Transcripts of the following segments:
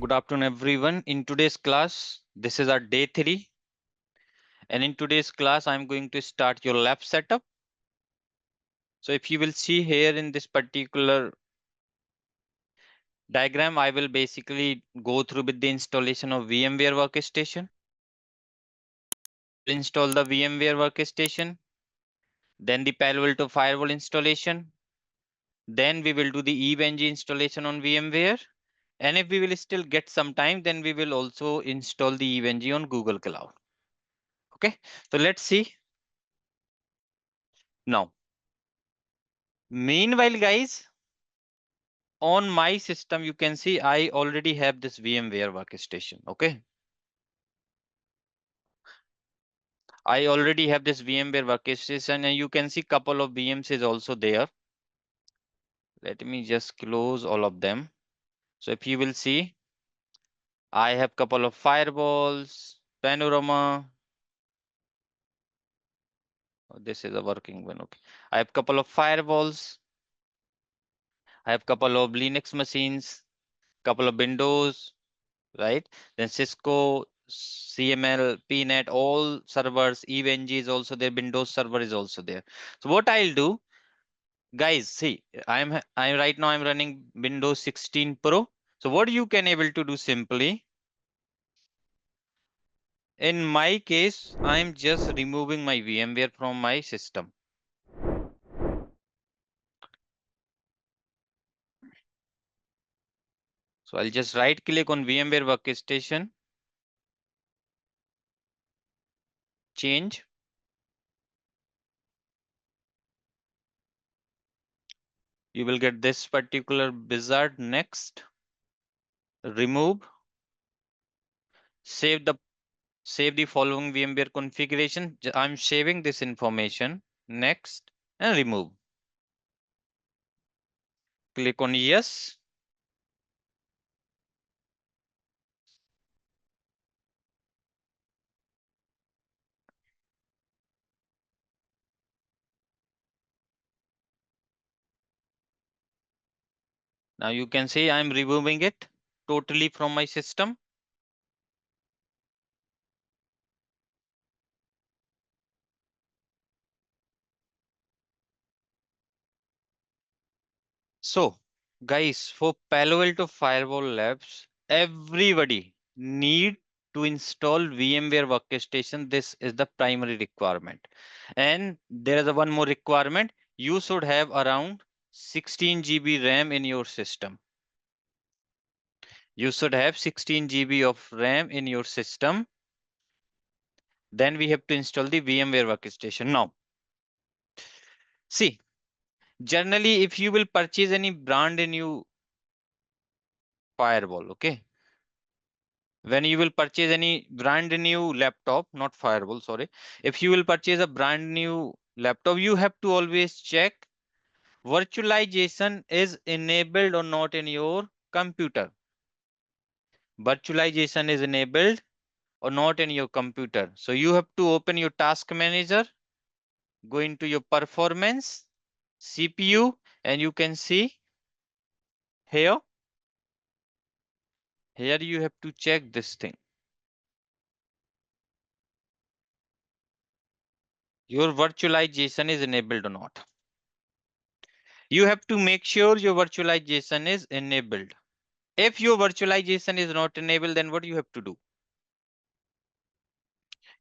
Good afternoon, everyone. In today's class, this is our day 3. And in today's class, I'm going to start your lab setup. So if you will see here in this particular diagram, I will basically go through with the installation of VMware Workstation. Install the VMware Workstation, then the Palo Alto Firewall installation. Then we will do the EVNG installation on VMware. And if we will still get some time, then we will also install the EVNG on Google Cloud. Okay, so let's see. Now, meanwhile, guys, on my system, you can see I already have this VMware Workstation. Okay, I already have this VMware Workstation, and you can see couple of VMs is also there. Let me just close all of them. So if you will see, I have couple of firewalls, panorama. Oh, this is a working one. Okay, I have couple of firewalls. I have couple of Linux machines, couple of Windows, right? Then Cisco, CML, PNet, all servers, EVNG is also there, Windows server is also there. So what I'll do, guys, see, I'm right now I'm running Windows 16 Pro. So what you can able to do simply, in my case, I'm just removing my VMware from my system. So I'll just right click on VMware Workstation, change. You will get this particular wizard. Next, remove, save the following VMware configuration. I'm saving this information. Next, and remove. Click on yes. Now you can see I'm removing it totally from my system. So, guys, for Palo Alto Firewall Labs, everybody need to install VMware Workstation. This is the primary requirement. And there is a one more requirement. You should have around 16 GB RAM in your system. You should have 16 GB of RAM in your system. Then we have to install the VMware Workstation. Now, see, generally, if you will purchase any brand new firewall, okay, when you will purchase any brand new laptop, not firewall, sorry, if you will purchase a brand new laptop, you have to always check virtualization is enabled or not in your computer. Virtualization is enabled or not in your computer. So you have to open your task manager, go into your performance, CPU, and you can see here, you have to check this thing. Your virtualization is enabled or not. You have to make sure your virtualization is enabled. If your virtualization is not enabled, then what you have to do?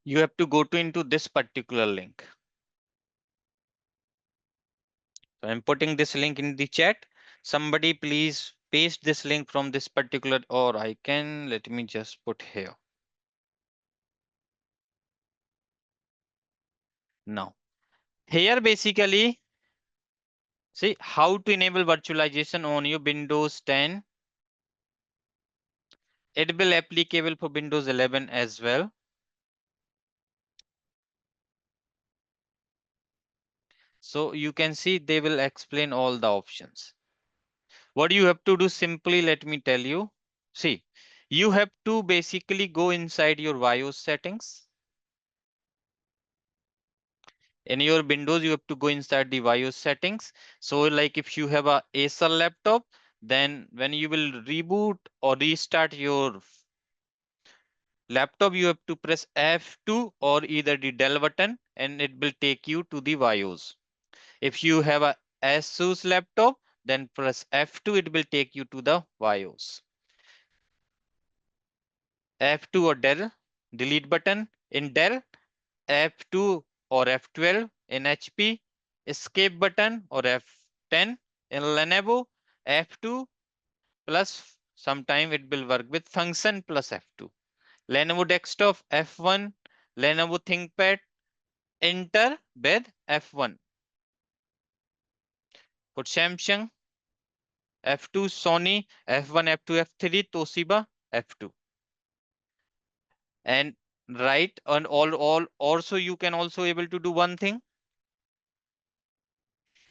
You have to go to into this particular link. So I'm putting this link in the chat. Somebody please paste this link from this particular, or I can, let me just put here. Now, here basically, see how to enable virtualization on your Windows 10. It will applicable for Windows 11 as well. So you can see they will explain all the options. What you have to do simply, let me tell you. See, you have to basically go inside your BIOS settings. In your Windows, you have to go inside the BIOS settings. So like if you have a Acer laptop, Then when you will reboot or restart your laptop, you have to press F2 or either the del button and it will take you to the BIOS. If you have a ASUS laptop, then press F2, it will take you to the BIOS. F2 or del, delete button in Dell, F2 or F12 in HP, escape button or F10 in Lenovo, F2 plus sometime it will work with function plus F2. Lenovo desktop F1, Lenovo ThinkPad, enter with F1. For Samsung F2, Sony F1, F2, F3, Toshiba F2. And right, and all also you can also able to do one thing.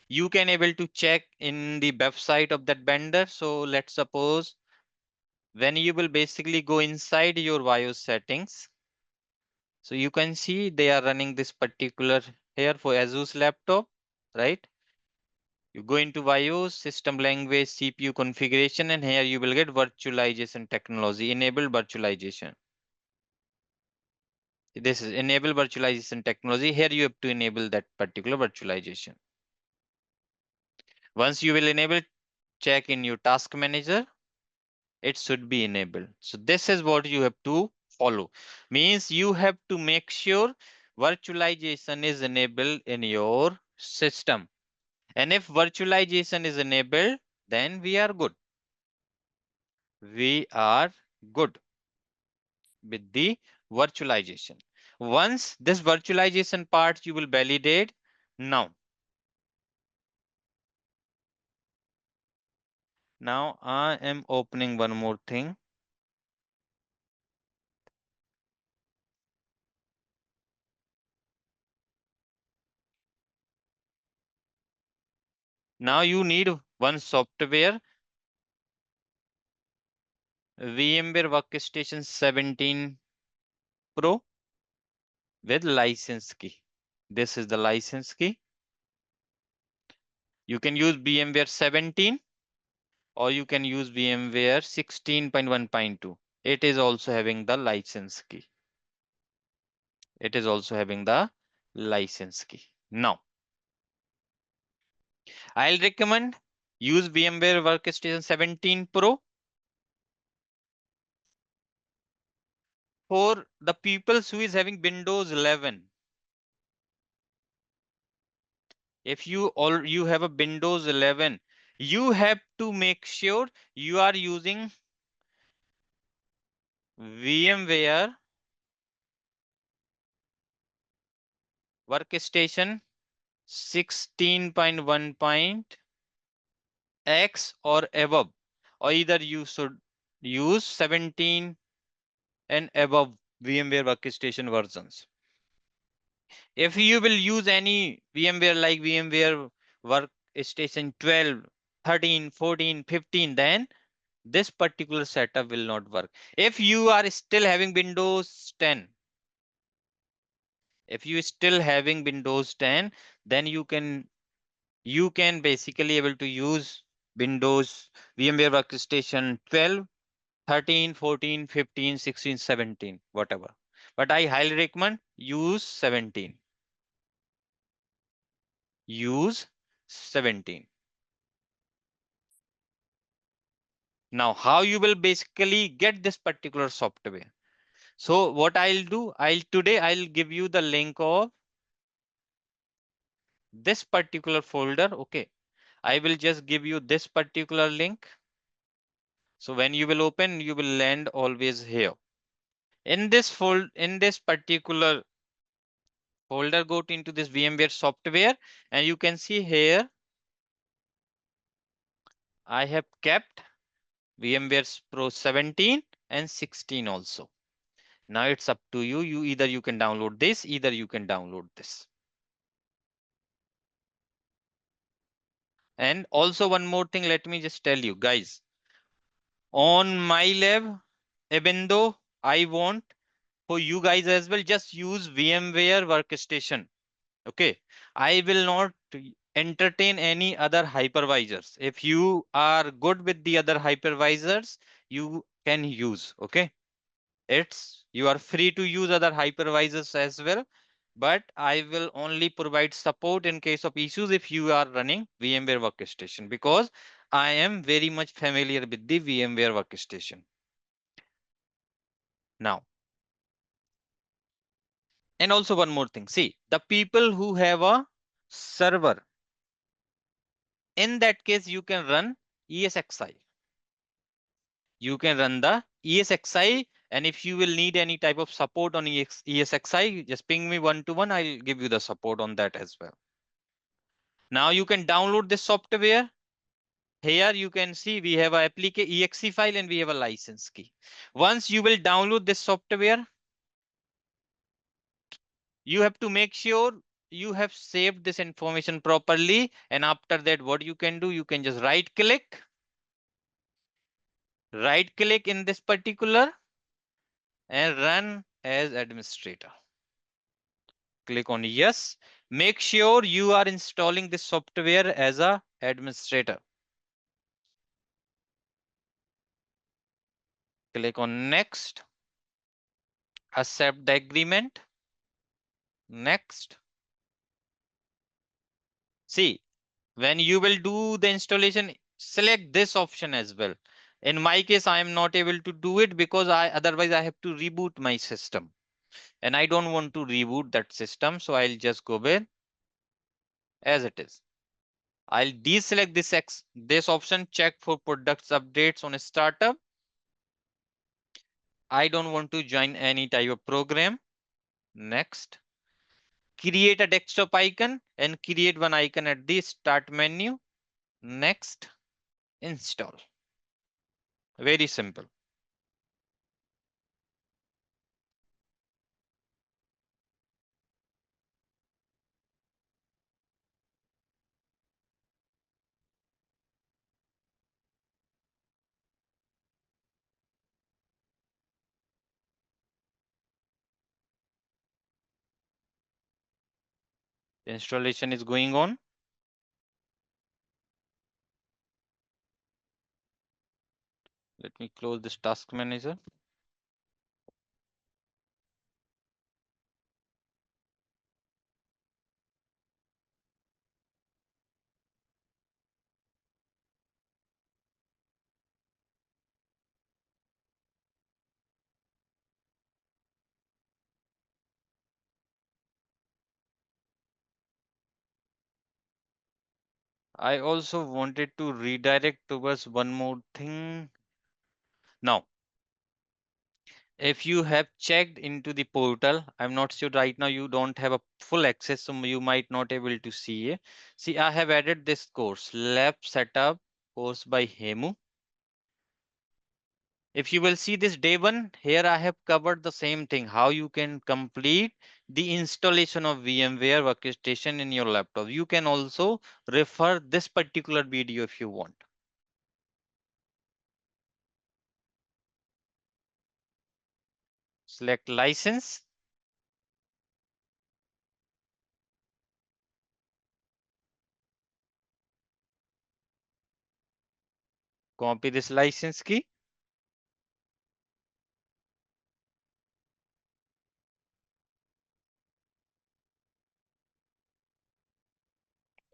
You can able to check in the website of that vendor. So let's suppose when you will basically go inside your BIOS settings. So you can see they are running this particular here for ASUS laptop, right? You go into BIOS, system language, CPU configuration, and here you will get virtualization technology, enable virtualization. This is enable virtualization technology. Here you have to enable that particular virtualization. Once you will enable, check in your task manager, it should be enabled. So this is what you have to follow. Means you have to make sure virtualization is enabled in your system. And if virtualization is enabled, then we are good. We are good with the virtualization. Once this virtualization part you will validate, now I am opening one more thing. Now you need one software, VMware Workstation 17 Pro with license key. This is the license key. You can use VMware 17 or you can use VMware 16.1.2. It is also having the license key. It is also having the license key. Now, I'll recommend use VMware Workstation 17 Pro for the people who is having Windows 11. If you have a Windows 11, you have to make sure you are using VMware Workstation 16.1.x or above, or either you should use 17 and above VMware Workstation versions. If you will use any VMware like VMware Workstation 12, 13, 14, 15, then this particular setup will not work. If you are still having Windows 10, if you still having Windows 10, then you can basically able to use Windows VMware Workstation 12, 13, 14, 15, 16, 17, whatever. But I highly recommend use 17. Use 17. Now, how you will basically get this particular software? So what I'll do, I'll give you the link of this particular folder. Okay, I will just give you this particular link. So when you will open, you will land always here. In this particular folder, go into this VMware software, and you can see here I have kept VMware Pro 17 and 16 also. Now it's up to you. Either you can download this, either you can download this. And also one more thing, let me just tell you guys. On my lab, even though I want for you guys as well, just use VMware Workstation. Okay, I will not entertain any other hypervisors. If you are good with the other hypervisors, you can use. Okay. You are free to use other hypervisors as well, but I will only provide support in case of issues if you are running VMware Workstation, because I am very much familiar with the VMware Workstation. Now, and also one more thing. See, the people who have a server, in that case, you can run ESXi. You can run the ESXi, and if you will need any type of support on ESXi, just ping me one-to-one. I'll give you the support on that as well. Now you can download this software. Here you can see we have a application exe file and we have a license key. Once you will download this software, you have to make sure you have saved this information properly. And after that, what you can do, you can just right click in this particular and run as administrator. Click on yes. Make sure you are installing this software as a administrator. Click on next. Accept the agreement. Next. See, when you will do the installation, select this option as well. In my case, I am not able to do it because otherwise I have to reboot my system. And I don't want to reboot that system. So I'll just go with as it is. I'll deselect this option, check for products updates on a startup. I don't want to join any type of program. Next. Create a desktop icon and create one icon at the start menu. Next. Install. Very simple. The installation is going on. Let me close this task manager. I also wanted to redirect towards one more thing. Now, if you have checked into the portal, I'm not sure right now you don't have a full access, so you might not able to see it. See, I have added this course, lab setup course by Hemu. If you will see this day one, here I have covered the same thing, how you can complete the installation of VMware Workstation in your laptop. You can also refer this particular video if you want. Select license. Copy this license key.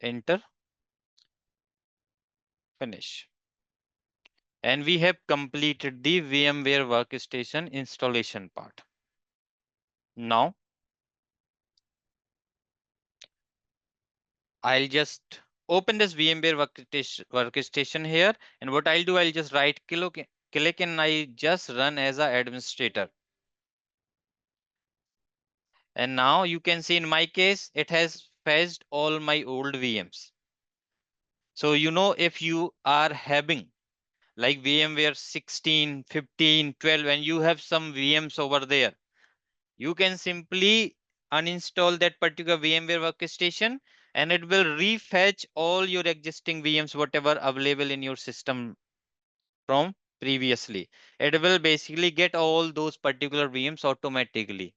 Enter. Finish. And we have completed the VMware Workstation installation part. Now, I'll just open this VMware workstation here. And what I'll do, I'll just right click and I just run as an administrator. And now you can see in my case, it has fetched all my old VMs. So, if you are having like VMware 16, 15, 12, and you have some VMs over there, you can simply uninstall that particular VMware workstation and it will refetch all your existing VMs, whatever available in your system from previously. It will basically get all those particular VMs automatically.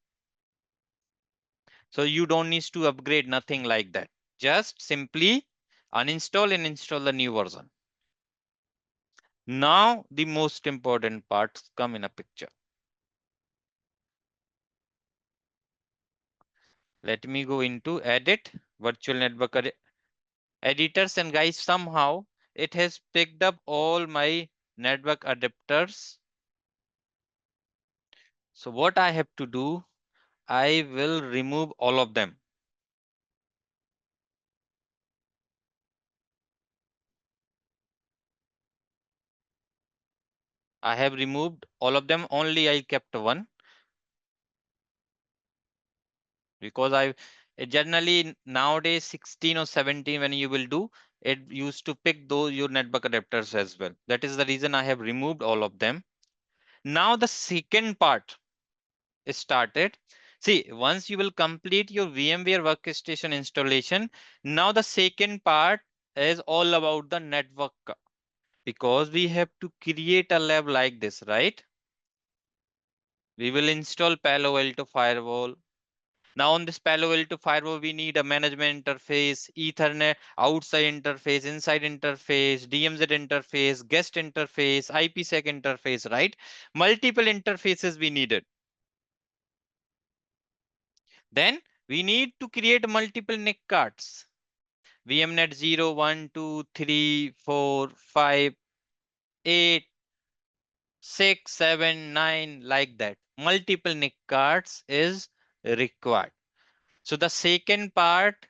So you don't need to upgrade, nothing like that. Just simply Uninstall and install the new version. Now the most important parts come in a picture. Let me go into edit virtual network editors, and guys, somehow it has picked up all my network adapters. So what I have to do, I will remove all of them. I have removed all of them, only I kept one, because generally nowadays 16 or 17 when you will do, it used to pick those your network adapters as well. That is the reason I have removed all of them. Now the second part is started. See, once you will complete your VMware Workstation installation, now the second part is all about the network, because we have to create a lab like this, right? We will install Palo Alto Firewall. Now on this Palo Alto Firewall, we need a management interface, Ethernet, outside interface, inside interface, DMZ interface, guest interface, IPsec interface, right? Multiple interfaces we needed. Then we need to create multiple NIC cards. VMnet 0, 1, 2, 3, 4, 5, 8, 6, 7, 9, like that. Multiple NIC cards is required. So the second part,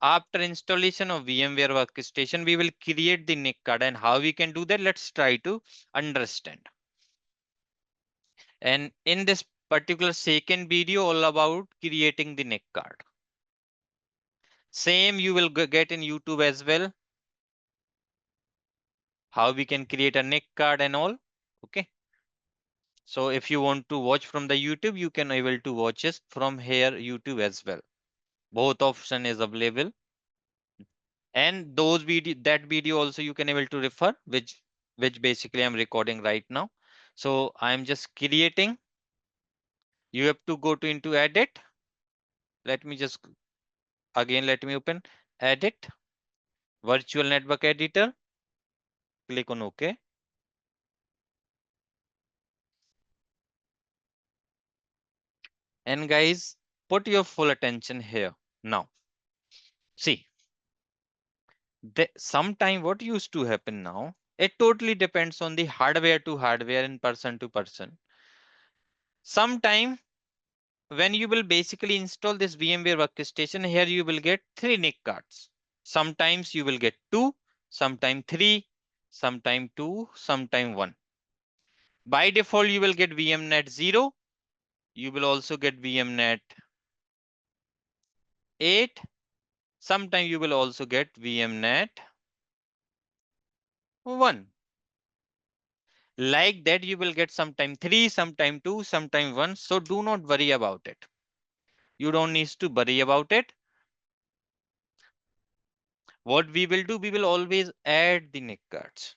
after installation of VMware Workstation, we will create the NIC card, and how we can do that, let's try to understand. And in this particular second video, all about creating the NIC card. Same you will get in YouTube as well. How we can create a NIC card and all. Okay. So if you want to watch from the YouTube, you can able to watch it from here YouTube as well. Both option is available. And those video, that video also you can able to refer, which basically I'm recording right now. So I'm just creating. You have to go to into edit. Let me just again let me open edit virtual network editor. Click on OK. And guys, put your full attention here now. See, sometime what used to happen now, it totally depends on the hardware to hardware and person to person. Sometime when you will basically install this VMware Workstation, here you will get 3 NIC cards. Sometimes you will get 2, sometime 3, sometime 2, sometime 1. By default, you will get VMnet 0. You will also get VMnet 8. Sometime you will also get VMnet 1. Like that, you will get sometime 3, sometime 2, sometime 1. So do not worry about it. You don't need to worry about it. What we will do, we will always add the NIC cards.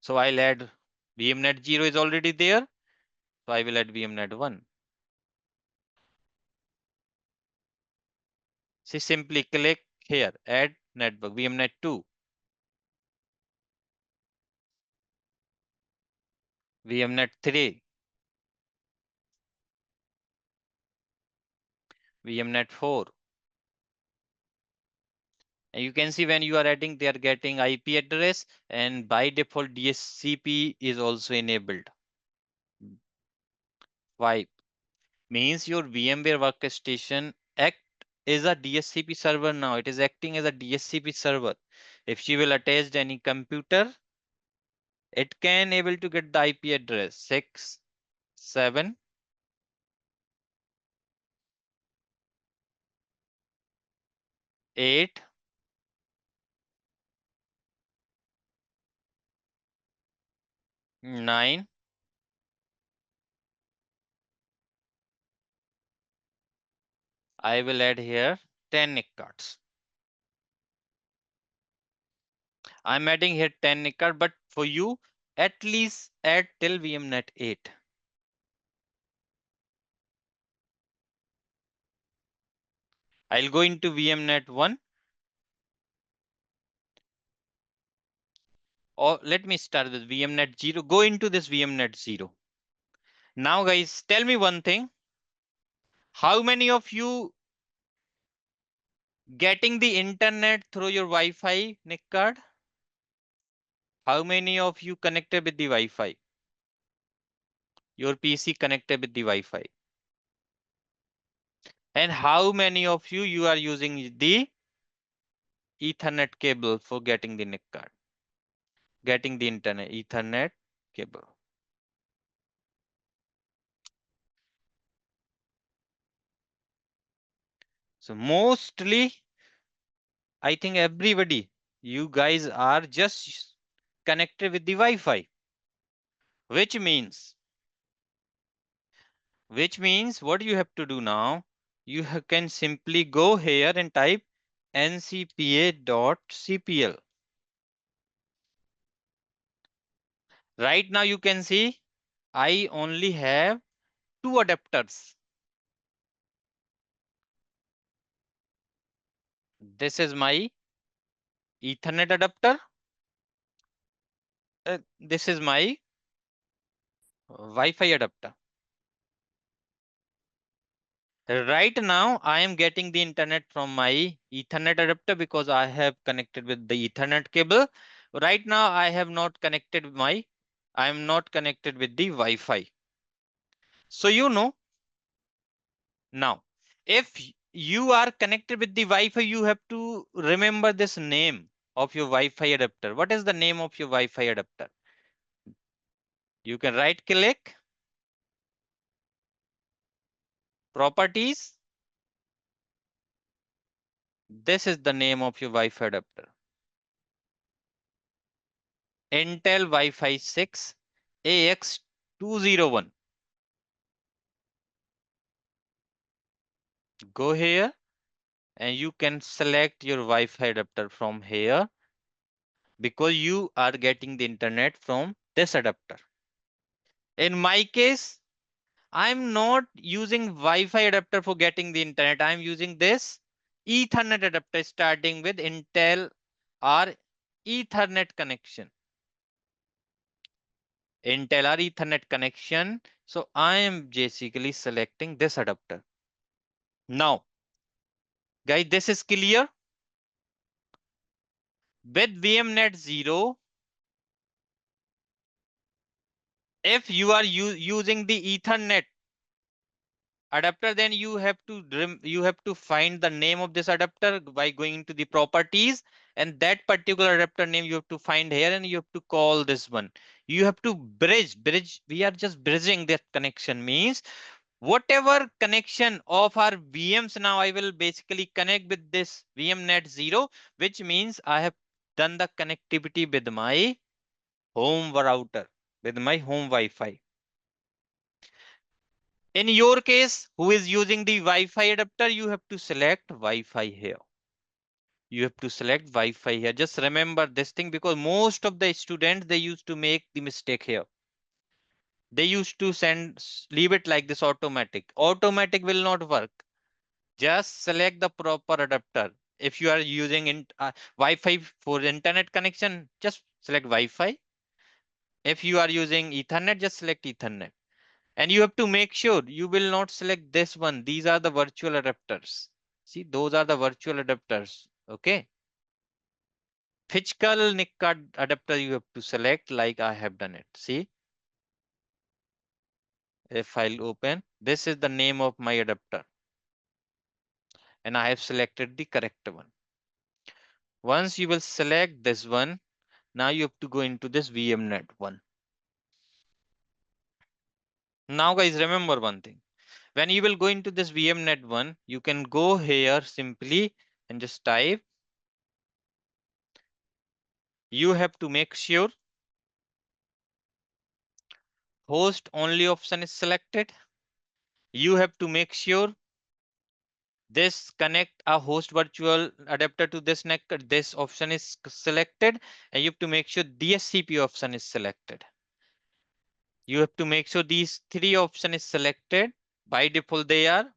So I'll add VMnet 0 is already there. So I will add VMnet 1. So simply click here, add network, VMnet 2, VMnet 3, VMnet 4. And you can see when you are adding, they are getting IP address, and by default DHCP is also enabled. 5 means your VMware Workstation act is a DHCP server now. It is acting as a DHCP server. If you will attach any computer, it can able to get the IP address 6, 7, 8, 9. I will add here 10 NIC cards. I'm adding here 10 NIC card, but for you, at least add till VMnet 8. I'll go into VMnet 1. Or let me start with VMnet 0. Go into this VMnet 0. Now guys, tell me one thing. How many of you getting the internet through your Wi-Fi, Nick card? How many of you connected with the Wi-Fi? Your PC connected with the Wi-Fi. And how many of you are using the Ethernet cable for getting the Nick card? Getting the internet, Ethernet cable. So mostly, I think everybody, you guys are just connected with the Wi-Fi, which means what you have to do now, you can simply go here and type ncpa.cpl. Right now you can see I only have two adapters. This is my Ethernet adapter. This is my Wi-Fi adapter. Right now, I am getting the internet from my Ethernet adapter because I have connected with the Ethernet cable. Right now, I am not connected with the Wi-Fi. So now, if you are connected with the Wi-Fi, you have to remember this name of your Wi-Fi adapter. What is the name of your Wi-Fi adapter? You can right click, properties. This is the name of your Wi-Fi adapter. Intel Wi-Fi 6 AX201. Go here and you can select your Wi-Fi adapter from here because you are getting the internet from this adapter. In my case, I'm not using Wi-Fi adapter for getting the internet. I'm using this Ethernet adapter starting with Intel or Ethernet connection. Intel or Ethernet connection. So I am basically selecting this adapter. Now, guys, this is clear. With VMnet 0, if you are using the Ethernet adapter, then you have to find the name of this adapter by going to the properties, and that particular adapter name you have to find here, and you have to call this one. You have to bridge. We are just bridging that connection, means whatever connection of our VMs. Now I will basically connect with this VMnet 0, which means I have done the connectivity with my home router, with my home Wi-Fi. In your case, who is using the Wi-Fi adapter, you have to select Wi-Fi here. You have to select Wi-Fi here. Just remember this thing because most of the students, they used to make the mistake here. They used to leave it like this automatic. Automatic will not work. Just select the proper adapter. If you are using Wi-Fi for internet connection, just select Wi-Fi. If you are using Ethernet, just select Ethernet. And you have to make sure you will not select this one. These are the virtual adapters. See, those are the virtual adapters. Okay. Physical NIC card adapter you have to select like I have done it. See, if I'll open, this is the name of my adapter. And I have selected the correct one. Once you will select this one, now you have to go into this VMnet one. Now guys, remember one thing. When you will go into this VMnet one, you can go here simply and just type. You have to make sure host only option is selected. You have to make sure this connect a host virtual adapter to this neck. This option is selected, and you have to make sure DSCP option is selected. You have to make sure these three option is selected. By default they are,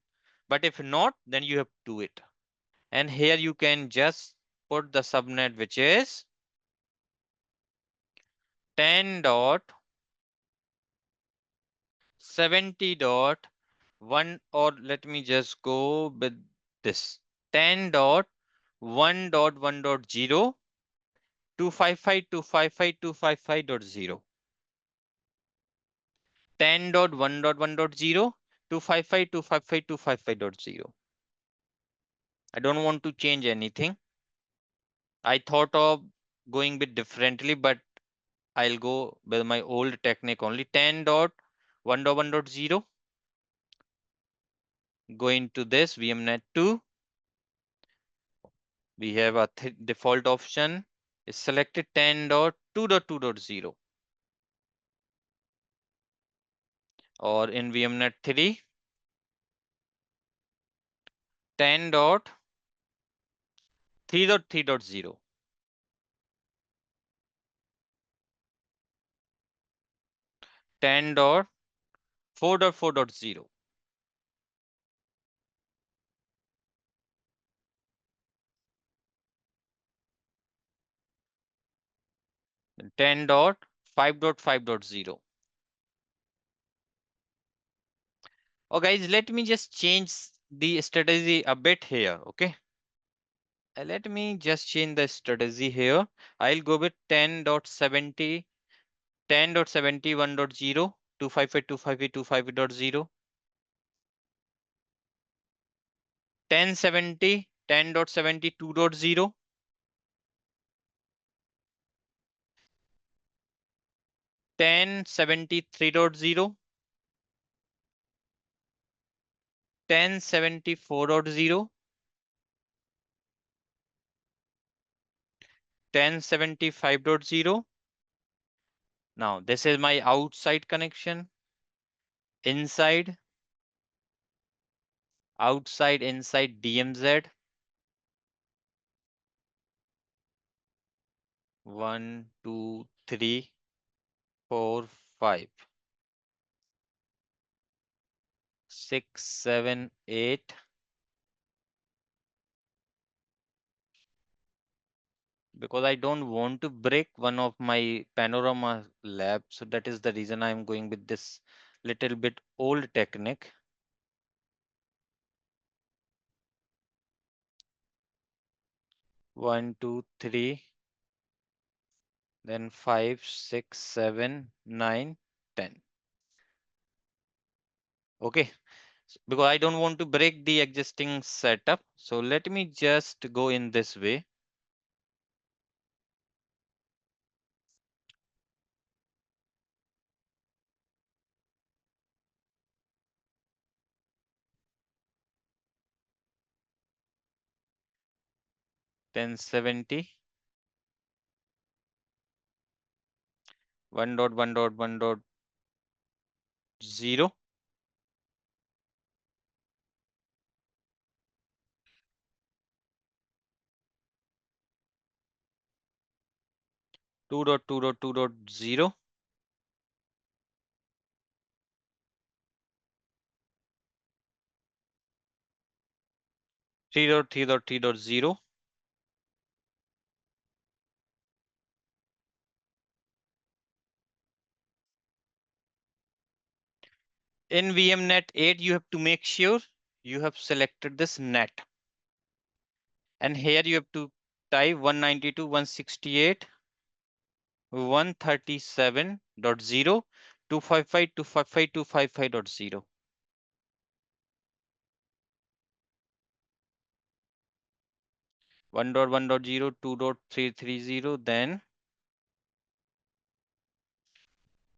but if not, then you have to do it. And here you can just put the subnet, which is 10.70.1, or let me just go with this 10.1.1.0 255.255.255.0 10.1.1.0 255.255.255.0. I don't want to change anything. I thought of going bit differently, but I'll go with my old technique only. 10.1.1.0. Go into this VMnet 2. We have a default option is selected 10.2.2.0, or in VMnet 3 10.3.3.0. 10.4.4.0. 10.5.5.0. Oh guys, let me just change the strategy a bit here. Okay. Let me just change the strategy here. I'll go with 10.70, 10.71.0, 255.255.255.0, 1070, 10.72.0, 1073.0, 1074.0, 1075.0. Now this is my outside connection. Inside, outside, inside DMZ. 1, 2, 3, 4, 5, 6, 7, 8. Because I don't want to break one of my panorama lab. So that is the reason I'm going with this little bit old technique. 1, 2, 3, then 5, 6, 7, 9, 10. Okay, because I don't want to break the existing setup. So let me just go in this way. Ten 70, 1.1.1.0, 2.2.2.0, 3.3.3.0. In VMnet 8, you have to make sure you have selected this net. And here you have to type 192.168.137.0, 255.255.255.0. 1.1.0, 2.330, then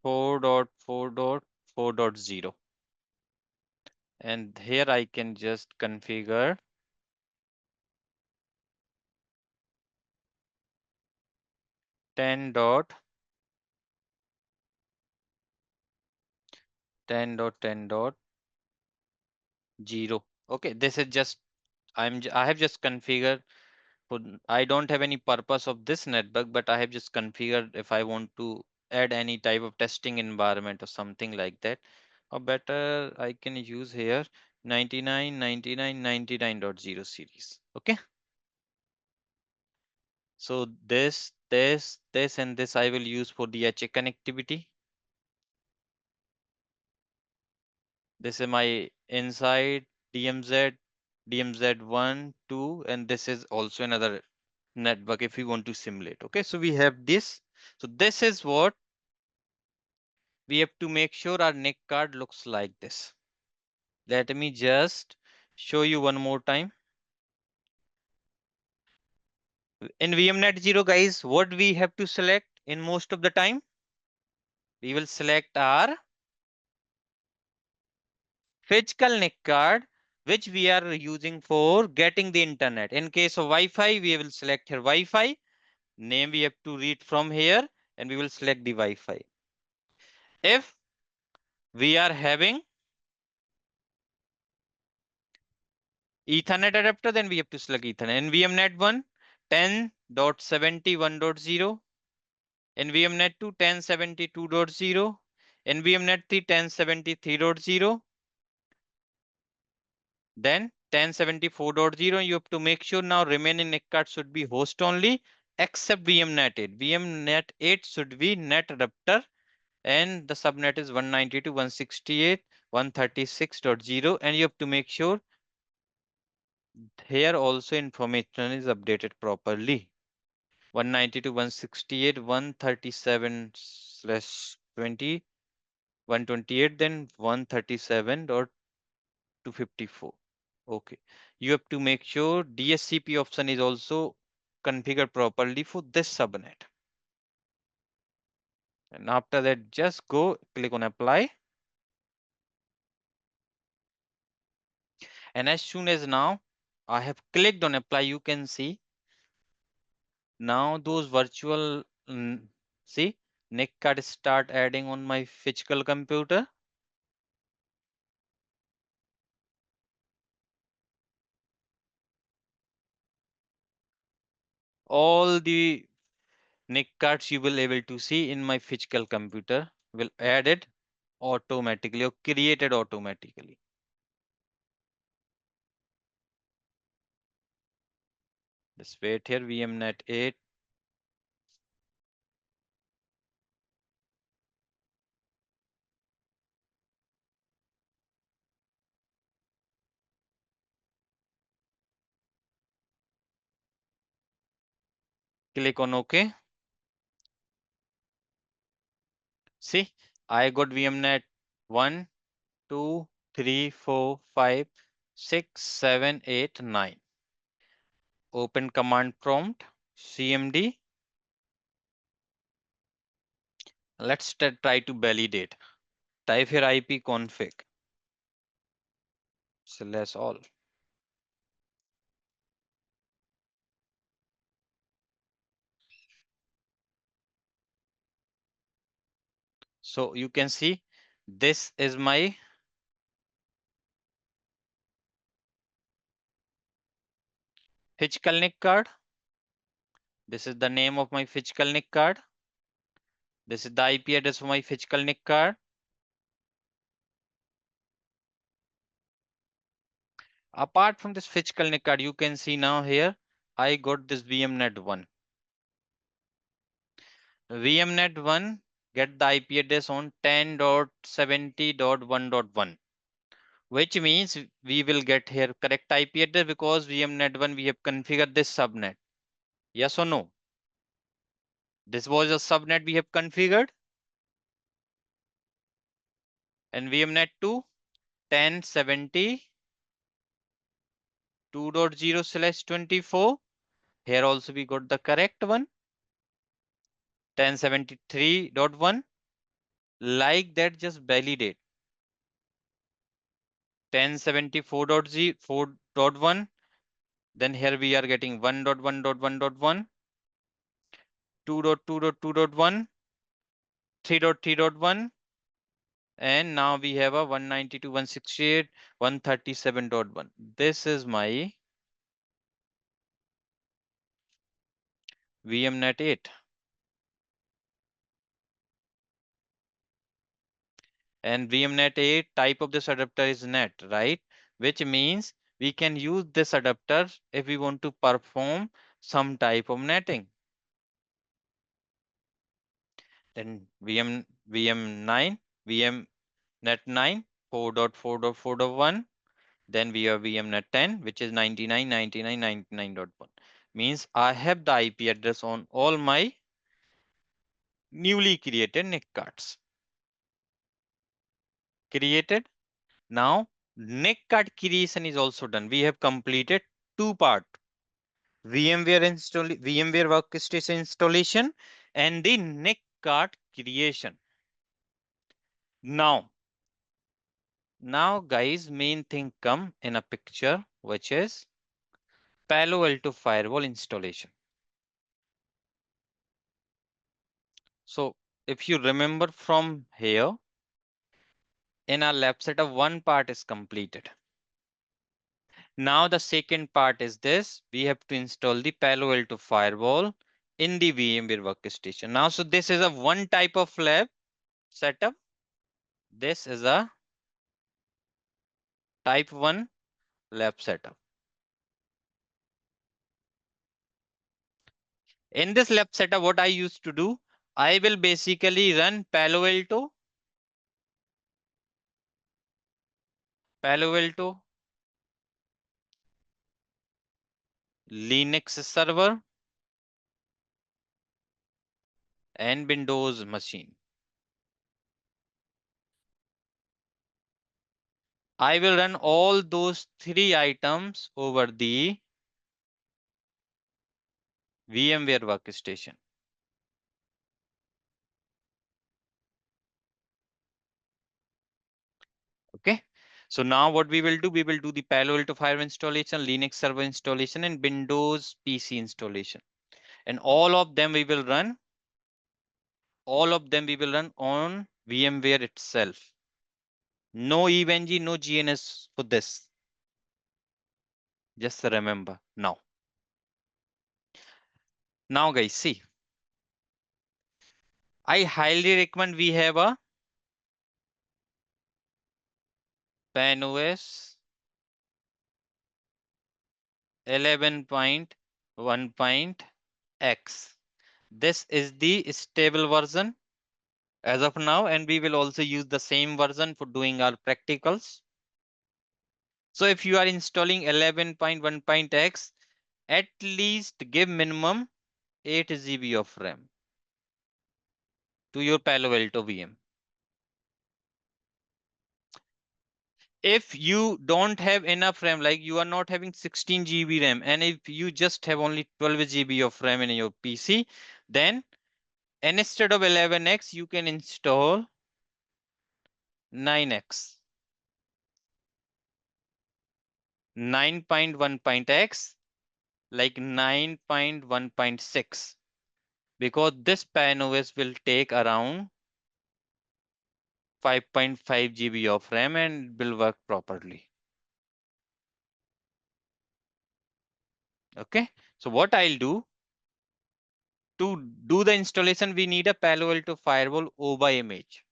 4.4.4.0. And here I can just configure 10.10.0. Okay, this is just I have just configured. I don't have any purpose of this network, but I have just configured if I want to add any type of testing environment or something like that. Or better, I can use here 99.99.99.0 series. Okay. So this this, and this I will use for the HA connectivity. This is my inside DMZ, DMZ1, 2, and this is also another network if we want to simulate. Okay, so we have this. So this is what we have to make sure our NIC card looks like this. Let me just show you one more time. In VMnet 0, guys, what we have to select in most of the time? We will select our physical NIC card, which we are using for getting the internet. In case of Wi-Fi, we will select here Wi-Fi. Name we have to read from here, and we will select the Wi-Fi. If we are having Ethernet adapter, then we have to select Ethernet. In VMnet 1, 10.71.0. In VMnet 2, 10.72.0. In VMnet 3, 10.73.0. Then 10.74.0. You have to make sure now remaining NIC card should be host only, except VMnet 8. VMnet 8 should be net adapter, and the subnet is 192.168.136.0. And you have to make sure here also information is updated properly. 192.168.137/20, 128, then 137.254. Okay. You have to make sure DSCP option is also configured properly for this subnet. And after that, just go click on apply. And as soon as now I have clicked on apply, you can see now those virtual see NIC card start adding on my physical computer. All the NIC cards you will able to see in my physical computer will added automatically or created automatically. Just wait here, VMnet 8. Click on OK. See, I got VMnet 1, 2, 3, 4, 5, 6, 7, 8, 9. Open command prompt, CMD. Let's try to validate. Type here ipconfig / all. So you can see this is my physical NIC card. This is the name of my physical NIC card. This is the IP address of my physical NIC card. Apart from this physical NIC card, you can see now here, I got this VMnet 1. VMnet 1 get the IP address on 10.70.1.1, which means we will get here correct IP address because VMnet 1 we have configured this subnet. Yes or no? This was a subnet we have configured. And VMnet 2, 10.72.0/24. Here also we got the correct one. 10.73.1. Like that, just validate. 10.74.4.1. Then here we are getting 1.1.1.1, 2.2.2.1, 3.3.1, and now we have a 192.168.137.1. This is my VMnet 8. And VMnet 8 type of this adapter is net, right? Which means we can use this adapter if we want to perform some type of netting. Then VM9, VM net 9, 4.4.4.1. Then we have VMnet 10, which is 99.99.99.1. Means I have the IP address on all my newly created NIC cards. Created. Now, NIC card creation is also done. We have completed two part. VMware Workstation installation and the NIC card creation. Now guys, main thing come in a picture, which is Palo Alto Firewall installation. So if you remember from here, in our lab setup, one part is completed. Now the second part is this. We have to install the Palo Alto Firewall in the VMware Workstation. Now, so this is a one type of lab setup. This is a type 1 lab setup. In this lab setup, what I used to do, I will basically run Palo Alto Linux server and Windows machine. I will run all those three items over the VMware Workstation. Okay. So now what we will do, we will do the Palo Alto Firewall installation, Linux server installation, and Windows PC installation. And all of them we will run on VMware itself. No EVNG, no GNS for this. Just remember now. Now guys, see. I highly recommend we have a PanOS 11.1.x. This is the stable version as of now, and we will also use the same version for doing our practicals. So if you are installing 11.1.x, at least give minimum 8 GB of RAM to your Palo Alto VM. If you don't have enough RAM, like you are not having 16 GB RAM, and if you just have only 12 GB of RAM in your PC, then instead of 11x, you can install 9x. 9.1.x, like 9.1.6, because this PanOS will take around 5.5 GB of RAM and will work properly. Okay, so what I'll do, to do the installation, we need a Palo Alto Firewall OBA image,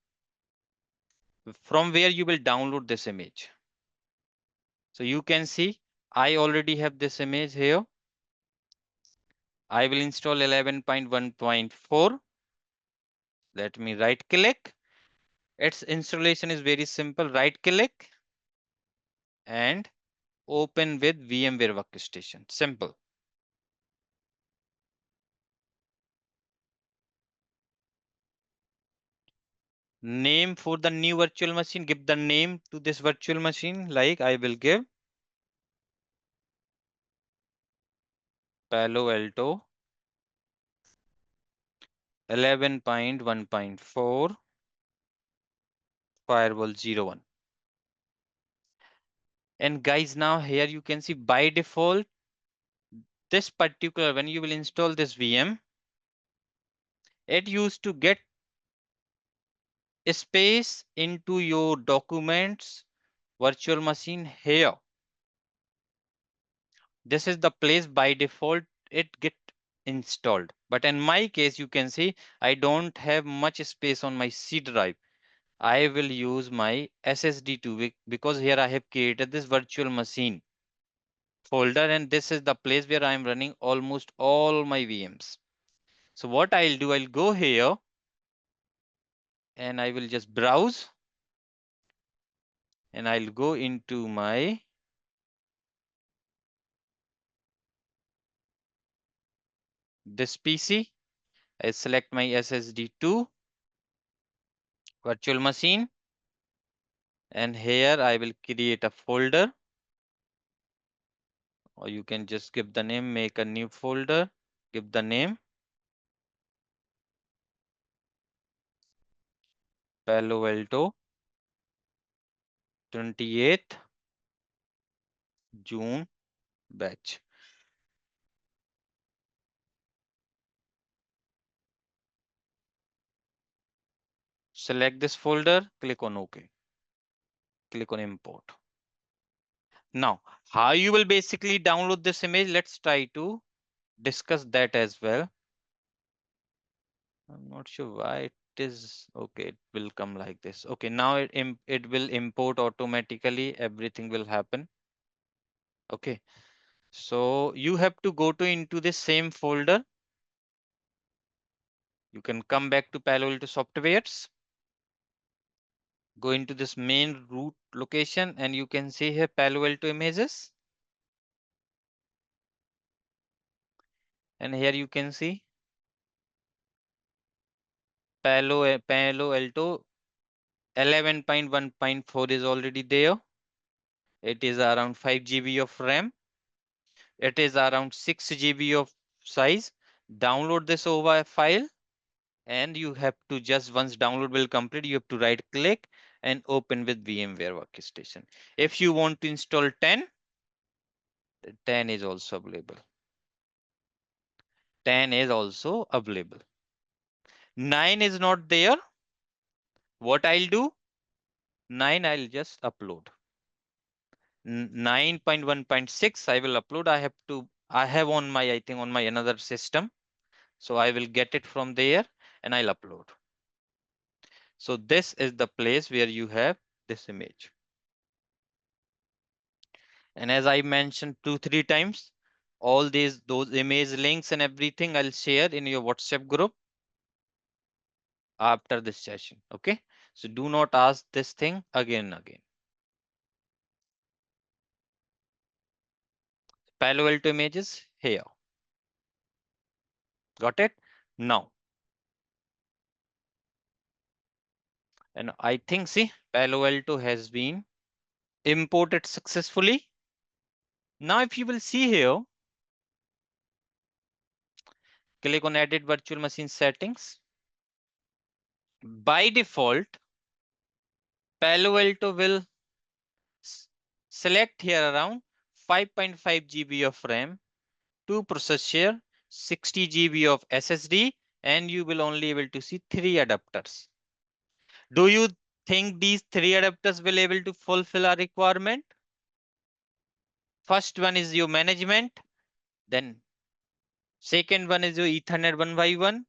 from where you will download this image. So you can see, I already have this image here. I will install 11.1.4. Let me right click. Its installation is very simple. Right click and open with VMware Workstation. Simple. Name for the new virtual machine. Give the name to this virtual machine. Like I will give Palo Alto 11.1.4 Firewall 01. And guys, now here you can see by default, this particular, when you will install this VM, it used to get space into your documents virtual machine here. This is the place by default it get installed. But in my case, you can see I don't have much space on my C drive. I will use my SSD to, because here I have created this virtual machine folder, and this is the place where I am running almost all my VMs. So what I'll do, I'll go here and I will just browse, and I'll go into my this PC. I select my SSD2 virtual machine, and here I will create a folder, or you can just give the name, make a new folder, give the name Palo Alto 28th June batch. Select this folder, click on OK, click on import. Now, how you will basically download this image, let's try to discuss that as well. I'm not sure why it is okay. It will come like this. Okay, now it will import automatically. Everything will happen. Okay, so you have to go to into the same folder. You can come back to Palo Alto softwares. Go into this main root location, and you can see here Palo Alto images. And here you can see Palo Alto 11.1.4 is already there. It is around 5 GB of RAM. It is around 6 GB of size. Download this OVA file, and you have to just once download will complete, you have to right click and open with VMware Workstation. If you want to install 10, 10 is also available. 10 is also available. 9 is not there. What I'll do? 9 I'll just upload. 9.1.6 I will upload. I have on my, I think on my another system. So I will get it from there and I'll upload. So this is the place where you have this image. And as I mentioned 2-3 times, all those image links and everything I'll share in your WhatsApp group after this session. Okay. So do not ask this thing again and again. Palo Alto images here. Got it? Now. And I think, see, Palo Alto has been imported successfully. Now, if you will see here, click on Edit Virtual Machine Settings. By default, Palo Alto will select here around 5.5 GB of RAM, 2 processor, 60 GB of SSD, and you will only able to see 3 adapters. Do you think these 3 adapters will able to fulfill our requirement? First one is your management, then second one is your Ethernet 1x1,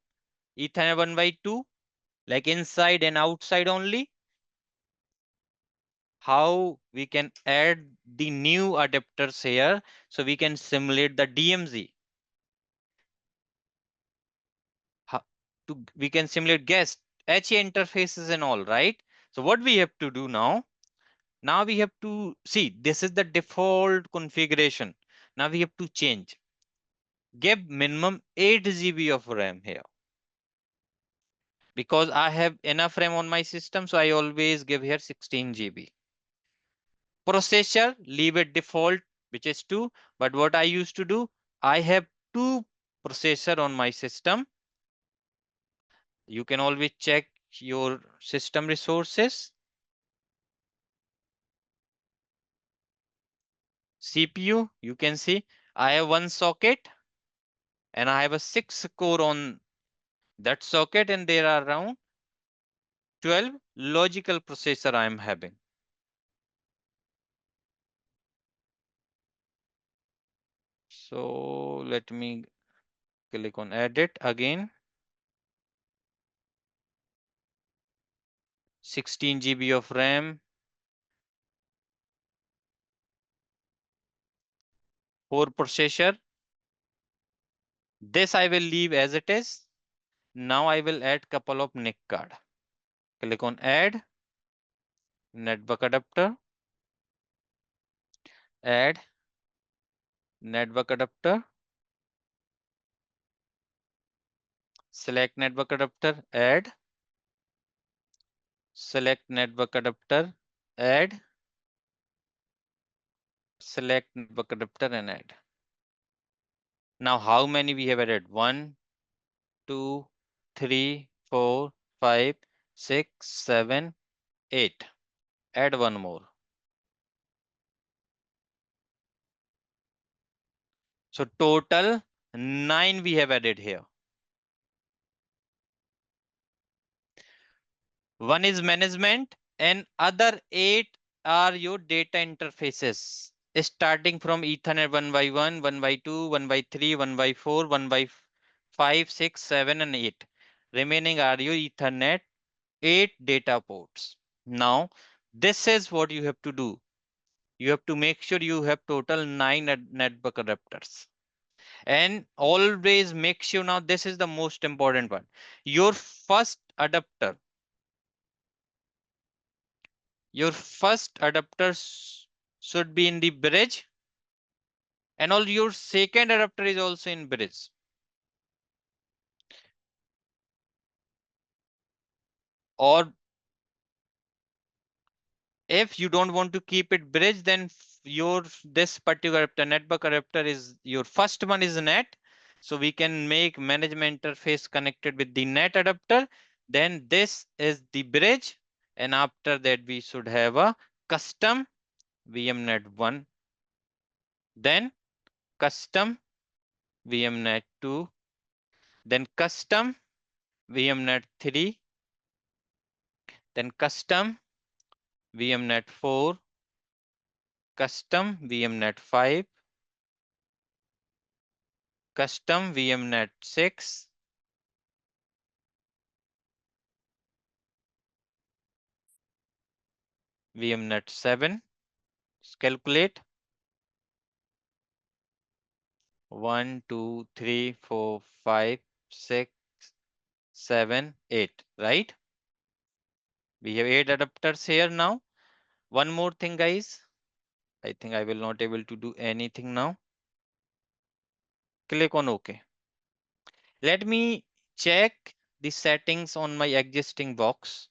Ethernet 1x2, like inside and outside only. How we can add the new adapters here so we can simulate the DMZ. We can simulate guest, HA interfaces and all, right? So what we have to do now, now we have to see this is the default configuration. Now we have to change. Give minimum 8 GB of RAM here. Because I have enough RAM on my system, so I always give here 16 GB. Processor, leave it default, which is 2. But what I used to do, I have 2 processor on my system. You can always check your system resources. CPU, you can see I have 1 socket and I have a 6 core on that socket, and there are around 12 logical processor I am having. So let me click on edit again. 16 GB of RAM, 4 processor. This I will leave as it is. Now I will add couple of NIC card. Click on add network adapter, add network adapter, select network adapter, add, select network adapter, add, select network adapter and add. Now how many we have added? 1, 2, 3, 4, 5, 6, 7, 8. Add one more. So total 9 we have added here. One is management and other 8 are your data interfaces. Starting from Ethernet 1 by 1, 1 by 2, 1 by 3, 1 by 4, 1 by 5, 6, 7 and 8. Remaining are your Ethernet 8 data ports. Now this is what you have to do. You have to make sure you have total 9 network adapters. And always make sure, now this is the most important one. Your first adapter should be in the bridge, and all your second adapter is also in bridge. Or if you don't want to keep it bridge, then your this particular adapter, network adapter, is your first one is net. So we can make management interface connected with the net adapter. Then this is the bridge. And after that, we should have a custom VMnet 1. Then custom VMnet 2. Then custom VMnet 3. Then custom VMnet 4. Custom VMnet 5. Custom VMnet 6. VMnet 7. Calculate 1, 2, 3, 4, 5, 6, 7, 8, right? We have 8 adapters here now. One more thing, guys. I think I will not able to do anything now. Click on OK. Let me check the settings on my existing box.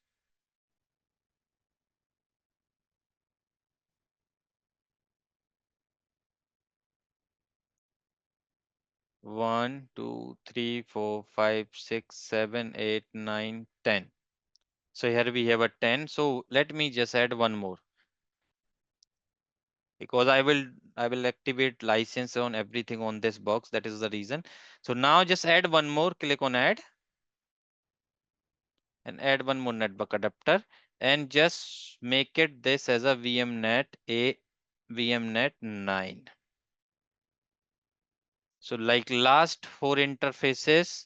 One, 2, 3, 4, 5, 6, 7, 8, 9, 10. So here we have a 10. So let me just add one more, because I will activate license on everything on this box. That is the reason. So now just add one more, click on add and add one more network adapter and just make it this as a VMnet 9. So like last 4 interfaces.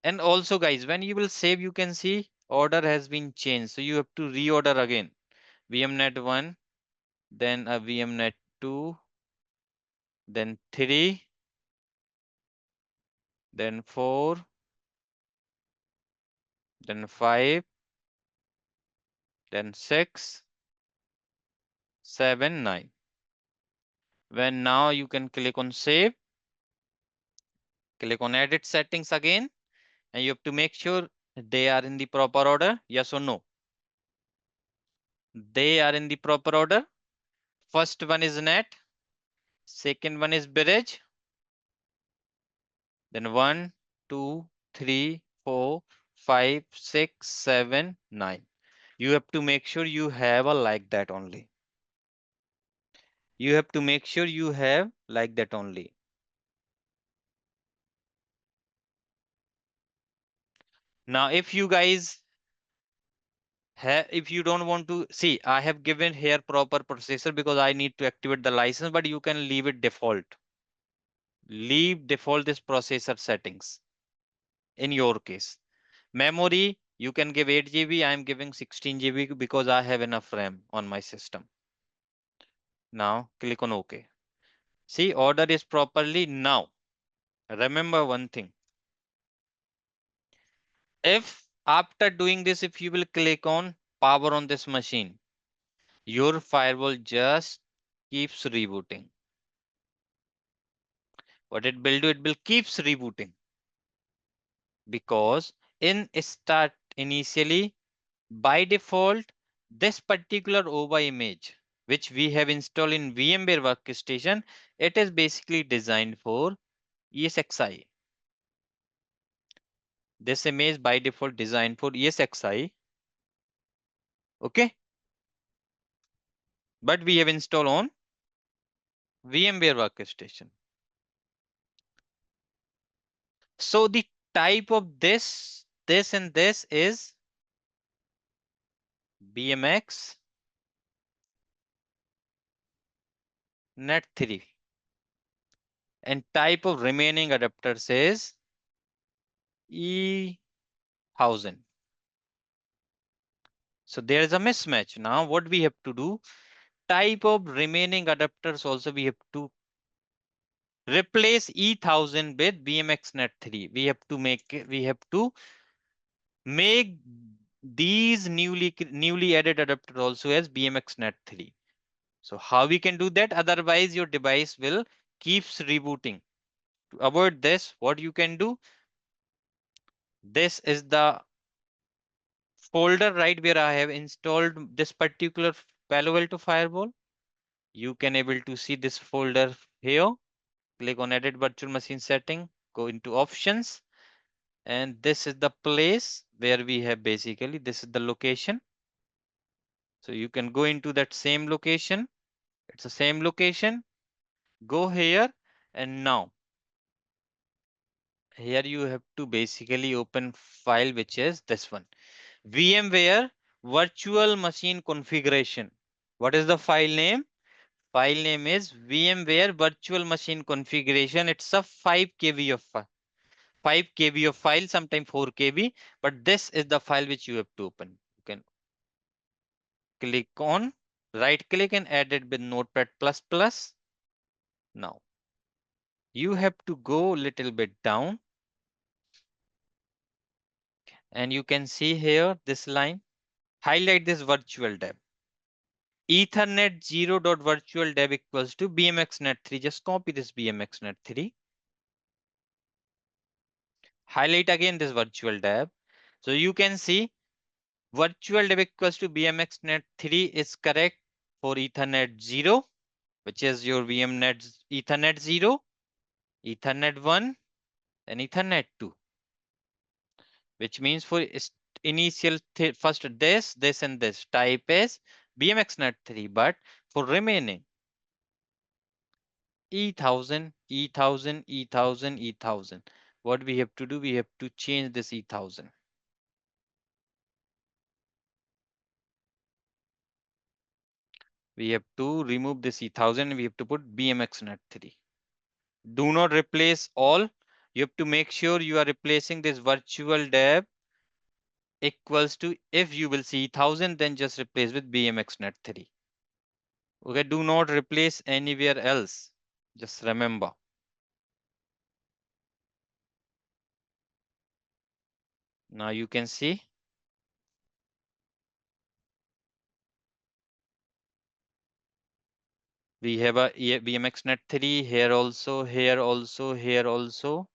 And also guys, when you will save, you can see order has been changed. So you have to reorder again. VMnet 1, then a VMnet 2, then 3, then 4, then 5, then 6, 7, 9. When now you can click on save, click on edit settings again, and you have to make sure they are in the proper order. Yes or no? They are in the proper order. First one is net, second one is bridge, then 1, 2, 3, 4, 5, 6, 7, 9. You have to make sure you have a like that only. You have to make sure you have like that only. Now, if you guys if you don't want to see, I have given here proper processor because I need to activate the license, but you can leave it default. Leave default this processor settings in your case. Memory, you can give 8 GB. I am giving 16 GB because I have enough RAM on my system. Now click on OK. See, order is properly now. Remember one thing. If After doing this, if you will click on power on this machine, your firewall just keeps rebooting. What it will do, it will keeps rebooting, because in start initially, by default, this particular OVA image, which we have installed in VMware Workstation, it is basically designed for ESXi. This image by default designed for ESXi. Okay. But we have installed on VMware Workstation. So the type of this and this is BMX Net 3. And type of remaining adapters is E1000. So there is a mismatch. Now what we have to do, type of remaining adapters also we have to replace E1000 with BMX Net 3. We have to make these newly added adapter also as BMX Net 3. So how we can do that? Otherwise your device will keeps rebooting. To avoid this, what you can do, this is the folder right where I have installed this particular Palo Alto Firewall. You can able to see this folder here. Click on edit virtual machine setting, go into options, and this is the place where we have basically, this is the location. So you can go into that same location. It's the same location. Go here, and now here you have to basically open file, which is this one, VMware Virtual Machine Configuration. What is the file name? File name is VMware Virtual Machine Configuration. It's a 5 KB of 5 KB of file, sometime 4 KB, but this is the file which you have to open. You can click on, right click and add it with Notepad++. Now you have to go a little bit down, and you can see here this line. Highlight this virtual deb. Ethernet 0.virtual deb equals to BMXnet 3. Just copy this BMXnet 3. Highlight again this virtual deb. So you can see virtual deb equals to BMXnet 3 is correct for Ethernet 0, which is your VMnet Ethernet 0, Ethernet 1, and Ethernet 2, which means for initial first this and this type is BMXnet 3, but for remaining E1000, E1000, E1000, E1000. What we have to do, we have to change this E1000. We have to remove this E1000. We have to put BMXnet 3. Do not replace all. You have to make sure you are replacing this virtual deb equals to, if you will see E1000, then just replace with BMXnet 3. Okay, do not replace anywhere else. Just remember. Now you can see we have a BMXnet 3 here also, here also, here also,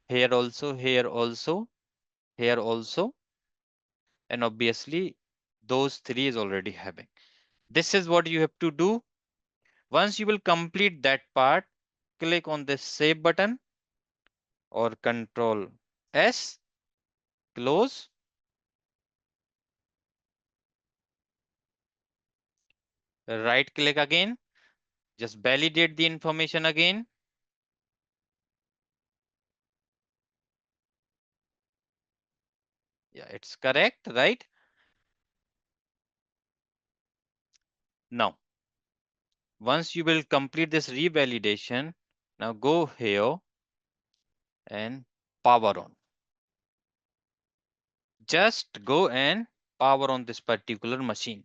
here also, here also, here also, and obviously those three is already having. This is what you have to do. Once you will complete that part, click on this save button or Control S, close. Right click again, just validate the information again. Yeah, it's correct, right? Now, once you will complete this revalidation, now go here and power on. Just go and power on this particular machine.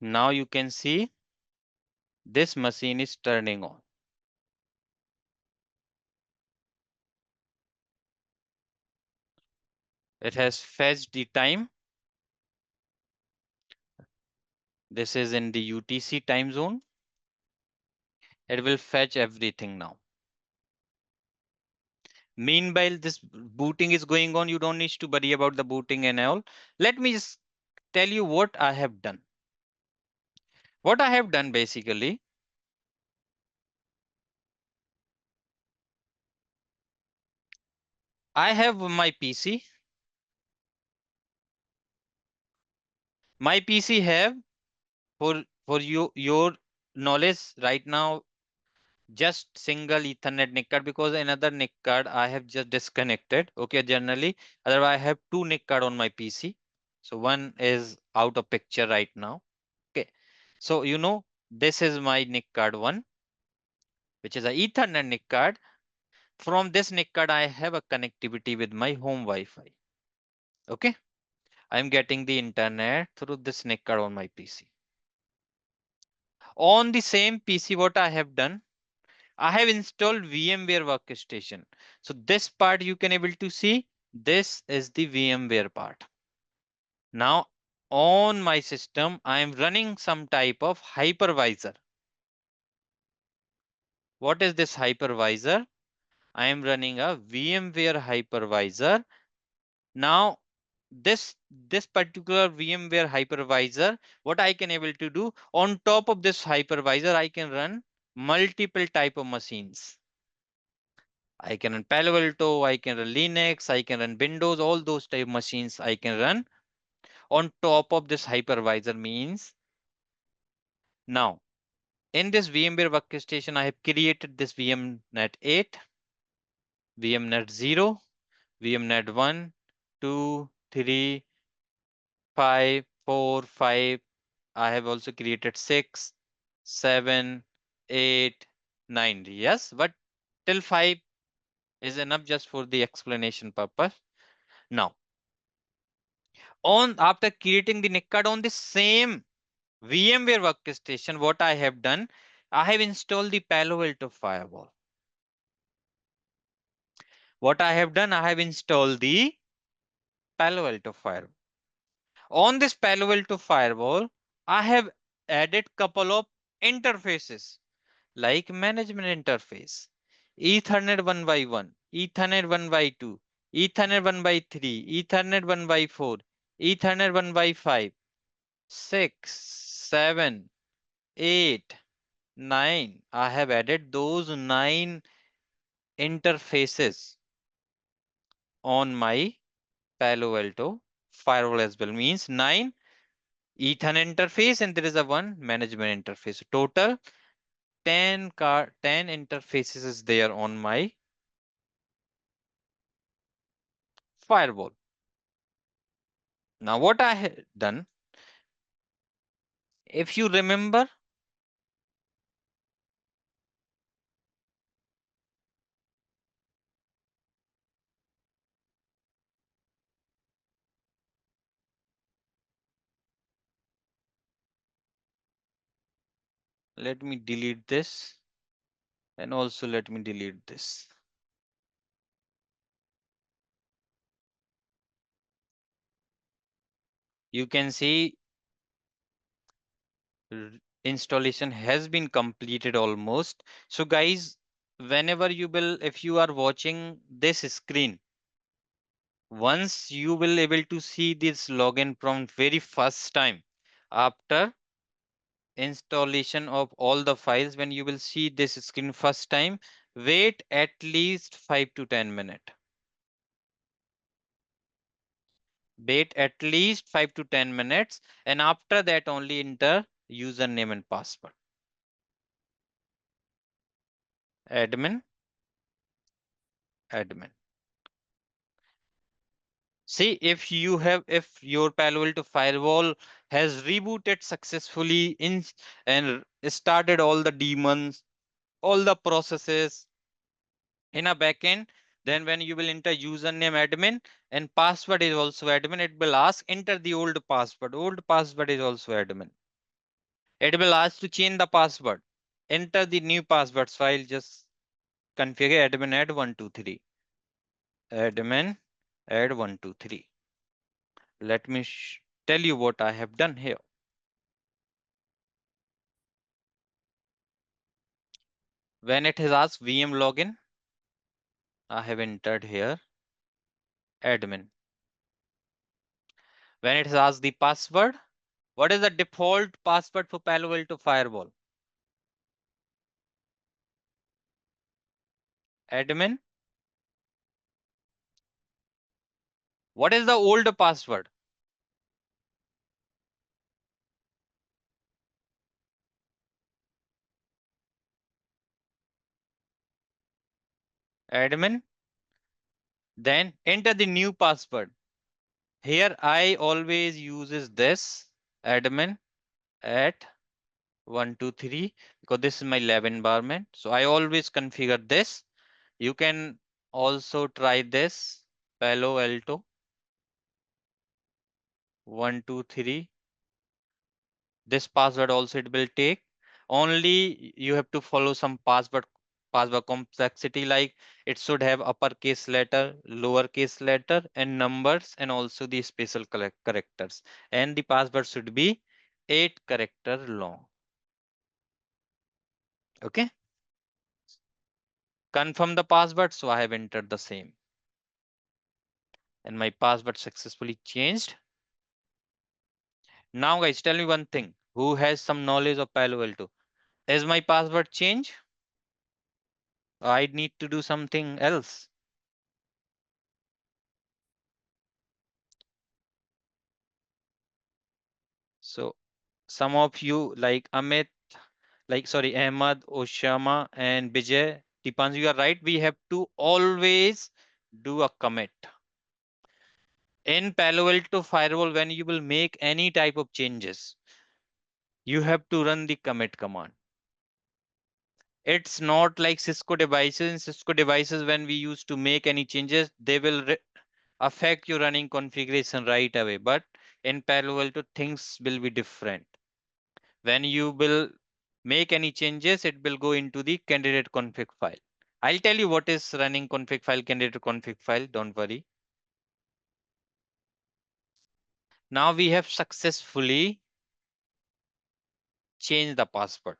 Now you can see this machine is turning on. It has fetched the time. This is in the UTC time zone. It will fetch everything now. Meanwhile, this booting is going on. You don't need to worry about the booting and all. Let me just tell you what I have done. What I have done basically, I have my PC. My PC have, for your knowledge right now, just single Ethernet NIC card, because another NIC card I have just disconnected. Okay, generally, otherwise I have two NIC card on my PC. So one is out of picture right now. Okay, so this is my NIC card one, which is a Ethernet NIC card. From this NIC card, I have a connectivity with my home Wi-Fi. Okay, I'm getting the internet through this NIC card on my PC. On the same PC, what I have done, I have installed VMware Workstation. So this part you can able to see. This is the VMware part. Now on my system, I am running some type of hypervisor. What is this hypervisor? I am running a VMware hypervisor. Now this particular VMware hypervisor, what I can able to do, on top of this hypervisor, I can run multiple type of machines. I can run Palo Alto, I can run Linux, I can run Windows, all those type machines I can run on top of this hypervisor. Means now in this VMware workstation, I have created this VMnet 8, VMnet 0, VMnet 1, 2, 3, 5, 4, 5. I have also created 6, 7, 8, 9. Yes, but till 5 is enough just for the explanation purpose. Now, after creating the NIC card on the same VMware workstation, what I have done, I have installed the Palo Alto Firewall. What I have done, I have installed the Palo Alto Firewall. On this Palo Alto Firewall, I have added couple of interfaces like management interface, Ethernet 1 by 1, Ethernet 1 by 2, Ethernet 1 by 3, Ethernet 1 by 4, Ethernet 1 by 5, 6, 7, 8, 9. I have added those 9 interfaces on my Palo Alto firewall as well. Means 9 Ethernet interface and there is a one management interface. Total 10 interfaces is there on my firewall. Now what I have done, if you remember, let me delete this and also let me delete this. You can see installation has been completed almost. So guys, whenever you will, if you are watching this screen, once you will able to see this login prompt very first time after installation of all the files, when you will see this screen first time, wait at least 5 to 10 minutes. Wait at least 5 to 10 minutes and after that only enter username and password. Admin, admin. See, if your Palo Alto firewall has rebooted successfully and started all the daemons, all the processes in a backend, then when you will enter username admin and password is also admin, it will ask enter the old password. Old password is also admin. It will ask to change the password. Enter the new password. So I'll just configure admin add 123. Admin add 123. Let me tell you what I have done here. When it has asked VM login, I have entered here admin. When it has asked the password, what is the default password for Palo Alto Firewall? Admin. What is the old password? Admin. Then enter the new password. Here I always uses this admin at 123 because this is my lab environment. So I always configure this. You can also try this Palo Alto 123. This password also it will take. Only you have to follow some password complexity, like it should have uppercase letter, lowercase letter, and numbers, and also the special characters. And the password should be 8-character long. Okay. Confirm the password. So I have entered the same. And my password successfully changed. Now guys, tell me one thing. Who has some knowledge of Palo Alto? Is my password change? I need to do something else. So some of you like Amit, sorry, Ahmad, Oshama, and Vijay, Tipanju, you are right. We have to always do a commit. In Palo Alto Firewall, when you will make any type of changes, you have to run the commit command. It's not like Cisco devices. In Cisco devices, when we used to make any changes, they will affect your running configuration right away. But in Palo Alto, things will be different. When you will make any changes, it will go into the candidate config file. I'll tell you what is running config file, candidate config file. Don't worry. Now we have successfully changed the password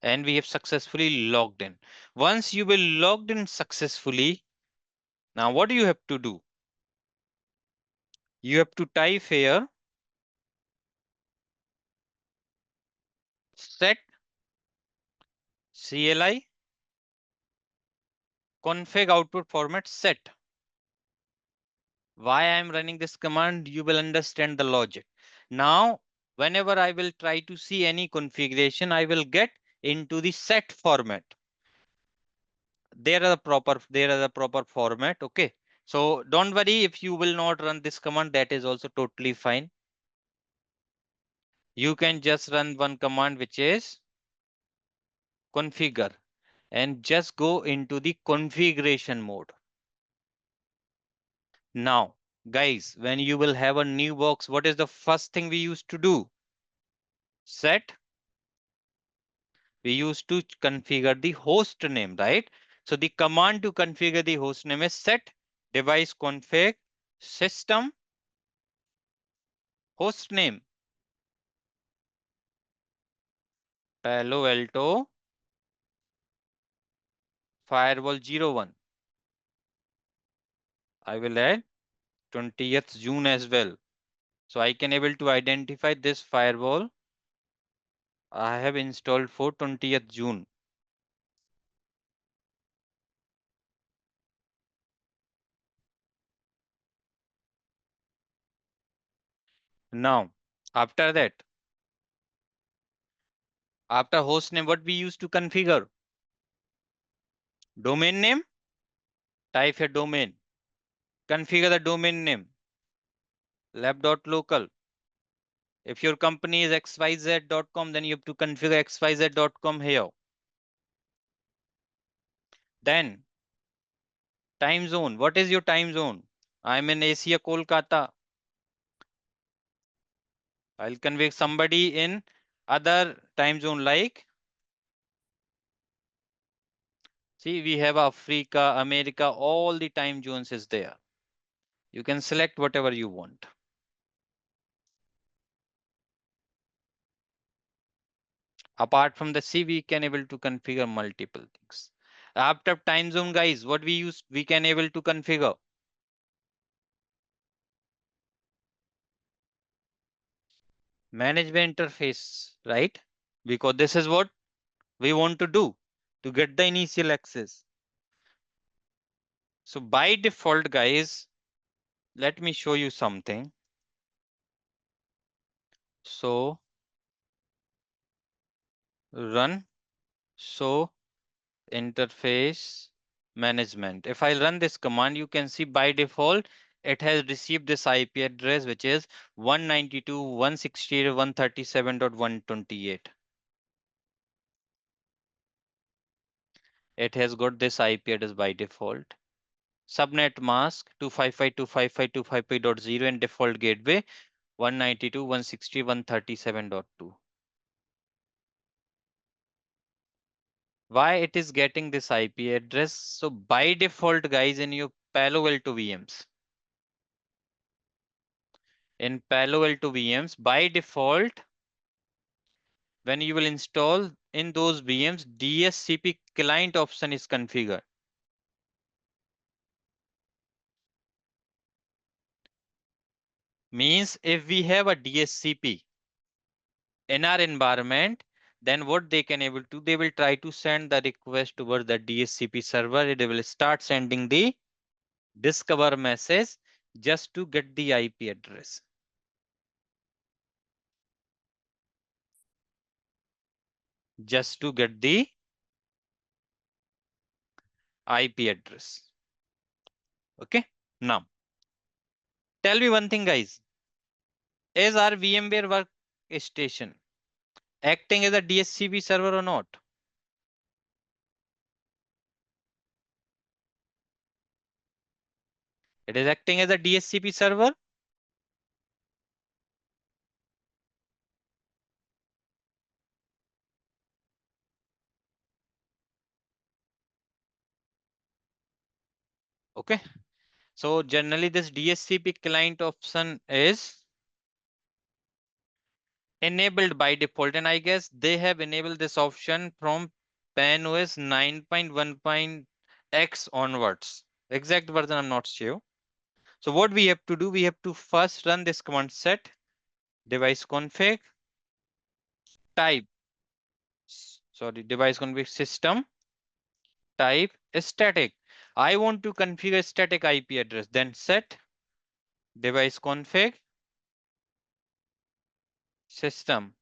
and we have successfully logged in. Once you will logged in successfully, now what do you have to do? You have to type here set CLI config output format set. Why I am running this command, you will understand the logic. Now, whenever I will try to see any configuration, I will get into the set format. There are the proper format. Okay. So don't worry if you will not run this command, that is also totally fine. You can just run one command, which is configure, and just go into the configuration mode. Now, guys, when you will have a new box, what is the first thing we used to do? Set. We used to configure the host name, right? So the command to configure the host name is set device config system host name Palo Alto Firewall 01. I will add 20th June as well. So I can able to identify this firewall I have installed for 20th June. Now, after that, after host name, what we used to configure? Domain name, type here domain. Configure the domain name, lab.local. If your company is xyz.com, then you have to configure xyz.com here. Then time zone. What is your time zone? I'm in Asia, Kolkata. I'll convey somebody in Other time zone like, see, we have Africa, America, all the time zones is there. You can select whatever you want. Apart from the C, we can able to configure multiple things. After time zone, guys, what we use, we can able to configure management interface, right? Because this is what we want to do to get the initial access. So by default, guys, let me show you something. So run so interface management. If I run this command, you can see by default, it has received this IP address, which is 192.168.137.128. It has got this IP address by default. Subnet mask 255.255.255.0 and default gateway 192.160.137.2. Why it is getting this IP address? So by default, guys, in your Palo Alto VMs, in Palo Alto VMs, by default, when you will install in those VMs, DSCP client option is configured. Means if we have a DSCP in our environment, then what they can able to, they will try to send the request towards the DSCP server. They will start sending the discover message just to get the IP address. Just to get the IP address. Okay. Now, tell me one thing, guys. Is our VMware Workstation acting as a DSCP server or not? It is acting as a DSCP server. Okay. So generally this DSCP client option is enabled by default. And I guess they have enabled this option from PanOS 9.1.x onwards. Exact version, I'm not sure. So what we have to do, we have to first run this command set device config type, sorry, device config system type static. I want to configure static IP address, then set device config system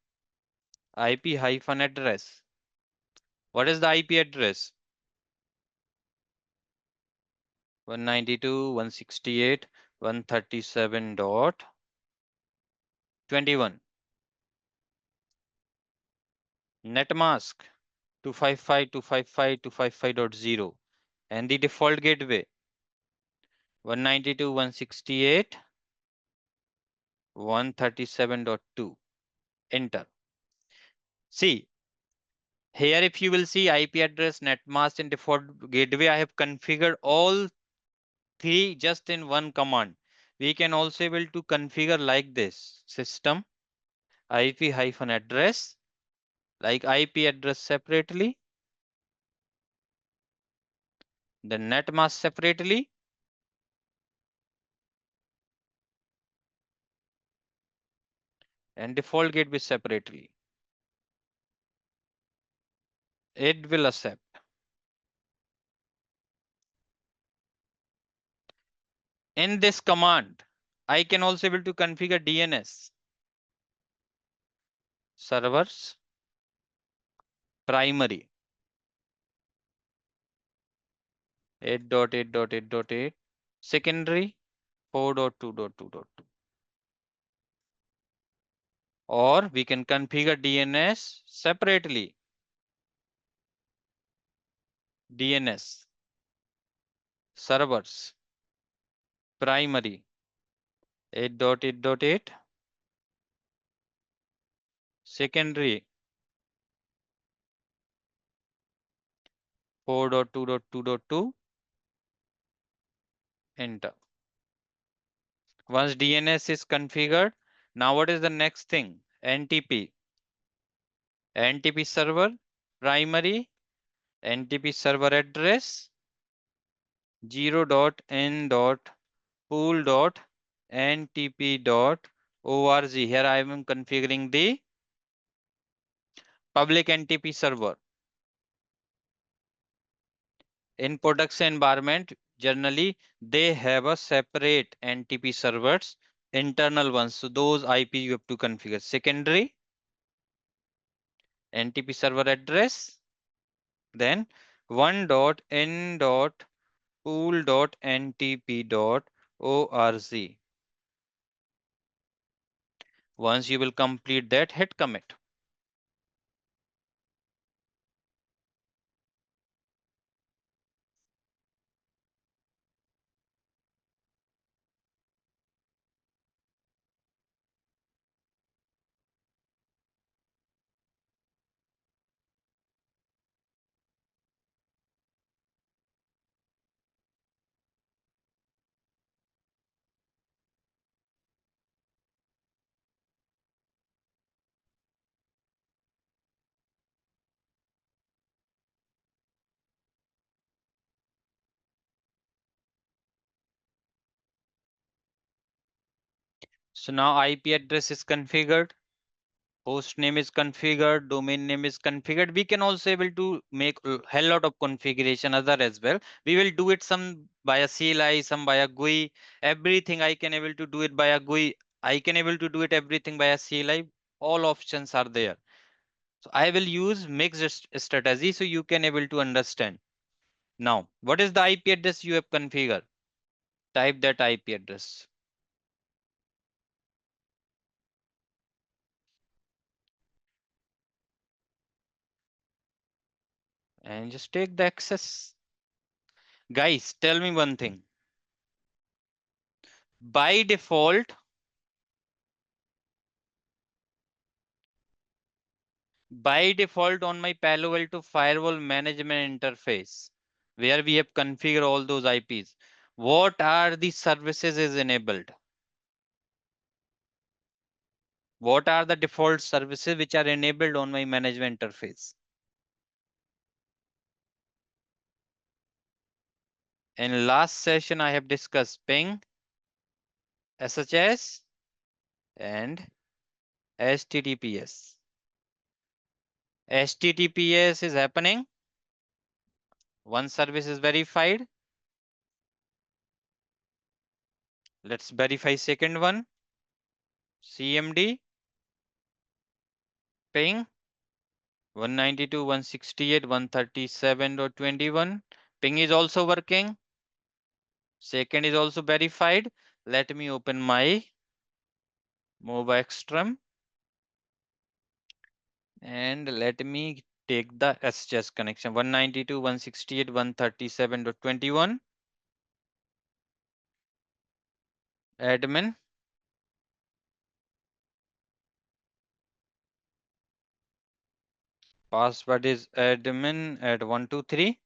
IP hyphen address. What is the IP address? 192.168.137.21. Net mask 255.255.255.0 and the default gateway 192.168.137.2. Enter. See, here if you will see IP address, net mask and default gateway, I have configured all three just in one command. We can also able to configure like this: system IP hyphen address, like IP address separately, then net mask separately, and default gateway separately. It will accept. In this command, I can also able to configure DNS servers primary 8.8.8.8 secondary 4.2.2.2, or we can configure DNS separately. DNS servers primary 8.8.8 secondary 4.2.2.2, enter. Once DNS is configured, now what is the next thing? NTP. NTP server, primary, NTP server address, 0.n.pool.ntp.org. Here I am configuring the public NTP server. In production environment, generally they have a separate NTP servers, internal ones. So those IP you have to configure. Secondary NTP server address, then 1.n.pool.ntp.org. Once you will complete that, hit commit. So now IP address is configured, host name is configured, domain name is configured. We can also able to make a hell lot of configuration other as well. We will do it some via CLI, some via GUI. Everything I can able to do it via GUI. I can able to do it everything via CLI. All options are there. So I will use mixed strategy so you can able to understand. Now, what is the IP address you have configured? Type that IP address. And just take the access. Guys, tell me one thing. By default, on my Palo Alto Firewall management interface, where we have configured all those IPs, what are the services is enabled? What are the default services which are enabled on my management interface? In last session, I have discussed ping, SHS, and HTTPS. HTTPS is happening. One service is verified. Let's verify second one. CMD, ping, 192.168.137.21. Ping is also working. Second is also verified. Let me open my mobile extreme and let me take the SHS connection 192.168.137.21. Admin. Password is admin at 123.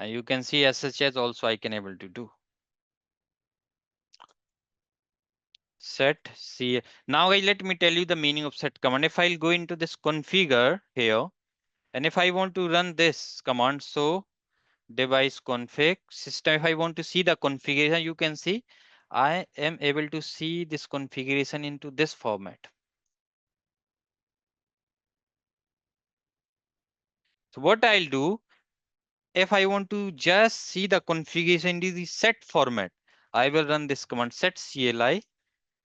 You can see SHS also I can able to do. Set C. Now let me tell you the meaning of set command. If I'll go into this configure here, and if I want to run this command, so device config system, if I want to see the configuration, you can see I am able to see this configuration into this format. So what I'll do, if I want to just see the configuration in the set format, I will run this command set CLI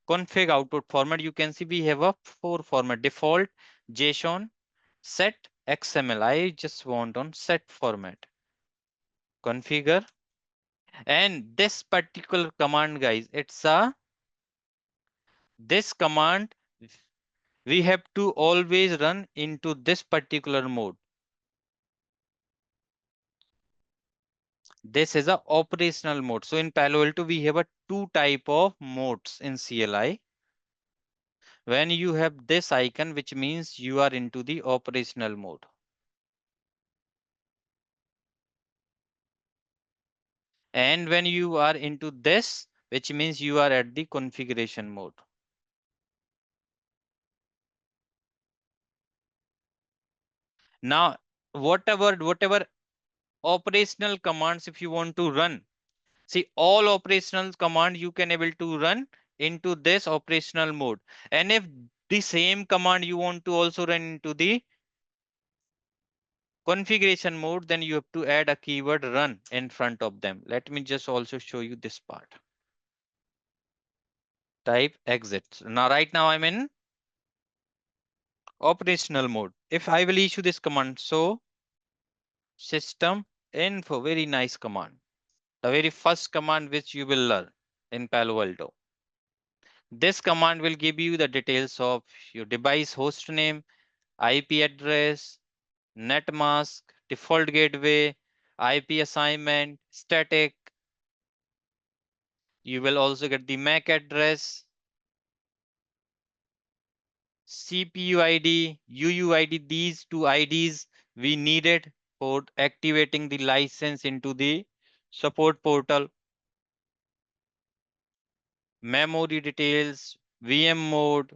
config output format. You can see we have a 4 format: default, JSON, set, XML. I just want on set format. Configure. And this particular command, guys, this command we have to always run into this particular mode. This is a operational mode. So in Palo Alto, we have a two type of modes in CLI. When you have this icon, which means you are into the operational mode. And when you are into this, which means you are at the configuration mode. Now, whatever operational commands, if you want to run, see all operational command you can able to run into this operational mode. And if the same command you want to also run into the configuration mode, then you have to add a keyword run in front of them. Let me just also show you this part. Type exit. Now, right now I'm in operational mode. If I will issue this command, so system info, very nice command. The very first command which you will learn in Palo Alto. This command will give you the details of your device host name, IP address, net mask, default gateway, IP assignment, static. You will also get the MAC address, CPU ID, UUID. These two IDs we needed for activating the license into the support portal. Memory details, VM mode,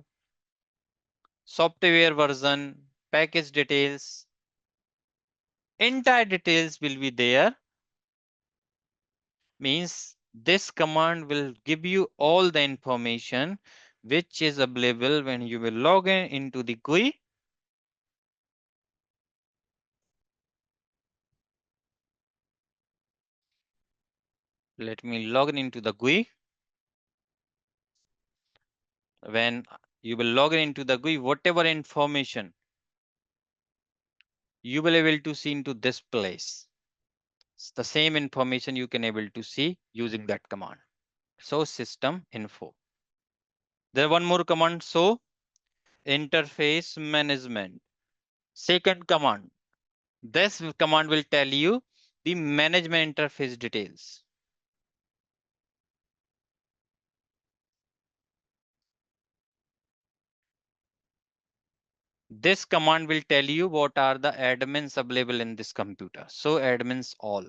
software version, package details. Entire details will be there. Means this command will give you all the information which is available when you will log in into the GUI. Let me log in into the GUI. When you will log in into the GUI, whatever information you will able to see into this place. It's the same information you can able to see using that command. So system info. There one more command. So interface management. Second command. This command will tell you the management interface details. This command will tell you what are the admins available in this computer. So admins all.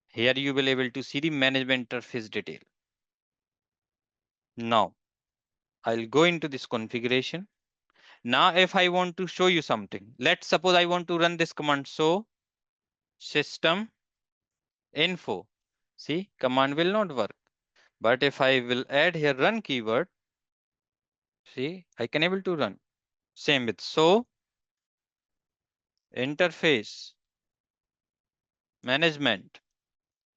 Here you will able to see the management interface detail. Now I'll go into this configuration. Now if I want to show you something, let's suppose I want to run this command. So system info. See, command will not work. But if I will add here run keyword, see, I can able to run. Same with so interface management.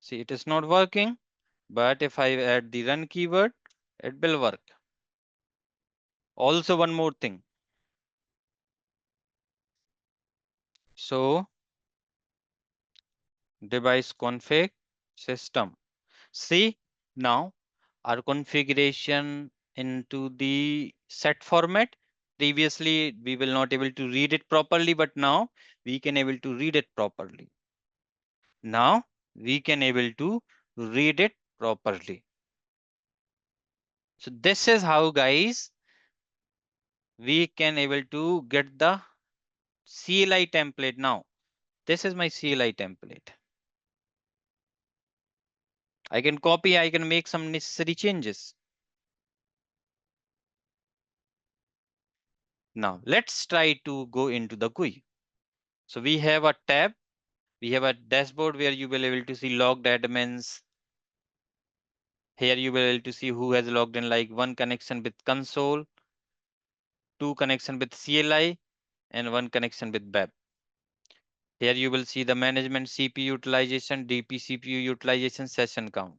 See, it is not working, but if I add the run keyword, it will work. Also one more thing. So device config system. See, now our configuration into the set format. Previously, we will not able to read it properly, but now we can able to read it properly. Now we can able to read it properly. So this is how, guys, we can able to get the CLI template. Now this is my CLI template. I can copy, I can make some necessary changes. Now let's try to go into the GUI. So we have a tab, we have a dashboard where you will be able to see logged admins. Here you will be able to see who has logged in, like one connection with console, two connection with CLI, and one connection with web. Here you will see the management CPU utilization, DP CPU utilization, session count.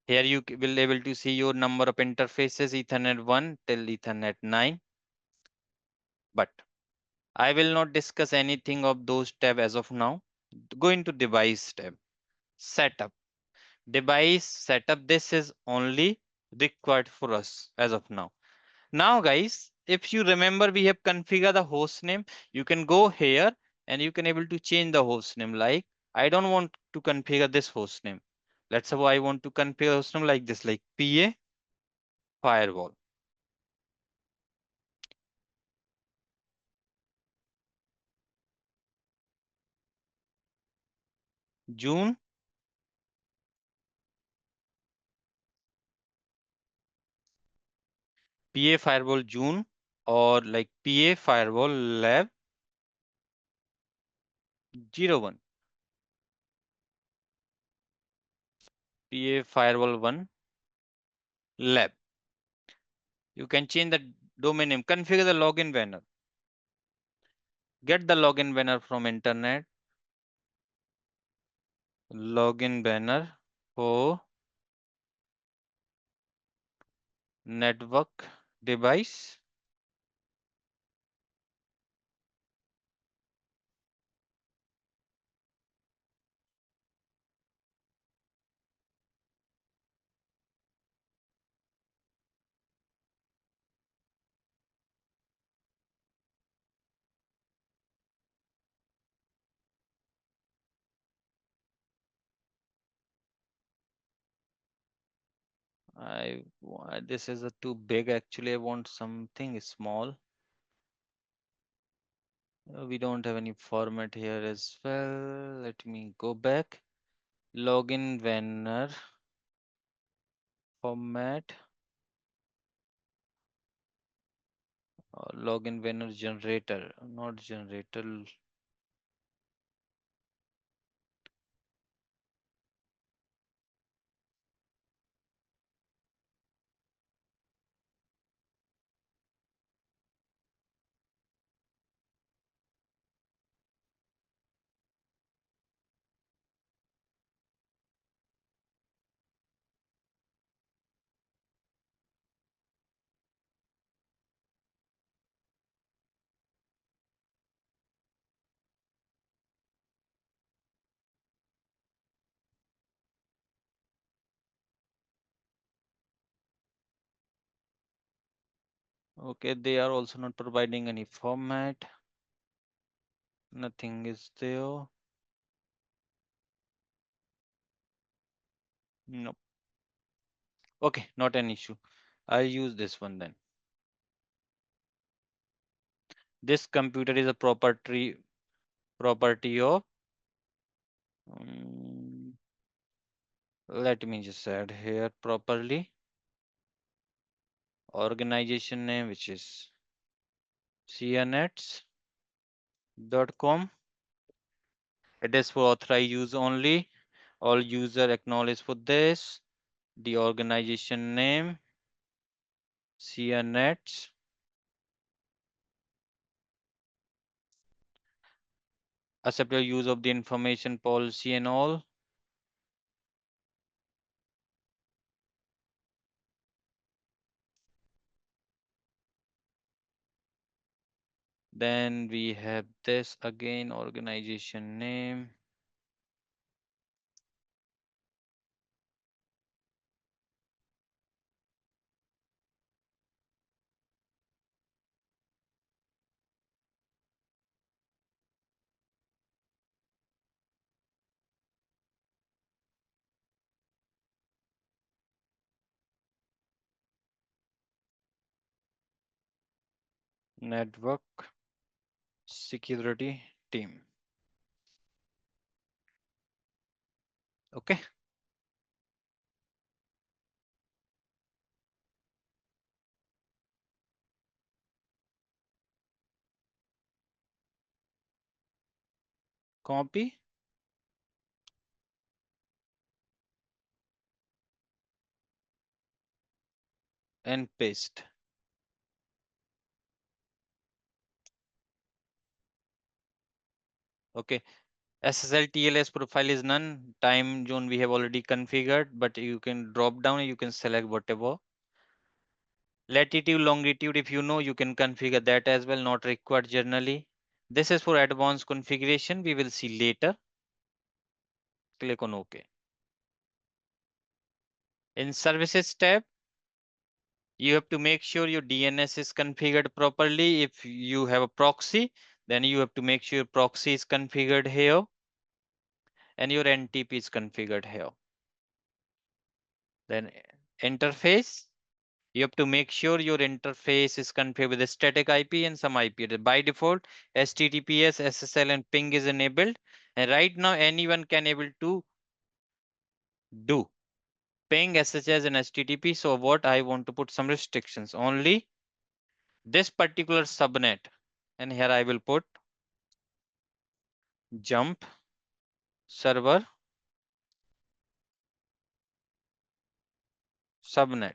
Here you will be able to see your number of interfaces, Ethernet 1 till Ethernet 9. But I will not discuss anything of those tab as of now. Go into device tab, setup. Device setup, this is only required for us as of now. Now guys, if you remember, we have configured the host name. You can go here and you can able to change the host name. Like I don't want to configure this host name. Let's say I want to configure host name like this, like PA firewall. June PA firewall June, or like PA firewall lab 01, PA firewall 1 lab. You can change the domain name, configure the login banner. Get the login banner from internet. Login banner for network device. This is a too big actually. I want something small. We don't have any format here as well. Let me go back. Login banner format. Login banner generator, not generator. Okay, they are also not providing any format. Nothing is there. No. Okay, not an issue. I'll use this one then. This computer is a property of. Let me just add here properly. Organization name, which is sianets.com. It is for authorized use only. All user acknowledge for this. The organization name, sianets. Accept your use of the information policy and all. Then we have this again, organization name. Network security team. Okay. Copy and paste. Okay. SSL TLS profile is none. Time zone we have already configured, but you can drop down and you can select whatever. Latitude, longitude, if you know, you can configure that as well, not required generally. This is for advanced configuration. We will see later. Click on OK. In services tab, you have to make sure your DNS is configured properly. If you have a proxy, Then you have to make sure your proxy is configured here and your NTP is configured here. Then interface, you have to make sure your interface is configured with a static IP and some IP address. By default, HTTPS, SSL, and ping is enabled. And right now, anyone can able to do ping, SSH, and HTTP. So what I want to put some restrictions only this particular subnet, and here I will put jump server subnet.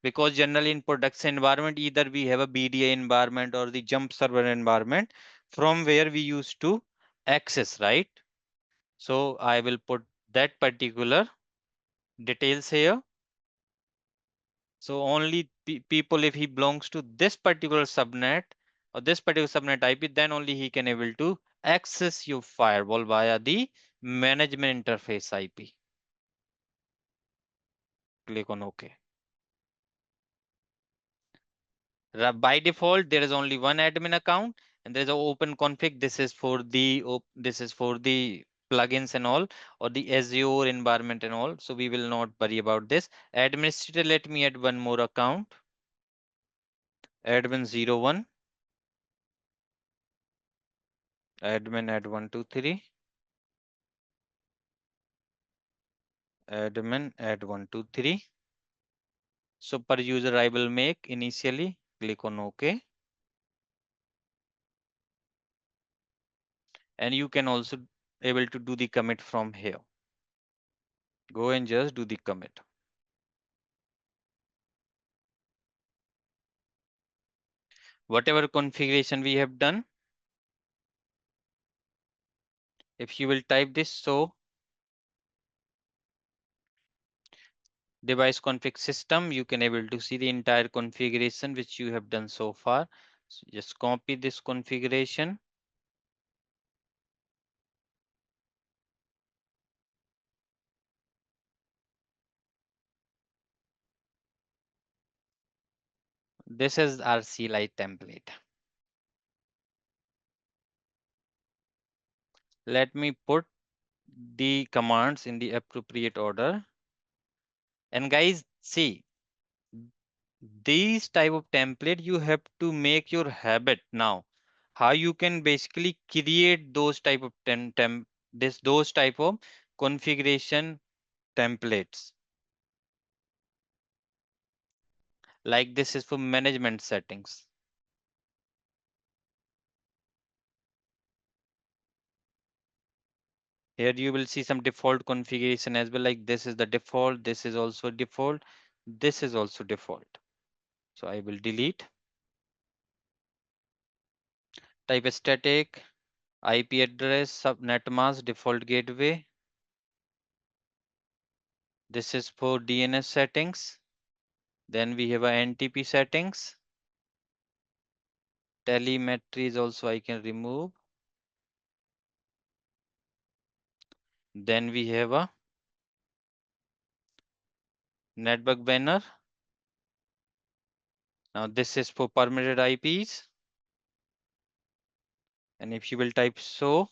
Because generally in production environment, either we have a BDA environment or the jump server environment from where we used to access, right? So I will put that particular details here. So only people, if he belongs to this particular subnet or this particular subnet IP, then only he can able to access your firewall via the management interface IP. Click on OK. By default, there is only one admin account and there is an open config. This is for the plugins and all, or the Azure environment and all. So we will not worry about this. Administrator, let me add one more account. Admin 01. Admin add 123. Admin add 123. So per user I will make initially. Click on OK. And you can also able to do the commit from here. Go and just do the commit. Whatever configuration we have done, if you will type this, so device config system, you can able to see the entire configuration which you have done so far. So just copy this configuration. This is our CLI template. Let me put the commands in the appropriate order. And guys, see, these type of template you have to make your habit now. How you can basically create those type of those type of configuration templates. Like this is for management settings. Here you will see some default configuration as well. Like this is the default. This is also default. This is also default. So I will delete. Type static, IP address, subnet mask, default gateway. This is for DNS settings. Then we have a NTP settings. Telemetry is also I can remove. Then we have a network banner. Now this is for permitted IPs. And if you will type so,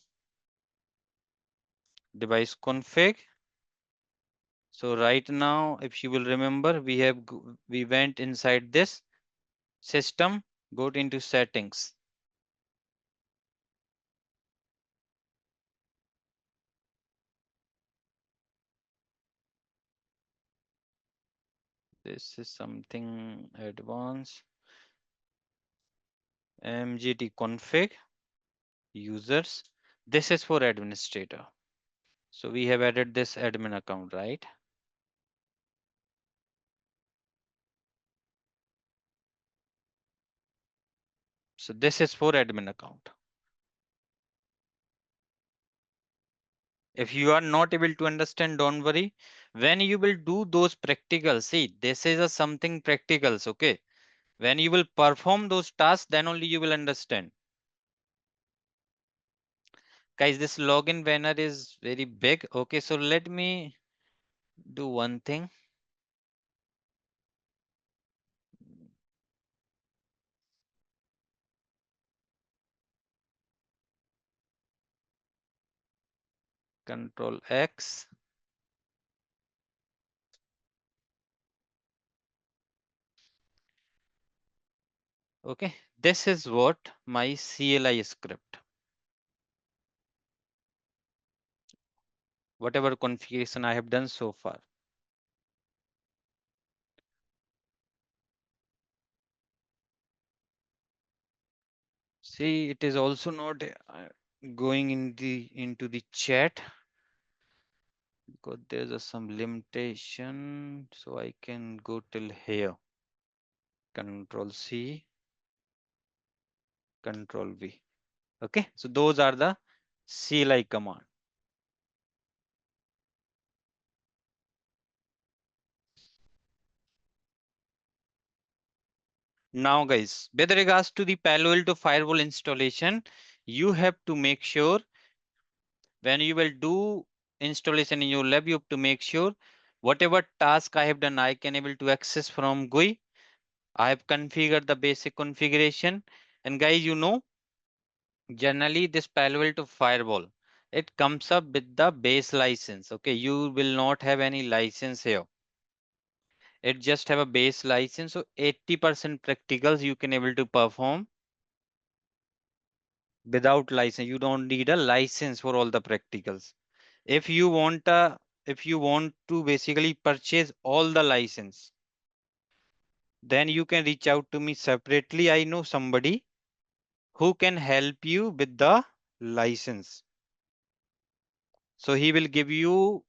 device config. So right now, if you will remember, we went inside this system, go into settings. This is something advanced. MGT config users. This is for administrator. So we have added this admin account, right? So this is for admin account. If you are not able to understand, don't worry. When you will do those practicals, see, this is a something practicals, okay? When you will perform those tasks, then only you will understand. Guys, this login banner is very big. Okay, so let me do one thing. Control X. Okay, this is what my CLI script. Whatever configuration I have done so far. See, it is also not going into the chat because there's some limitation. So I can go till here. Control C, Control V. Okay, so those are the CLI command. Now guys, with regards to the Palo Alto Firewall installation, you have to make sure when you will do installation in your lab, you have to make sure whatever task I have done, I can able to access from GUI. I have configured the basic configuration. And guys, you know, generally this Palo Alto Firewall, it comes up with the base license. Okay, you will not have any license here. It just have a base license. So 80% practicals you can able to perform without license. You don't need a license for all the practicals. If you want to basically purchase all the license, then you can reach out to me separately. I know somebody who can help you with the license. So he will give you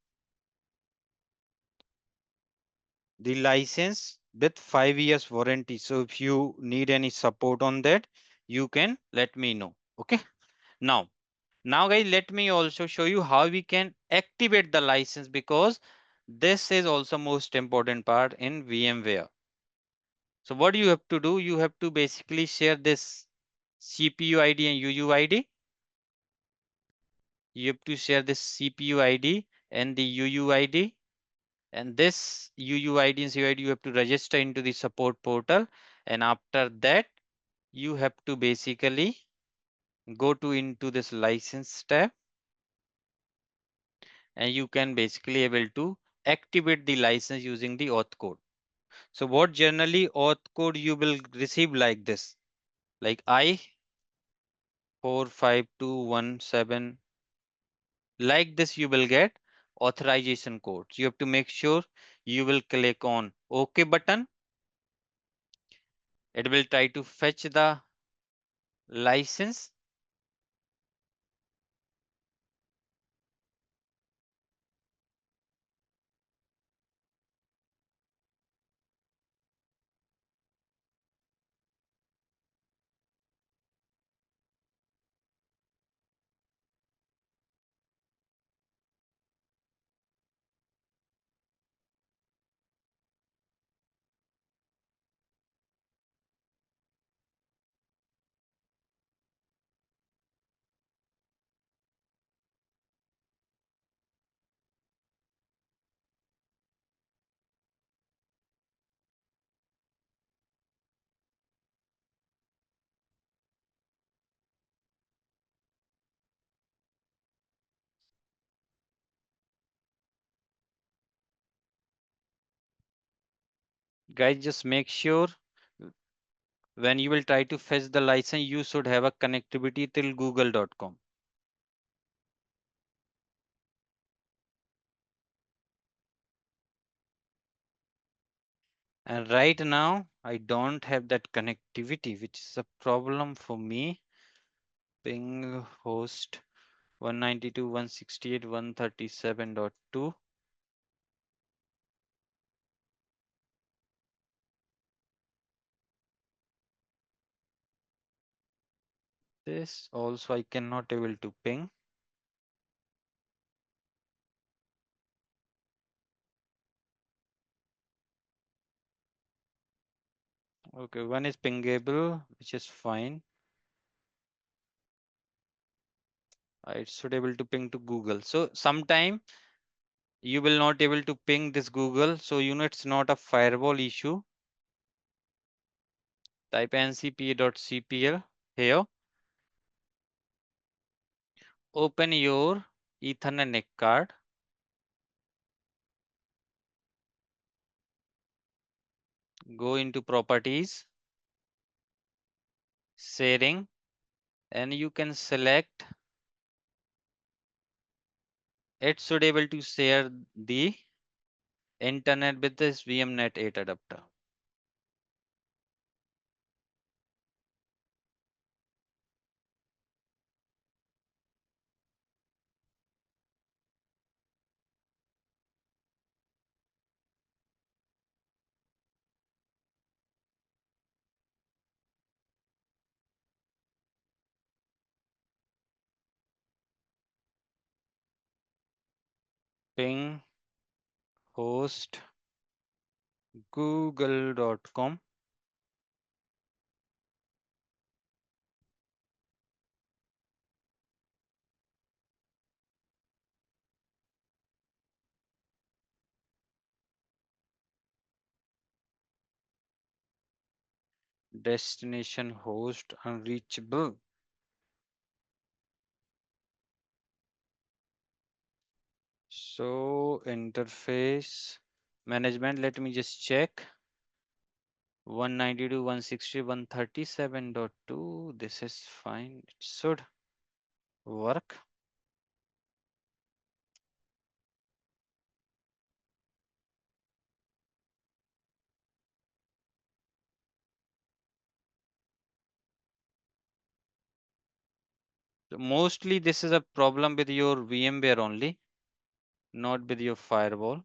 the license with 5 years warranty. So if you need any support on that, you can let me know. Okay. Now guys, let me also show you how we can activate the license, because this is also most important part in VMware. So what you have to do, you have to basically share this CPU ID and UUID. You have to share this CPU ID and the UUID. And this UUID and CUID you have to register into the support portal. And after that, you have to basically go to into this license tab. And you can basically able to activate the license using the auth code. So what generally auth code you will receive like this, like I45217. Like this, you will get authorization codes. You have to make sure you will click on OK button. It will try to fetch the license. Guys, just make sure when you will try to fetch the license, you should have a connectivity till google.com. And right now, I don't have that connectivity, which is a problem for me. Ping host 192.168.137.2. This also I cannot able to ping. Okay, one is pingable, which is fine. I should able to ping to Google. So sometime you will not able to ping this Google. So you know it's not a firewall issue. Type ncpa.cpl here. Open your Ethernet NIC card. Go into properties, sharing, and you can select it should able to share the internet with this VMnet 8 adapter. Ping host google.com. Destination host unreachable. So interface management, let me just check. 192.160.137.2. This is fine. It should work. So mostly this is a problem with your VMware only, not with your firewall.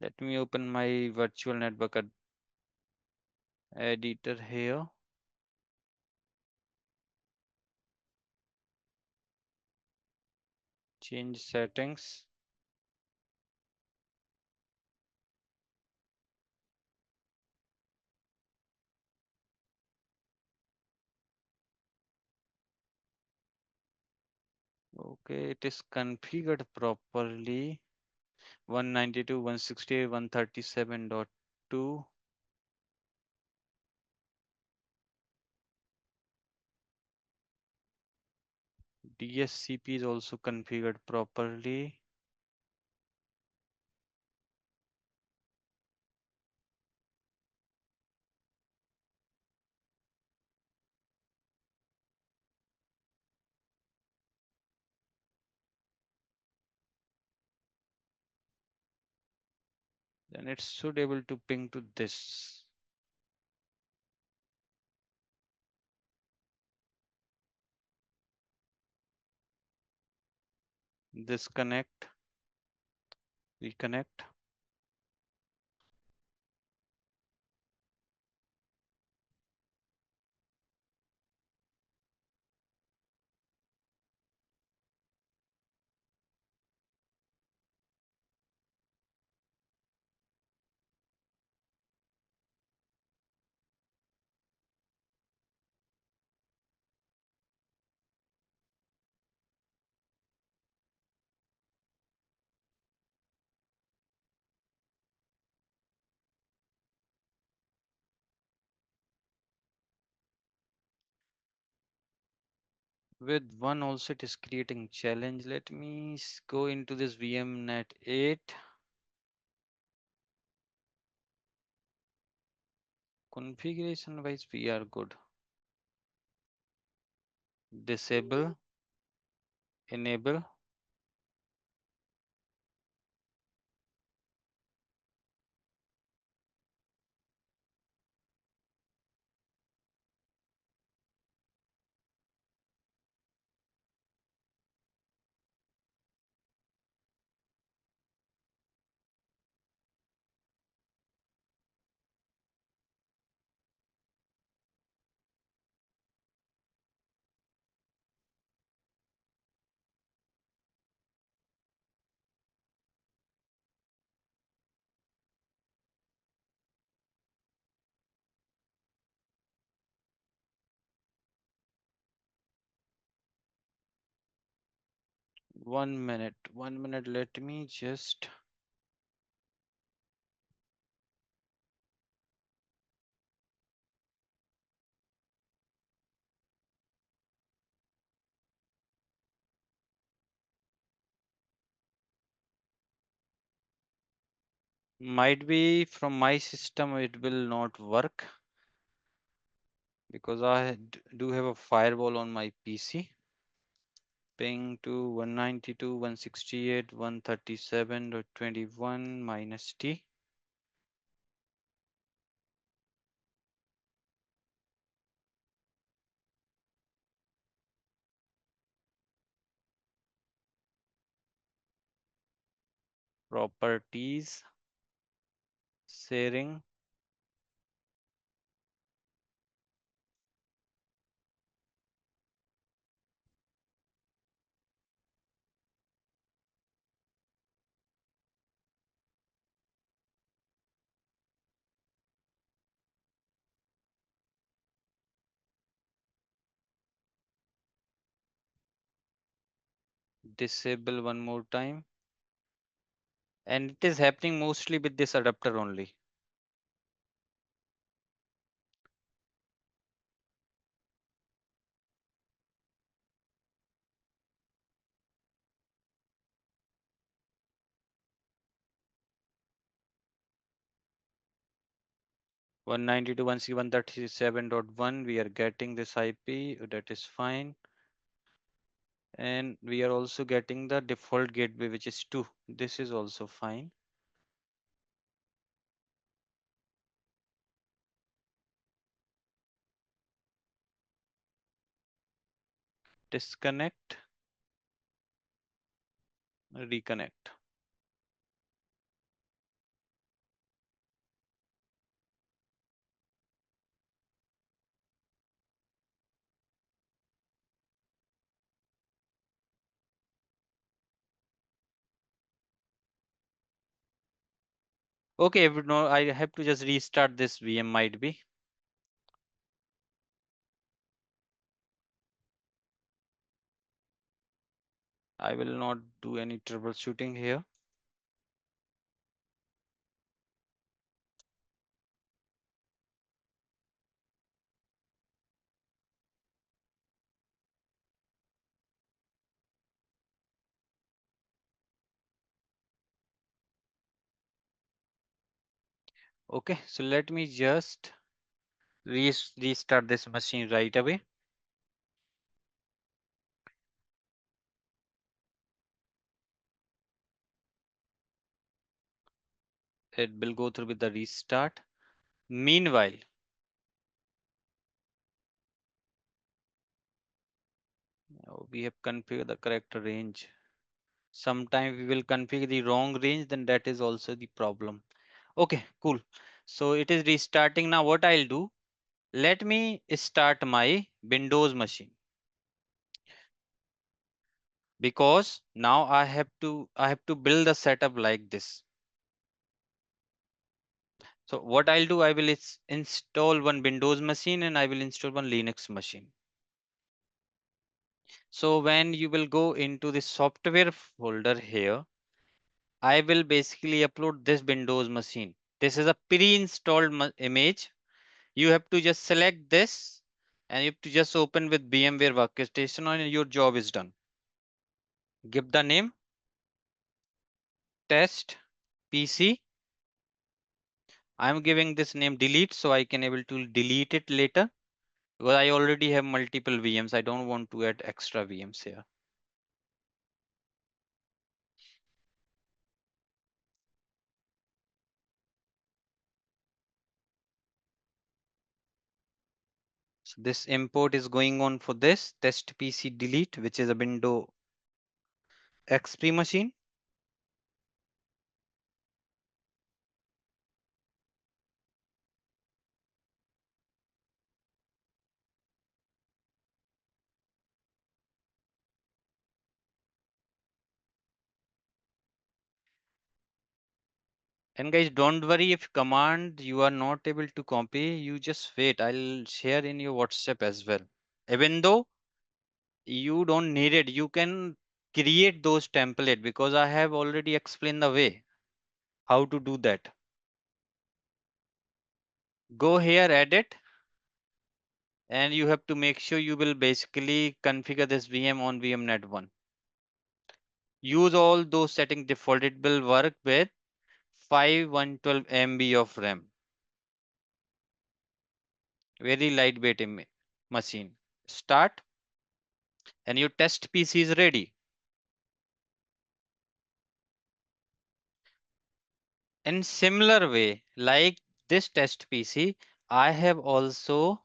Let me open my virtual network editor here. Change settings. Okay, it is configured properly. 192.168.137.2. DSCP is also configured properly. Then it should able to ping to this. Disconnect, reconnect. With one also it is creating challenge. Let me go into this VMnet 8. Configuration wise we are good. Disable, enable. One minute, let me just Might be from my system it will not work because I do have a firewall on my PC. Ping to 192.168.137.21 minus T. Properties, sharing. Disable one more time. And it is happening mostly with this adapter only. One ninety two 192.168.137.1. We are getting this IP. That is fine. And we are also getting the default gateway, which is 2. This is also fine. Disconnect, reconnect. Okay, no, I have to just restart this VM might be. I will not do any troubleshooting here. Okay, so let me just restart this machine right away. It will go through with the restart. Meanwhile, we have configured the correct range. Sometimes we will configure the wrong range, then that is also the problem. Okay, cool. So it is restarting now. What I'll do, let me start my Windows machine because now I have to build a setup like this. So what I'll do, I will install one Windows machine and I will install one Linux machine. So when you will go into the software folder here, I will basically upload this Windows machine. This is a pre-installed image. You have to just select this and you have to just open with VMware Workstation and your job is done. Give the name test PC. I'm giving this name delete so I can able to delete it later because I already have multiple VMs. I don't want to add extra VMs here. So this import is going on for this test PC delete, which is a Windows XP machine. And guys, don't worry if command you are not able to copy, you just wait. I'll share in your WhatsApp as well. Even though you don't need it, you can create those template because I have already explained the way how to do that. Go here, edit, and you have to make sure you will basically configure this VM on VMnet 1. Use all those settings default. It will work with 112 MB of RAM. Very lightweight machine. Start, and your test PC is ready. In similar way, like this test PC, I have also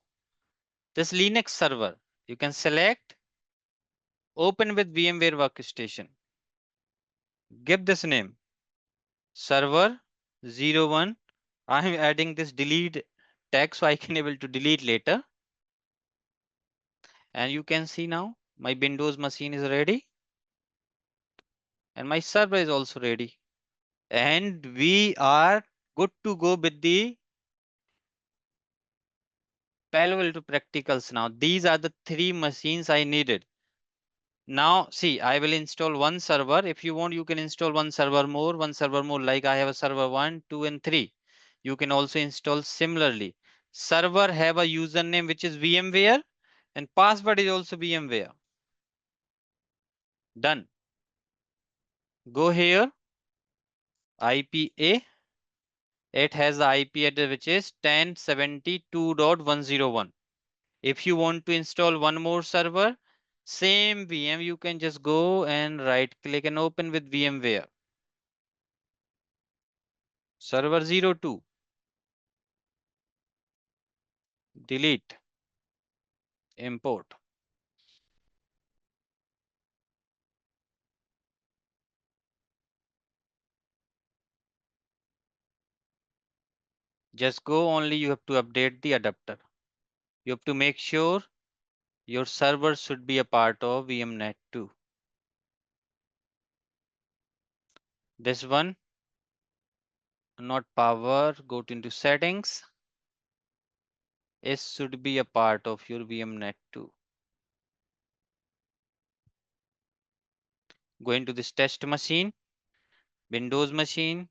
this Linux server. You can select, open with VMware Workstation. Give this name, server 01. I am adding this delete tag so I can able to delete later. And you can see now my Windows machine is ready and my server is also ready. And we are good to go with the Palo Alto practicals now. These are the three machines I needed. Now see, I will install one server. If you want, you can install one server more, like I have a server 1, 2, and 3. You can also install similarly. Server have a username which is VMware and password is also VMware. Done. Go here, IPA. It has the IP address which is 1072.101. If you want to install one more server, same VM, you can just go and right click and open with VMware. Server 02. Delete. Import. Just go only, you have to update the adapter. You have to make sure your server should be a part of VMnet 2. This one, not power, go into settings. It should be a part of your VMnet 2. Go into this test machine, Windows machine,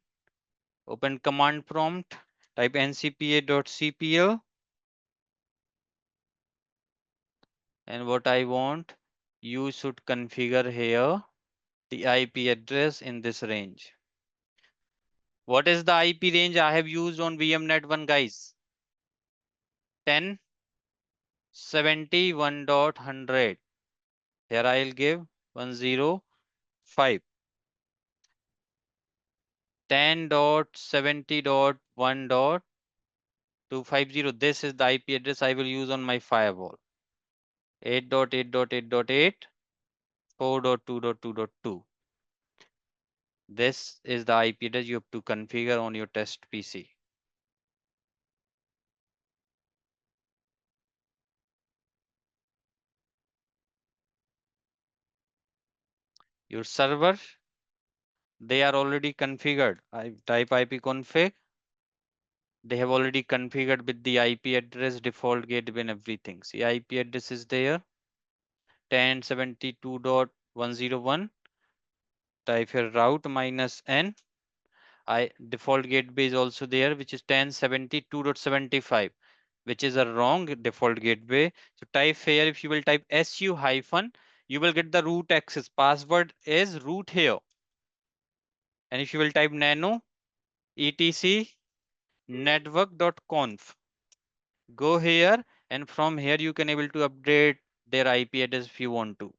open command prompt, type ncpa.cpl, and what I want, you should configure here the IP address in this range. What is the IP range I have used on VMnet 1, guys? 1071.100. Here I'll give 105. 10.70.1.250. This is the IP address I will use on my firewall. 8.8.8.8, 4.2.2.2. This is the IP address you have to configure on your test PC. Your server, they are already configured. I type ipconfig. They have already configured with the IP address, default gateway, and everything. See, IP address is there, 1072.101. Type here route -n. Default gateway is also there, which is 1072.75, which is a wrong default gateway. So type here, if you will type su hyphen, you will get the root access. Password is root here. And if you will type nano etc network.conf, go here, and from here you can able to update their IP address if you want to.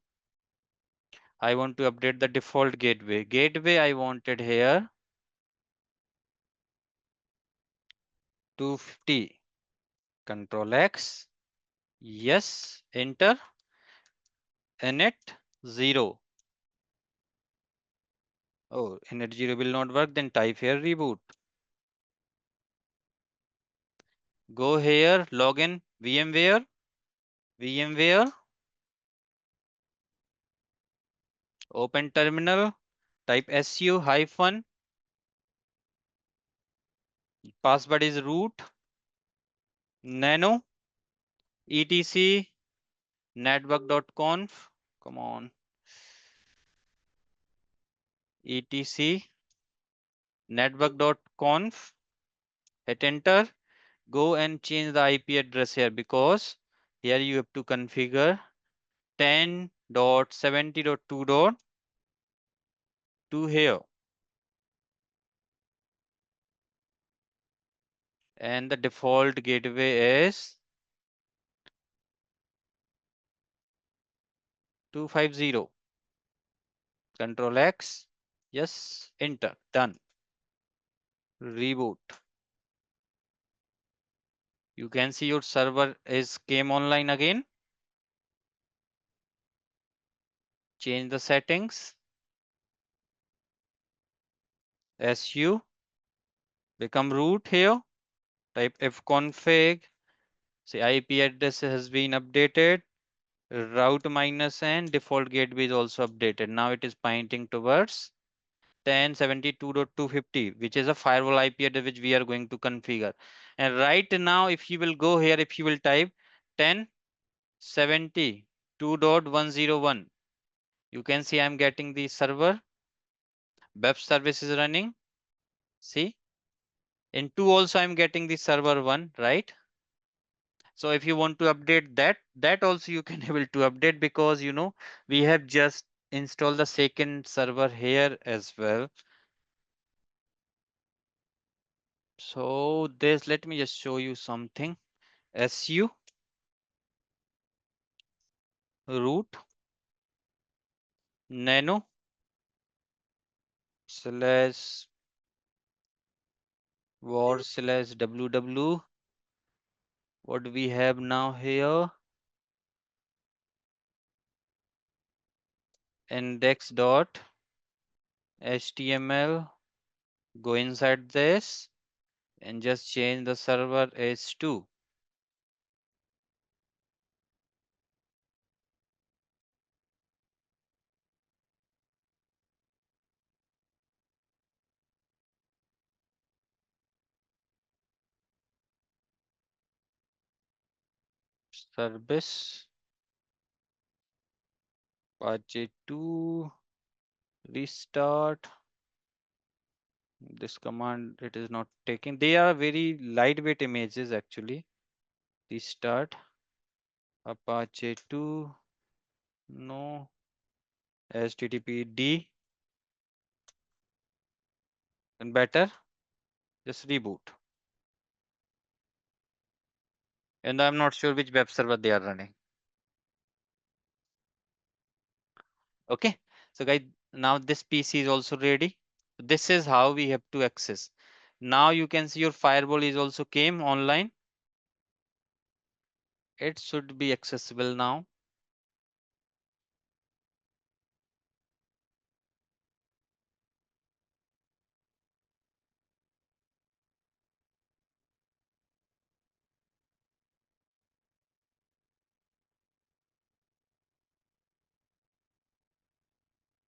I want to update the default gateway. Gateway I wanted here 250. Control X. Yes. Enter. Init 0. Oh, init 0 will not work. Then type here reboot. Go here. Login VMware. VMware. Open terminal. Type su hyphen. Password is root. Nano. etc network.conf. Come on. etc network.conf. Hit enter. Go and change the IP address here, because here you have to configure 10.70.2.2 here. and the default gateway is 250. Control X. Yes, enter. Done. Reboot. You can see your server is came online again. Change the settings. SU. Become root here. Type fconfig. Say IP address has been updated. Route -n. Default gateway is also updated. Now it is pointing towards 1072.250, which is a firewall IP address which we are going to configure. And right now, if you will go here, if you will type 1072.101, you can see I'm getting the server. Web service is running. See, in 2 also I'm getting the server 1, right? So if you want to update that also you can able to update, because we have just installed the second server here as well. So this, let me just show you something. SU root nano slash war slash ww. What we have now here, index dot html. Go inside this and just change the server as 2. Service Apache 2 restart. This command, it is not taking. They are very lightweight images actually. Restart Apache 2. No. HTTPD. And better, just reboot. And I'm not sure which web server they are running. Okay. So guys, now this PC is also ready. This is how we have to access. Now you can see your firewall is also came online. It should be accessible now.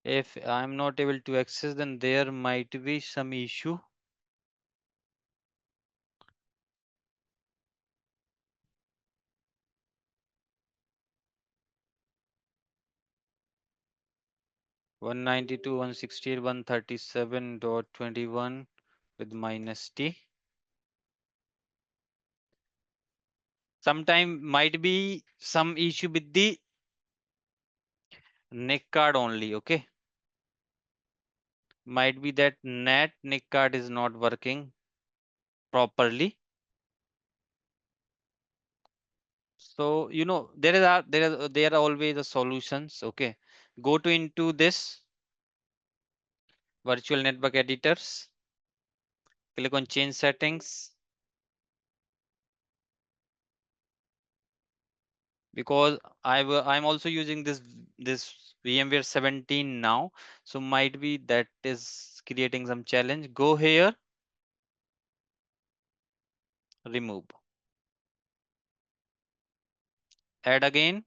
If I'm not able to access, then there might be some issue. One 192.168.137.21 with -t. Sometime might be some issue with the NIC card only. Okay. Might be that NAT NIC card is not working properly. So there are always the solutions. Okay, go to into this virtual network editors. Click on change settings. Because I'm also using this VMware 17 now, so might be that is creating some challenge. Go here, remove, add again.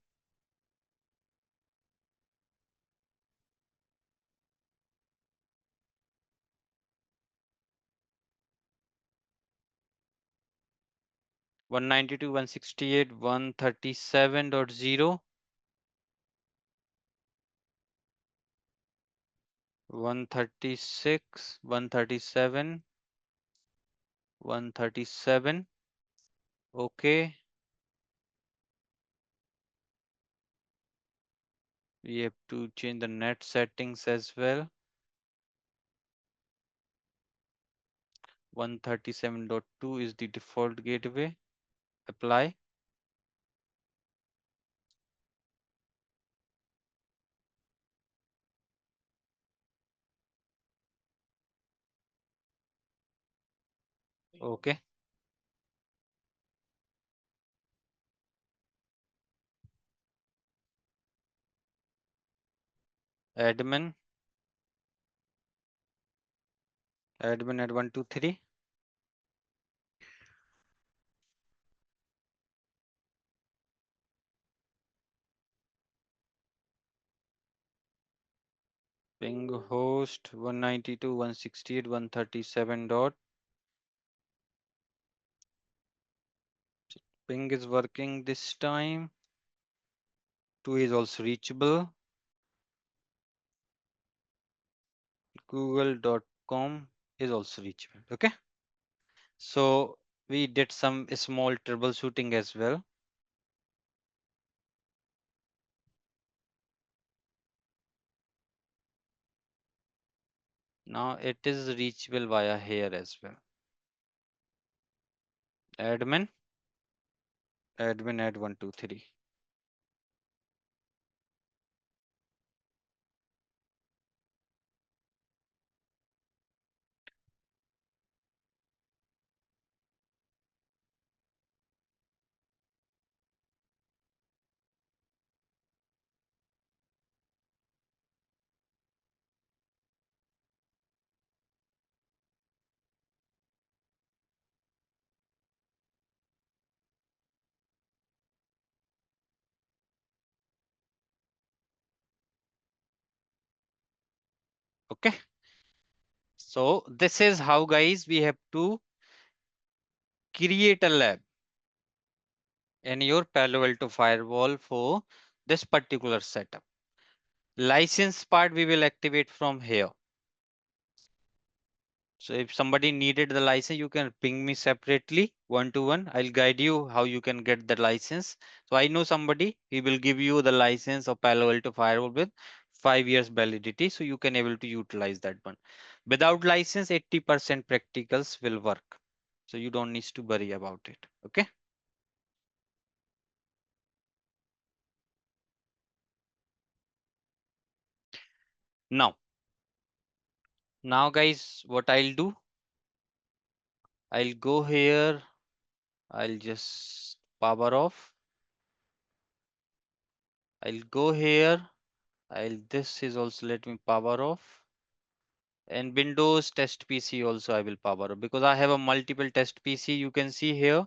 One 192.168.137.0, 136, 137, 137. Okay, we have to change the net settings as well. 137.2 is the default gateway. Apply. Okay. Admin. Admin at 123. Ping host 192.168.137 dot. Ping is working this time. 2 is also reachable. Google.com is also reachable. Okay. So we did some small troubleshooting as well. Now it is reachable via here as well. Admin. Admin at 123. Okay. So this is how, guys, we have to create a lab in your Palo Alto firewall for this particular setup. License part we will activate from here. So if somebody needed the license, you can ping me separately, one to one. I'll guide you how you can get the license. So I know somebody, he will give you the license of Palo Alto Firewall with 5 years validity. So you can able to utilize that one. Without license, 80% practicals will work. So you don't need to worry about it. Okay. Now guys, what I'll do, I'll go here. I'll just power off. I'll go here. This is also, let me power off. And Windows test PC also I will power off because I have a multiple test PC. You can see here.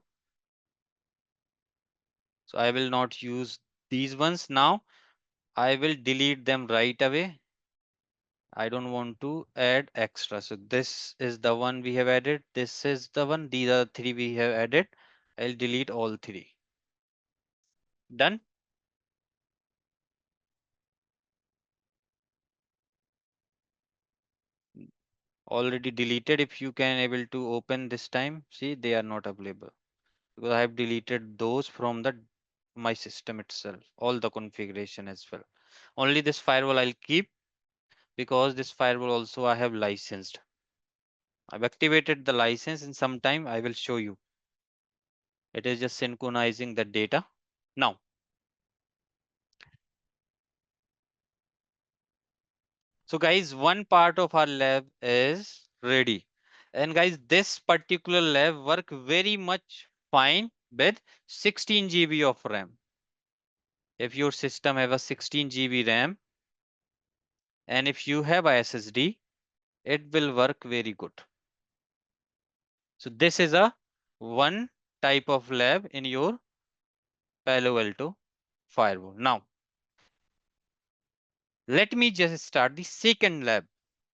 So I will not use these ones now. I will delete them right away. I don't want to add extra. So this is the one we have added. This is the one. These are three we have added. I'll delete all three. Done. Already deleted. If you can able to open this time, see they are not available because I have deleted those from the my system itself, all the configuration as well. Only this firewall I'll keep because this firewall also I have licensed. I've activated the license in some time. I will show you. It is just synchronizing the data. Now, so guys, one part of our lab is ready. And guys, this particular lab work very much fine with 16 GB of RAM. If your system have a 16 GB RAM and if you have a SSD, it will work very good. So this is a one type of lab in your Palo Alto firewall. Now, let me just start the second lab,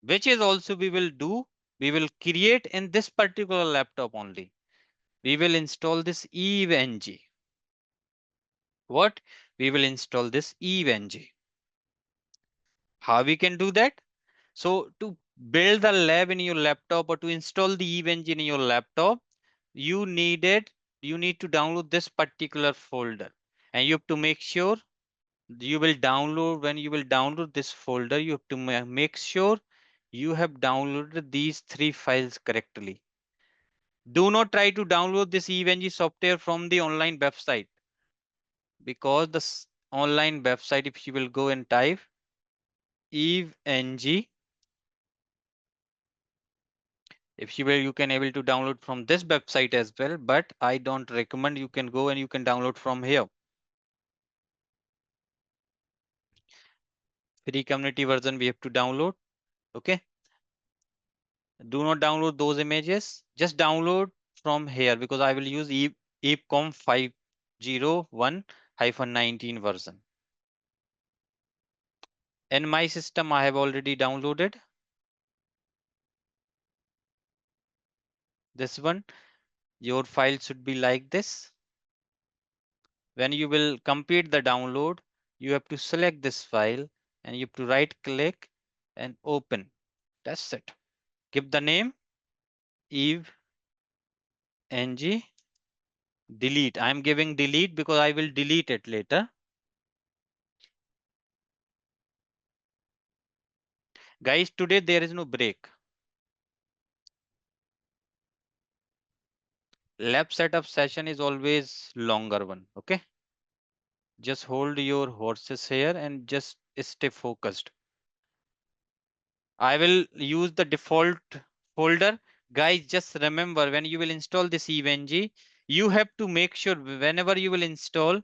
which is also we will create in this particular laptop only. We will install this EVNG. What? We will install this EVNG. How we can do that? So to build the lab in your laptop or to install the EVNG in your laptop, you need to download this particular folder and you have to make sure you will download when you will download this folder, you have to make sure you have downloaded these three files correctly. Do not try to download this EVNG software from the online website, because the online website, if you will go and type EVNG, if you will, you can able to download from this website as well, but I don't recommend. You can go and you can download from here. Free community version we have to download. Okay. Do not download those images. Just download from here, because I will use EEPCOM 501-19 version. In my system, I have already downloaded this one. Your file should be like this. When you will complete the download, you have to select this file and you have to right click and open. That's it. Give the name Eve ng delete. I'm giving delete because I will delete it later. Guys, today there is no break. Lab setup session is always longer one. Okay. Just hold your horses here and just stay focused. I will use the default folder. Guys, just remember, when you will install this EVNG, you have to make sure whenever you will install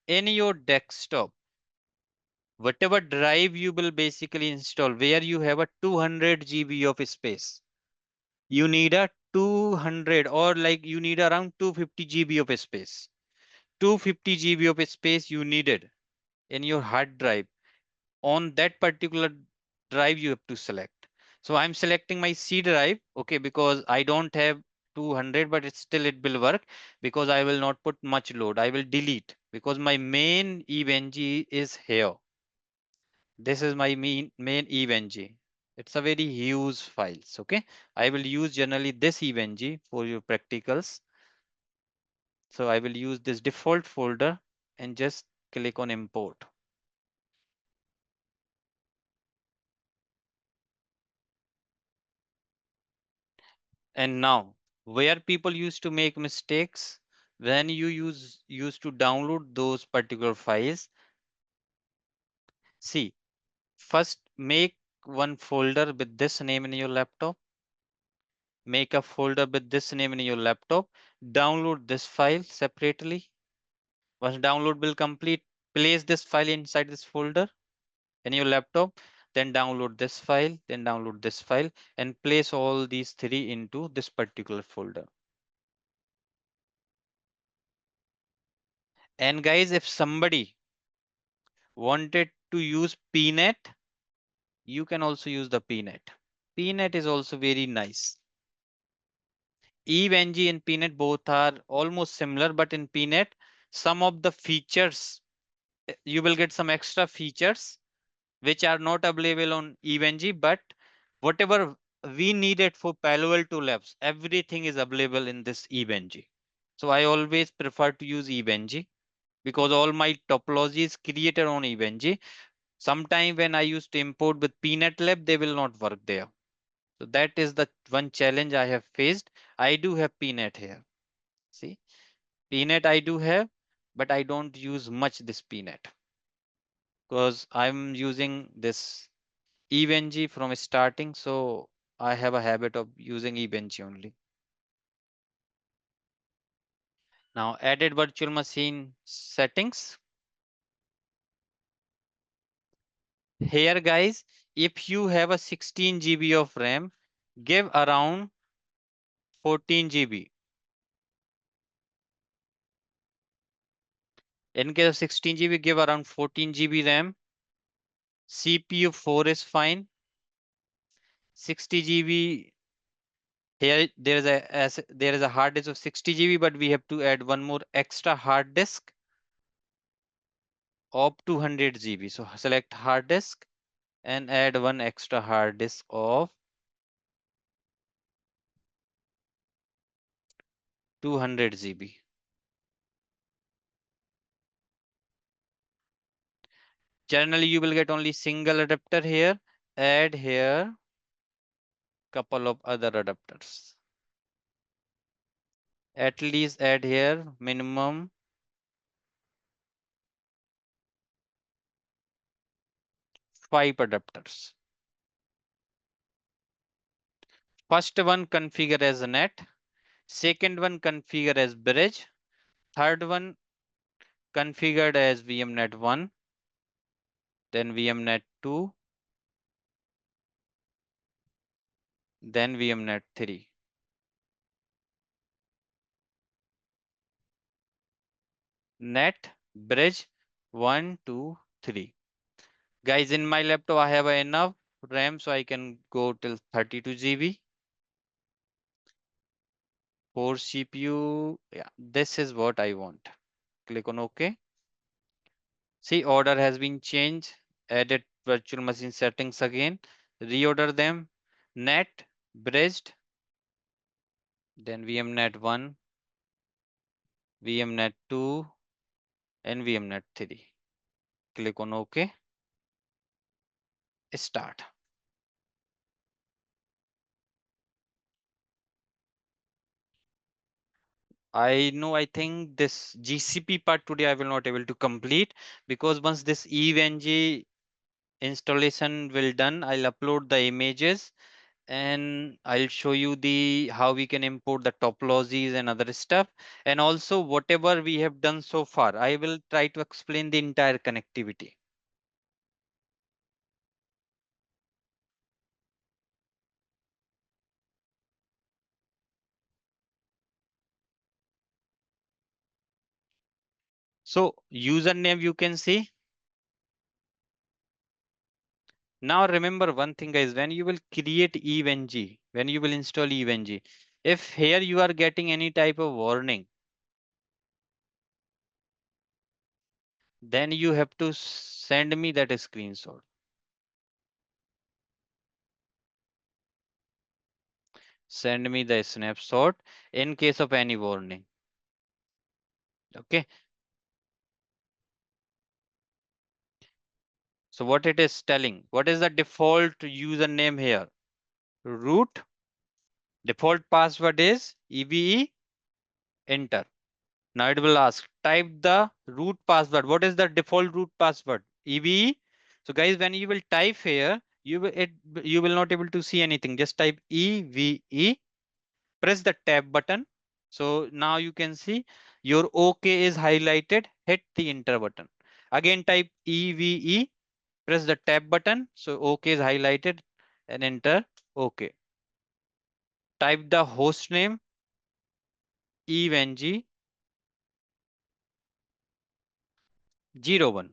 in your desktop, whatever drive you will basically install, where you have a 200 GB of space, you need a 200, or like you need around 250 GB of space. 250 GB of space you needed in your hard drive. On that particular drive you have to select. So I'm selecting my C drive, okay, because I don't have 200, but it's still it will work, because I will not put much load. I will delete because my main EVNG is here. This is my main EVNG. It's a very huge files, okay. I will use generally this EVNG for your practicals. So I will use this default folder and just click on import. And now, where people used to make mistakes, when you used to download those particular files, see, first make one folder with this name in your laptop, make a folder with this name in your laptop, download this file separately. Once download will complete, place this file inside this folder in your laptop, then download this file, then download this file, and place all these three into this particular folder. And guys, if somebody wanted to use PNet, you can also use the PNet. PNet is also very nice. EVNG and PNet both are almost similar, but in PNet, some of the features, you will get some extra features which are not available on EVNG, but whatever we needed for Palo Alto Labs, everything is available in this EVNG. So I always prefer to use EVNG because all my topology is created on EVNG. Sometime when I used to import with PNet Lab, they will not work there. So that is the one challenge I have faced. I do have PNet here. See, PNet I do have, but I don't use much this PNet because I'm using this EVNG from starting. So I have a habit of using EVNG only. Now added virtual machine settings. Here guys, if you have a 16 GB of RAM, give around 14 GB. In case of 16 GB, give around 14 GB RAM. CPU 4 is fine. 60 GB. Here there is a hard disk of 60 GB, but we have to add one more extra hard disk of 200 GB. So select hard disk and add one extra hard disk of 200 GB. Generally, you will get only single adapter here. Add here couple of other adapters. At least add here minimum 5 adapters. First one configure as a net, second one configure as bridge, third one configured as VMnet 1, then VMnet 2, then VMnet 3. Net, bridge, 1, 2, 3. Guys, in my laptop, I have enough RAM so I can go till 32 GB. 4 CPU. Yeah, this is what I want. Click on OK. See, order has been changed. Edit virtual machine settings again. Reorder them. Net, bridged, then VMnet 1, VMnet 2, and VMnet 3. Click on OK. Start. I know, I think this GCP part today I will not able to complete, because once this EVNG installation will done, I'll upload the images and I'll show you the how we can import the topologies and other stuff. And also whatever we have done so far, I will try to explain the entire connectivity. So username you can see. Now remember one thing guys, when you will create EVNG, when you will install EVNG, if here you are getting any type of warning, then you have to send me that screenshot. Send me the snapshot in case of any warning. Okay. So what it is telling, what is the default username here? Root. Default password is EBE, enter. Now it will ask, type the root password. What is the default root password? EBE. So guys, when you will type here, you will not able to see anything. Just type EVE, press the tab button. So now you can see your OK is highlighted. Hit the enter button. Again type EVE, press the tab button. So OK is highlighted and enter OK. Type the host name evng 01.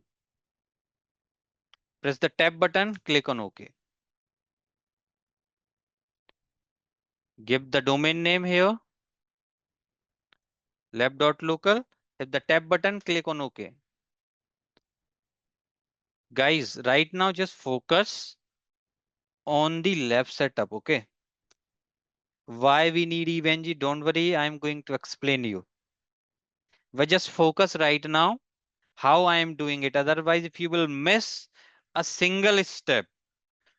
Press the tab button, click on OK. Give the domain name here, lab.local. Hit the tab button, click on OK. Guys, right now just focus on the lab setup, okay? Why we need evng? Don't worry, I'm going to explain you. But just focus right now how I am doing it. Otherwise, if you will miss a single step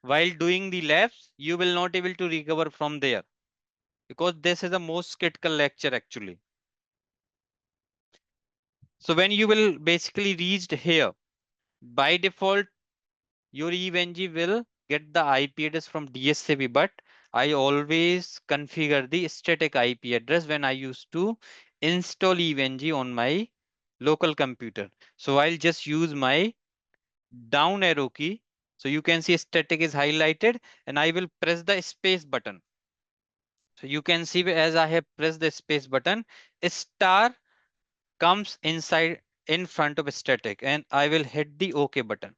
while doing the labs, you will not able to recover from there, because this is the most critical lecture actually. So when you will basically reached here, by default, your EVNG will get the IP address from DSCP, but I always configure the static IP address when I used to install EVNG on my local computer. So I'll just use my down arrow key. So you can see static is highlighted and I will press the space button. So you can see as I have pressed the space button, a star comes inside in front of static and I will hit the OK button.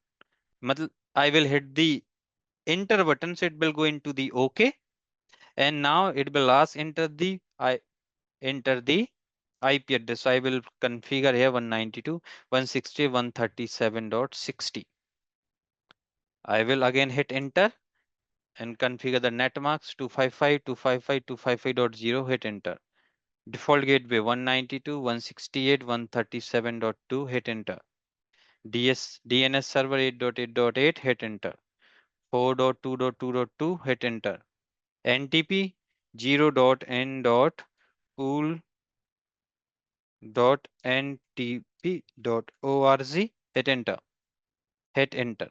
I will hit the enter button, so it will go into the OK. And now it will ask enter the IP address. So I will configure here 192.160.137.60. I will again hit enter and configure the netmarks 255.255.255.0. Hit enter. Default gateway 192.168.137.2. Hit enter. DNS server 8.8.8. Hit enter. 4.2.2.2. Hit enter. NTP 0.n.pool .ntp.org. Hit enter. Hit enter.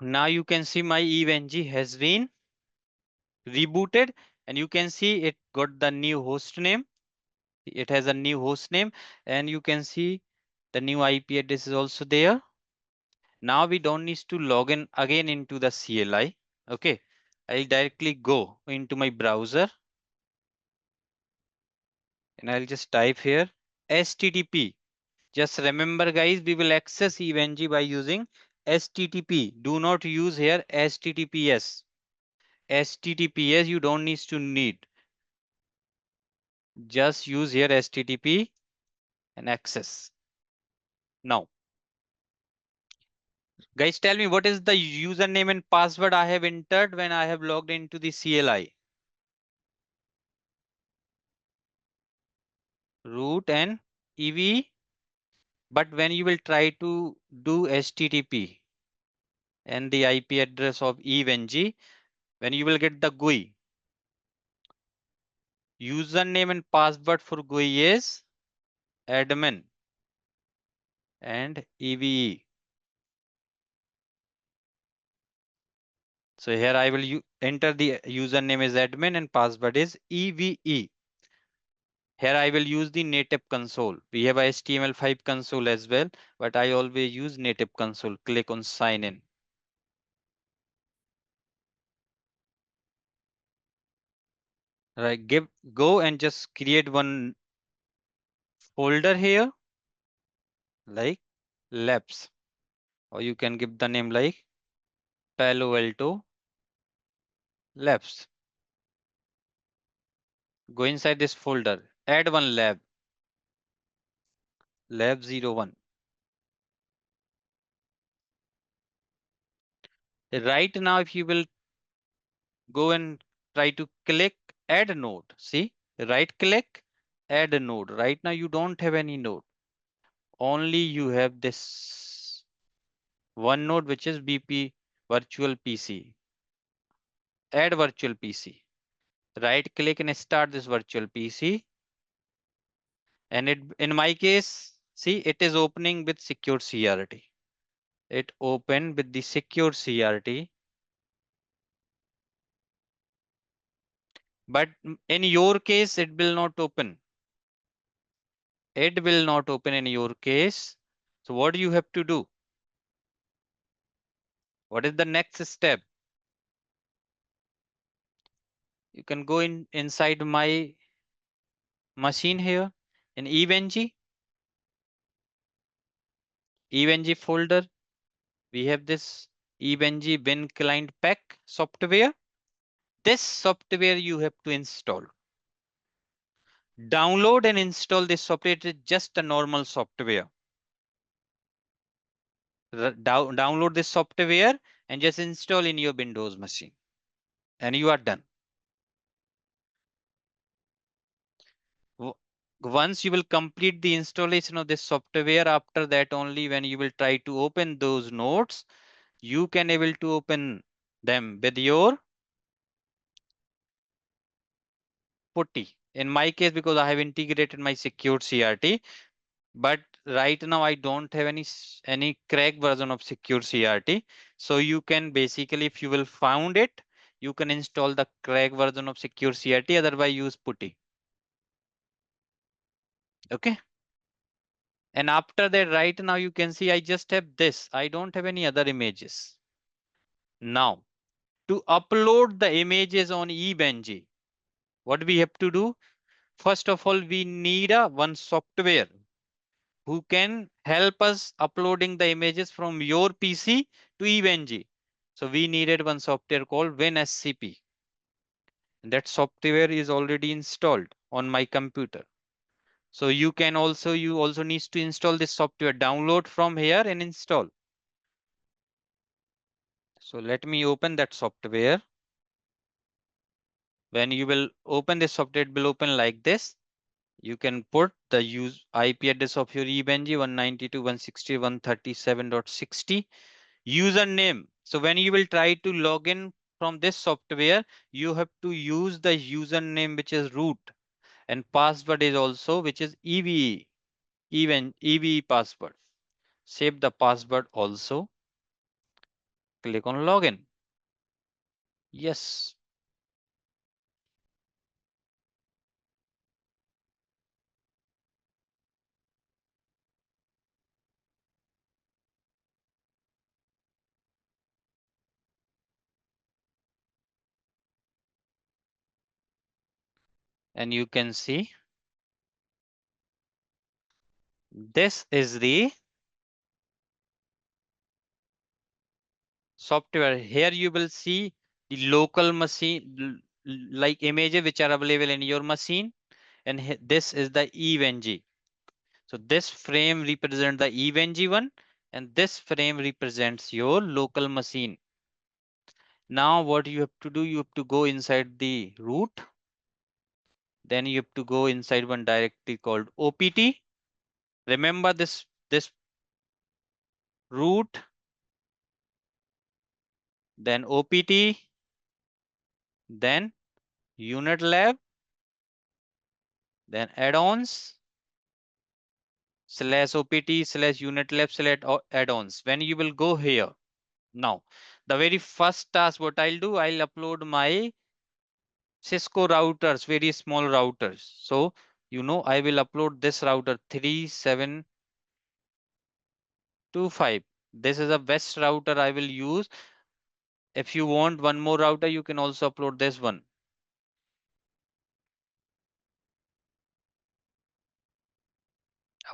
Now you can see my EVNG has been rebooted, and you can see it got the new host name. It has a new host name, and you can see the new IP address is also there. Now we don't need to log in again into the CLI. Okay, I'll directly go into my browser and I'll just type here HTTP. Just remember guys, we will access EVNG by using HTTP. Do not use here HTTPS. HTTPS you don't need. Just use here HTTP and access. Now, guys, tell me what is the username and password I have entered when I have logged into the CLI? Root and EV. But when you will try to do HTTP and the IP address of EVNG, when you will get the GUI, username and password for GUI is admin and EVE. So here I will enter the username is admin and password is EVE. Here I will use the native console. We have a HTML5 console as well, but I always use native console. Click on sign in. Right, go and just create one folder here like labs, or you can give the name like Palo Alto labs. Go inside this folder, add one lab 01. Right now, if you will go and try to click add node, see, right click, add a node. Right now, you don't have any node. Only you have this one node, which is BP virtual PC. Add virtual PC. Right click and start this virtual PC. And it, in my case, see, it is opening with secure CRT. It opened with the secure CRT. But in your case, it will not open. It will not open in your case. So what do you have to do? What is the next step? You can go inside my machine here in EVNG folder. We have this EVNG bin client pack software. This software you have to install. Download and install this software. It is just a normal software. Download this software and just install in your Windows machine. And you are done. Once you will complete the installation of this software, after that only when you will try to open those nodes, you can able to open them with your putty. In my case, because I have integrated my secure CRT, but right now I don't have any crack version of secure CRT. So you can basically, if you will found it, you can install the crack version of secure CRT, otherwise use putty. Okay. And after that, right now you can see I just have this. I don't have any other images. Now, to upload the images on eBenji, what we have to do? First of all, we need a one software who can help us uploading the images from your PC to eBenji. So we needed one software called WinSCP. That software is already installed on my computer. So you also needs to install this software, download from here and install. So let me open that software. When you will open this software, it will open like this. You can put the use IP address of your EVNG 192.168.137.60 username. So when you will try to log in from this software, you have to use the username which is root, and password is also which is EVE, even EVE password. Save the password also. Click on login. Yes. And you can see this is the software. Here you will see the local machine like images which are available in your machine, and this is the EVNG. So this frame represents the EVNG one, and this frame represents your local machine. Now what you have to do, you have to go inside the root, then you have to go inside one directory called OPT. Remember this root, then OPT, then unit lab, then add-ons slash OPT slash unit lab slash add-ons. When you will go here, now the very first task what I'll do, I'll upload my Cisco routers, very small routers. So I will upload this router 3725. This is a best router I will use. If you want one more router, you can also upload this one.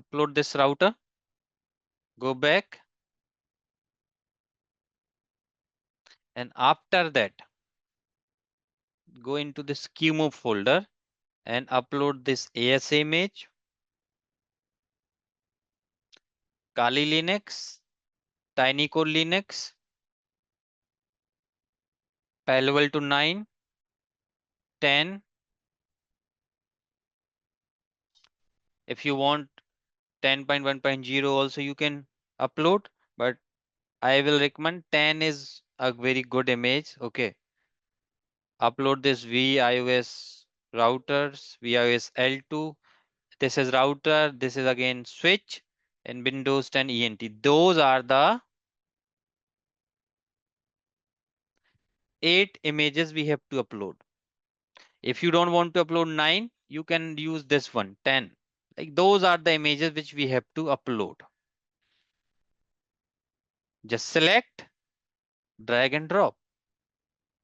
Upload this router, go back, and after that, go into this QMove folder and upload this AS image, Kali Linux, TinyCore Linux, Palo Alto 9, 10. If you want 10.1.0 also you can upload, but I will recommend 10 is a very good image. Okay. Upload this VIOS routers, VIOS L2. This is router. This is again switch, and Windows 10 ENT. Those are the 8 images we have to upload. If you don't want to upload 9, you can use this one, 10. Like those are the images which we have to upload. Just select, drag and drop.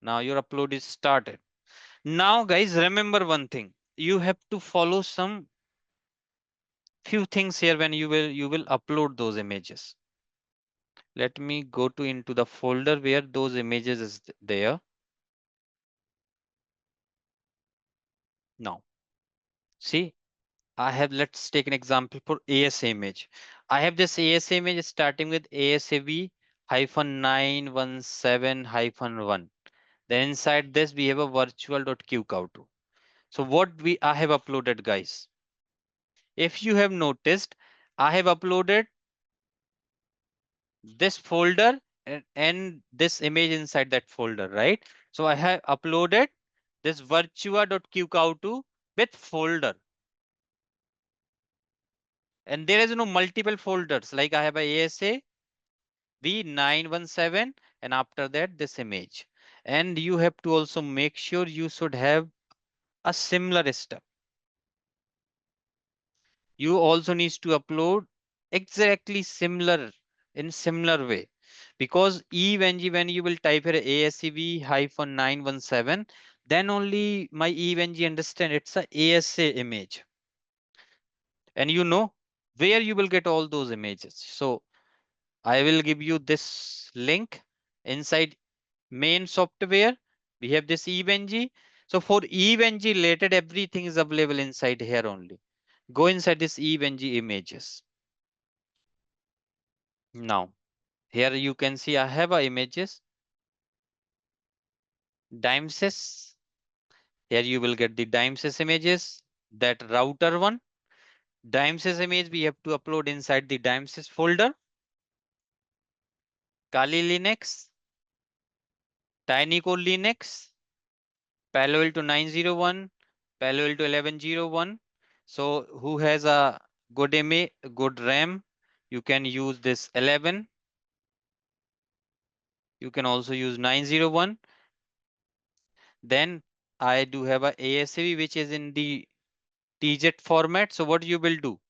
Now your upload is started. Now guys, remember one thing. You have to follow some few things here when you will upload those images. Let me go to into the folder where those images is there. Now, see, let's take an example for AS image. I have this AS image starting with ASAV-917-1. Then inside this, we have a virtual.qcow2. So what I have uploaded, guys. If you have noticed, I have uploaded this folder and this image inside that folder, right? So I have uploaded this virtua.qcow2 with folder. And there is no multiple folders, like I have a ASA V917 and after that this image. And you have to also make sure you should have a similar step. You also needs to upload exactly similar in similar way, because when you will type here ASCV-917, then only my EVNG understand it's a ASA image, and where you will get all those images. So I will give you this link inside main software. We have this EVNG. So for EVNG related, everything is available inside here only. Go inside this EVNG images. Now, here you can see I have a images. Dimesys. Here you will get the DIMSys images, that router one. DIMSys image we have to upload inside the DIMSys folder. Kali Linux, TinyCode Linux, Palo Alto 901, Palo Alto 1101. So who has a good image, good RAM, you can use this 11. You can also use 901. Then I do have a ASAV which is in the TJET format. So what you will do?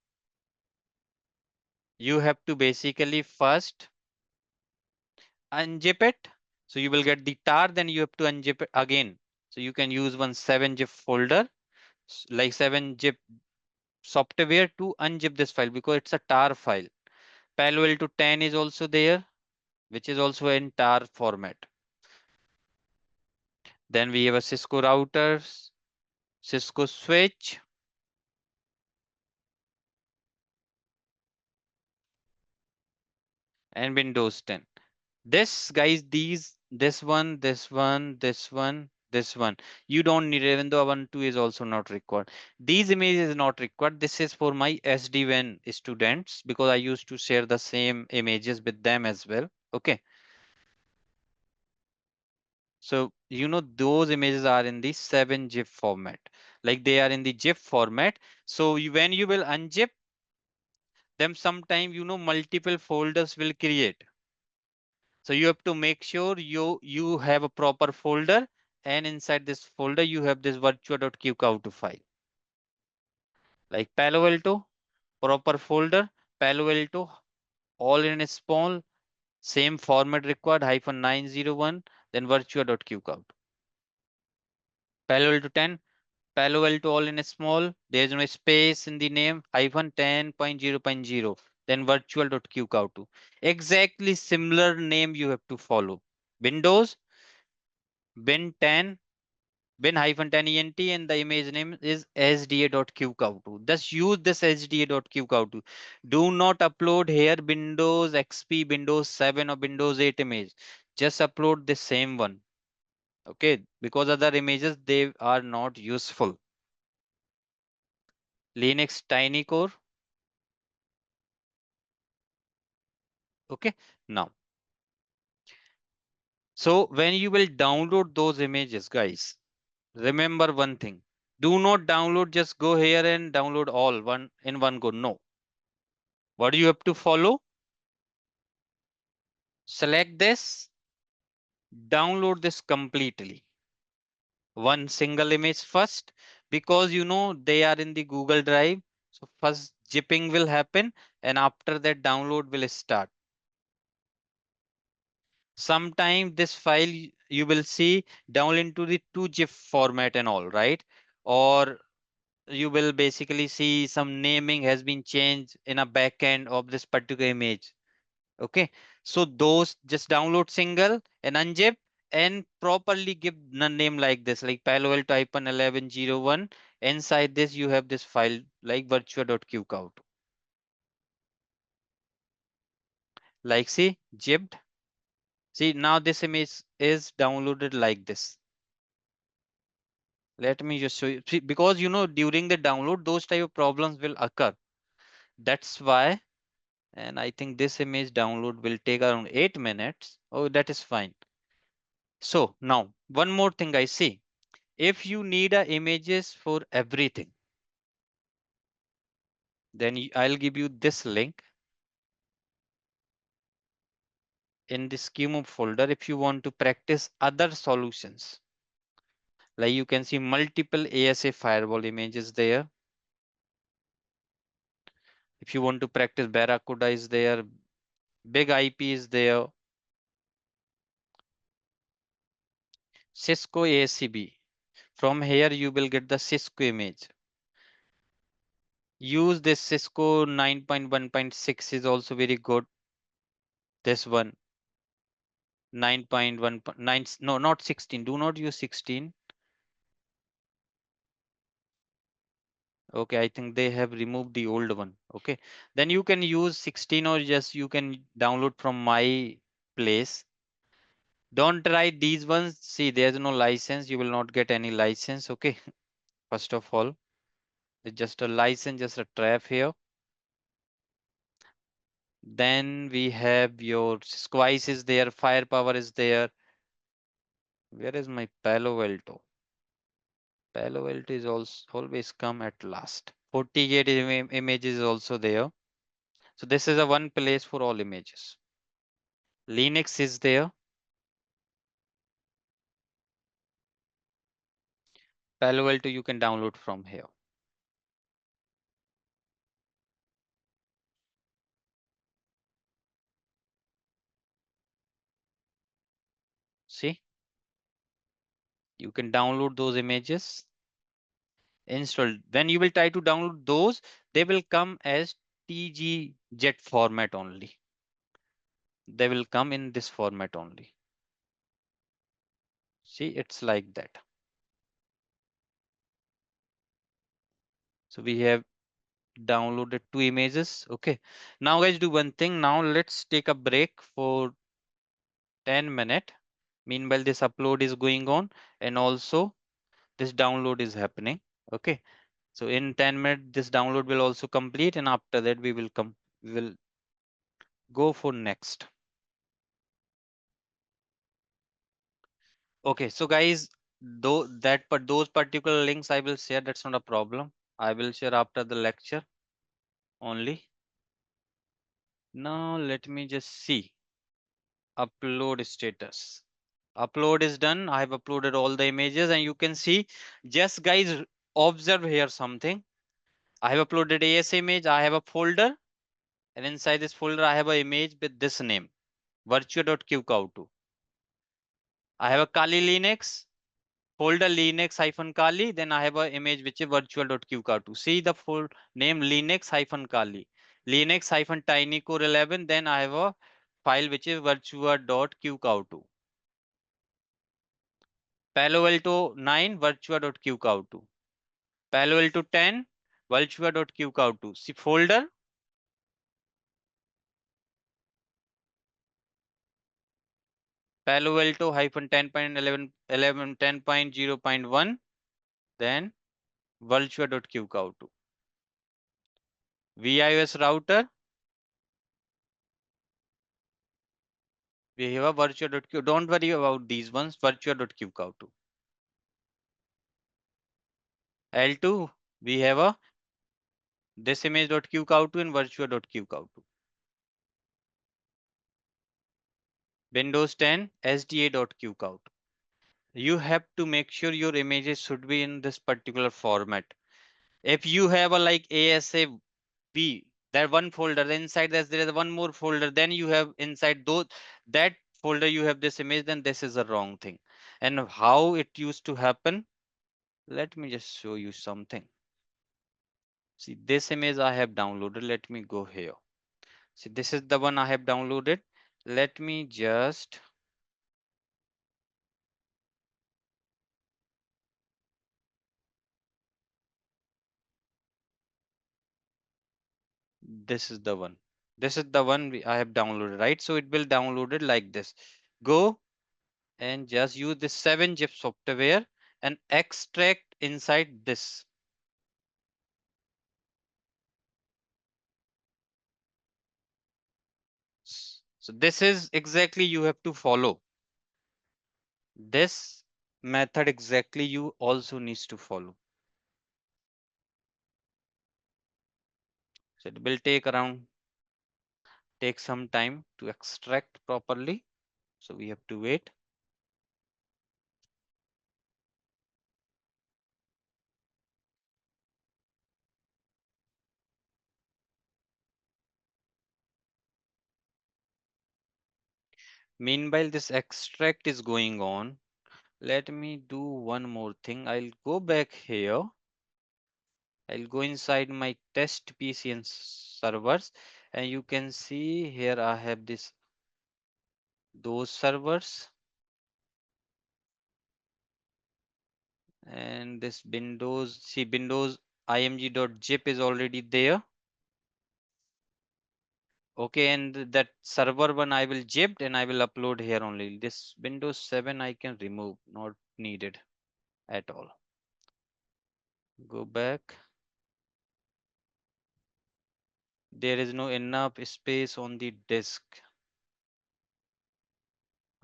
You have to basically first unzip it. So you will get the tar, then you have to unzip it again. So you can use one 7-zip folder, like 7-zip software to unzip this file because it's a tar file. Palo Alto 10 is also there, which is also in tar format. Then we have a Cisco routers, Cisco switch, and Windows 10. This guys, this one, this one, this one, this one. You don't need, even though 1, 2 is also not required. These images is not required. This is for my SD-WAN students because I used to share the same images with them as well. Okay. So, those images are in the 7-zip format. Like they are in the zip format. So when you will unzip them, sometime, multiple folders will create. So you have to make sure you have a proper folder, and inside this folder you have this virtua.qcout file. Like Palo Alto, proper folder, Palo Alto, all in a small, same format required, -901, then virtua.qcout. Palo Alto 10, Palo Alto all in a small, there is no space in the name, -10.0.0, then virtual.qcout. Exactly similar name you have to follow. Windows, bin 10, bin-10 ent, and the image name is sda.qcout. Just use this sda.qcout. Do not upload here Windows XP, Windows 7 or Windows 8 image. Just upload the same one. Okay, because other images, they are not useful. Linux tiny core. Okay, now. So when you will download those images, guys, remember one thing. Do not download, just go here and download all one in one go. No. What do you have to follow? Select this, download this completely. One single image first, because they are in the Google Drive. So first zipping will happen, and after that download will start. Sometime this file you will see down into the 2-zip format and all, right? Or you will basically see some naming has been changed in a backend of this particular image. Okay, so those just download single and unzip and properly give the name like this, like Palo Alto 1101. Inside this you have this file like virtua.qcout. Like see, zipped. See, now this image is downloaded like this. Let me just show you. See, because during the download those type of problems will occur. That's why. And I think this image download will take around 8 minutes. Oh, that is fine. So now one more thing I see. If you need images for everything, then I'll give you this link in the schema folder. If you want to practice other solutions, like you can see multiple ASA firewall images there. If you want to practice Barracuda is there, Big IP is there, Cisco ACB. From here you will get the Cisco image. Use this Cisco 9.1.6 is also very good. This one 9.1.9, no, not 16. Do not use 16. Okay, I think they have removed the old one. Okay, then you can use 16, or just you can download from my place. Don't write these ones. See, there's no license. You will not get any license. Okay. First of all, it's just a license, just a trap here. Then we have your Squice is there, Firepower is there. Where is my Palo Alto? Palo Alto is also always come at last. 48 images is also there. So this is a one place for all images. Linux is there. Palo Alto you can download from here. See, you can download those images. Installed. When you will try to download those, they will come as TG-jet format only. They will come in this format only. See, it's like that. So we have downloaded two images. Okay. Now guys, do one thing. Now let's take a break for 10 minutes. Meanwhile, this upload is going on and also this download is happening. Okay. So in 10 minutes, this download will also complete, and after that we will go for next. Okay, so guys, though that but those particular links I will share, that's not a problem. I will share after the lecture only. Now let me just see. Upload status. Upload is done. I have uploaded all the images and you can see, just guys observe here something. I have uploaded AS image. I have a folder, and inside this folder I have an image with this name, virtua.qcow2. I have a Kali Linux folder, Linux-Kali. Then I have an image which is virtual.qcow2. See the full name, Linux-Kali, Linux-tinycore 11. Then I have a file which is virtua.qcow2. Palo Alto 9 virtua.qcow2. Palo Alto 10 virtua.qcow2. See folder. Palo Alto hyphen 10.11 10.0.1. Then virtua.qcow2. VIOS router. We have a virtua.q. Don't worry about these ones. Virtua.qcow2. L2. We have a this image.qcow2 and virtua.qcow2. Windows 10 SDA.qcow2. You have to make sure your images should be in this particular format. If you have a like ASAV, that one folder, inside that there is one more folder, then you have inside those that folder you have this image, then this is a wrong thing. And how it used to happen, let me just show you something. See this image I have downloaded. Let me go here. See this is the one I have downloaded. Let me just this is the one. This is the one I have downloaded, right? So it will download it like this. Go and just use this 7-zip software and extract inside this. So this is exactly you have to follow. This method exactly you also needs to follow. So it will take some time to extract properly. So we have to wait. Meanwhile, this extract is going on. Let me do one more thing. I'll go back here. I'll go inside my test PC and servers, and you can see here I have those servers, and this Windows, see Windows img.zip is already there. Okay, and that server one I will zip and I will upload here only. This Windows 7 I can remove, not needed at all. Go back. There is no enough space on the disk.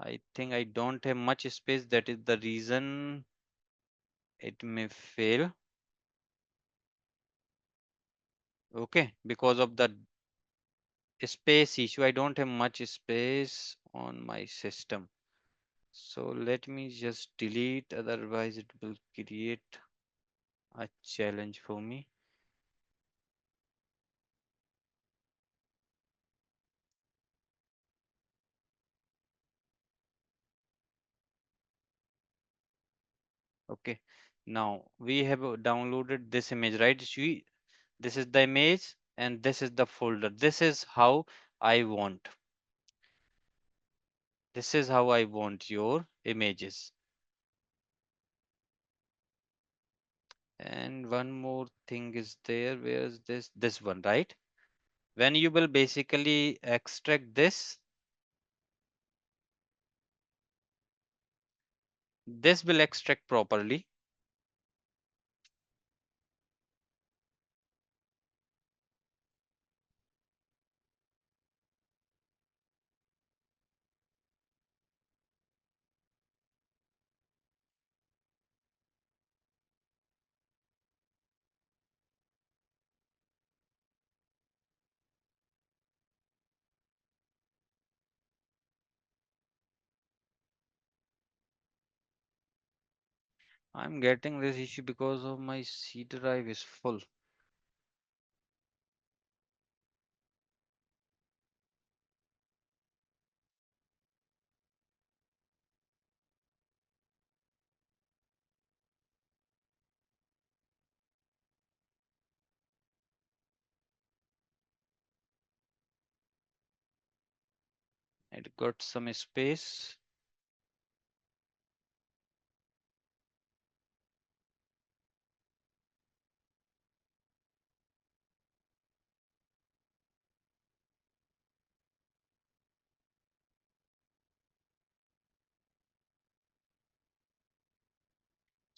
I think I don't have much space. That is the reason it may fail. Okay, because of the space issue, I don't have much space on my system. So let me just delete, otherwise it will create a challenge for me. Okay, now we have downloaded this image, right? See, this is the image and this is the folder. This is how I want. This is how I want your images. And one more thing is there. Where is this? This one, right? When you will basically extract this will extract properly. I'm getting this issue because of my C drive is full. It got some space.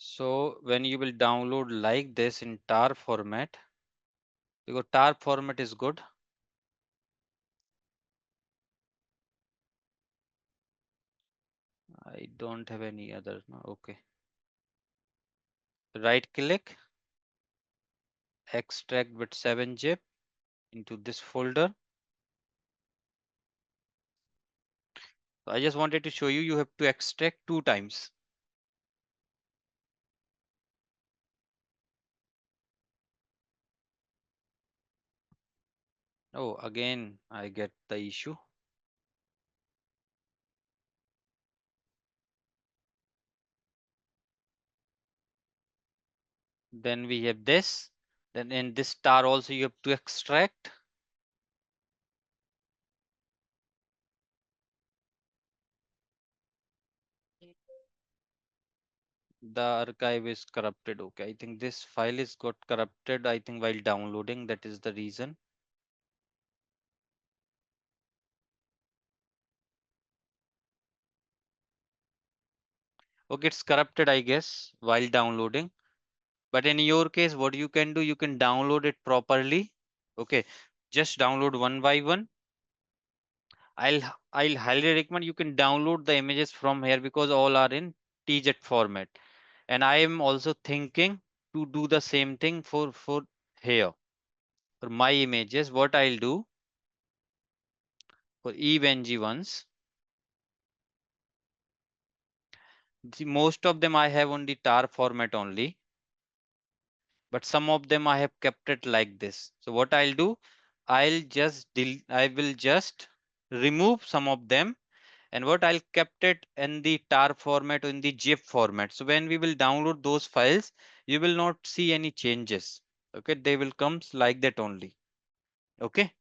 So when you will download like this in tar format, because tar format is good. I don't have any other. No, okay. Right click, extract with 7-zip into this folder. So I just wanted to show you, you have to extract 2 times. Oh, again, I get the issue. Then we have this. Then in this tar also you have to extract. The archive is corrupted. Okay, I think this file is got corrupted. I think while downloading, that is the reason. Okay, it's corrupted, I guess, while downloading. But in your case, what you can do, you can download it properly. Okay, just download one by one. I'll I'll highly recommend you can download the images from here because all are in TZ format. And I am also thinking to do the same thing for here. For my images, what I'll do for EVNG ones, most of them I have on the tar format only, but some of them I have kept it like this. So what I'll do, I will just remove some of them, and what I'll kept it in the tar format or in the zip format. So when we will download those files, you will not see any changes. Okay, they will come like that only. Okay,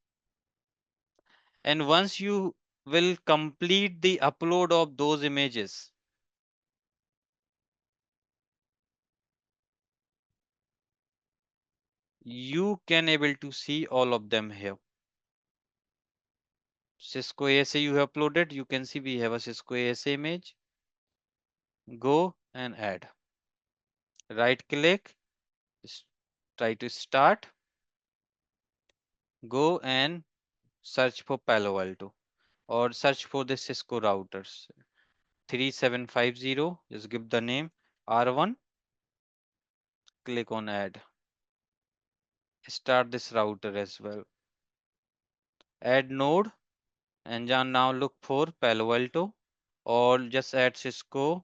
and once you will complete the upload of those images, you can able to see all of them here. Cisco ASA you have uploaded. You can see we have a Cisco ASA image. Go and add. Right click, try to start. Go and search for Palo Alto or search for the Cisco routers. 3750, just give the name R1, click on add. Start this router as well. Add node and now look for Palo Alto or just add Cisco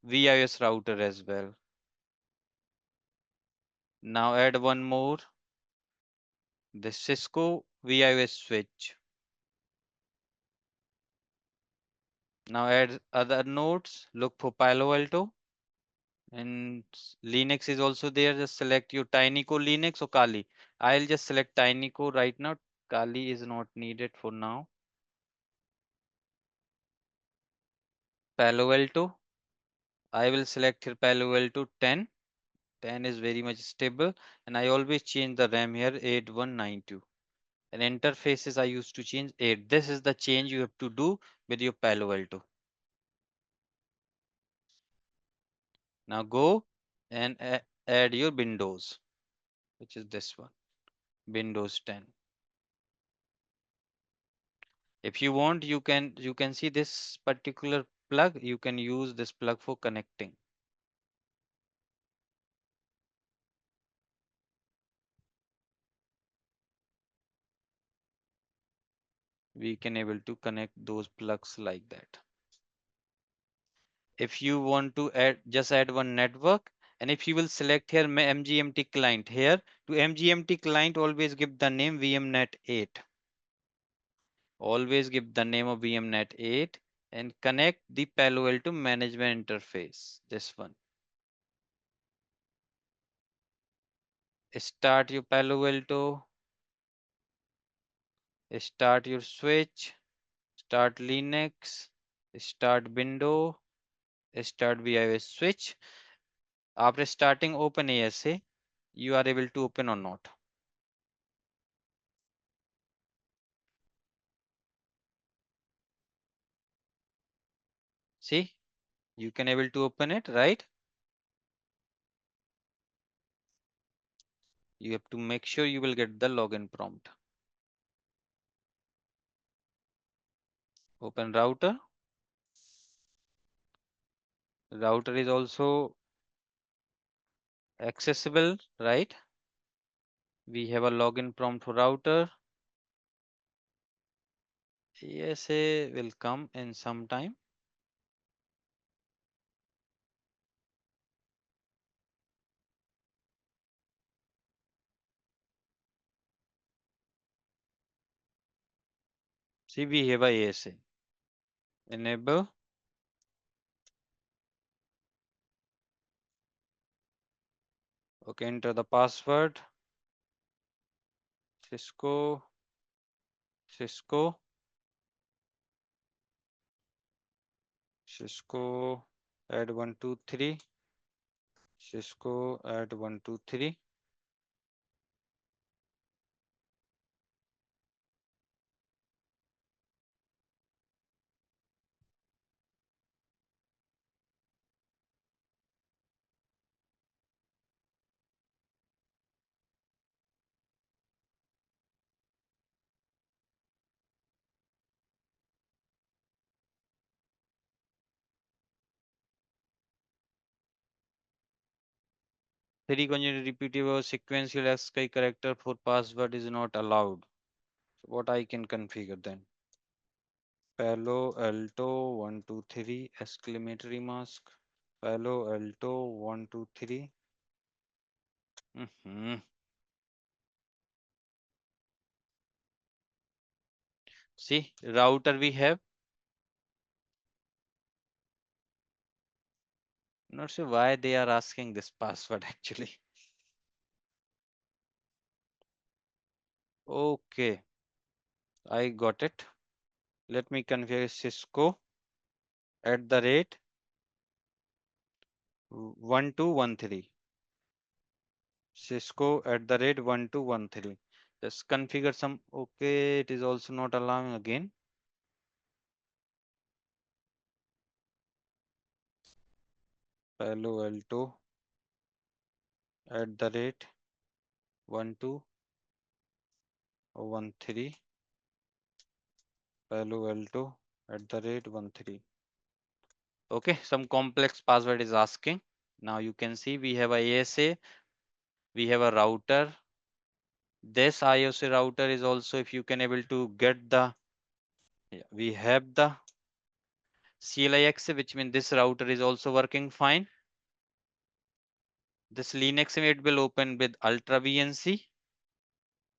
VIS router as well. Now add one more, the Cisco VIS switch. Now add other nodes, look for Palo Alto and Linux is also there. Just select your Tinyco Linux or Kali. I'll just select Tinyco right now. Kali is not needed for now. Palo Alto. I will select here Palo Alto 10. 10 is very much stable and I always change the RAM here 8192. And interfaces I used to change 8. This is the change you have to do with your Palo Alto. Now go and add your Windows, which is this one, Windows 10. If you want, you can see this particular plug. You can use this plug for connecting. We can able to connect those plugs like that. If you want to add, just add one network. And if you will select here MGMT client here, to MGMT client always give the name VMnet 8. Always give the name of VMnet 8 and connect the Palo Alto management interface. This one. Start your Palo Alto. Start your switch. Start Linux. Start window. Start VIS switch. After starting open ASA, you are able to open or not. See, you can able to open it, right? You have to make sure you will get the login prompt. Open router. Router is also accessible, right? We have a login prompt for router. ASA will come in some time. See, we have a ASA. Enable. Okay, enter the password. Cisco. Cisco. Cisco. Add 123. Cisco. Add 123. Three consecutive repeatable sequential ASCII character for password is not allowed. So what I can configure then? Palo Alto 123 exclamatory mask. Palo Alto 123. See, router we have. Not sure why they are asking this password actually. Okay, I got it. Let me configure Cisco at the rate 1213. Cisco at the rate 1213. Just configure some. Okay, it is also not allowing again. Palo Alto @1213 Palo Alto @13. Okay, some complex password is asking. Now you can see we have a ASA, we have a router. This IOC router is also, if you can able to get the, we have the CLIX, which means this router is also working fine. This Linux, it will open with Ultra VNC.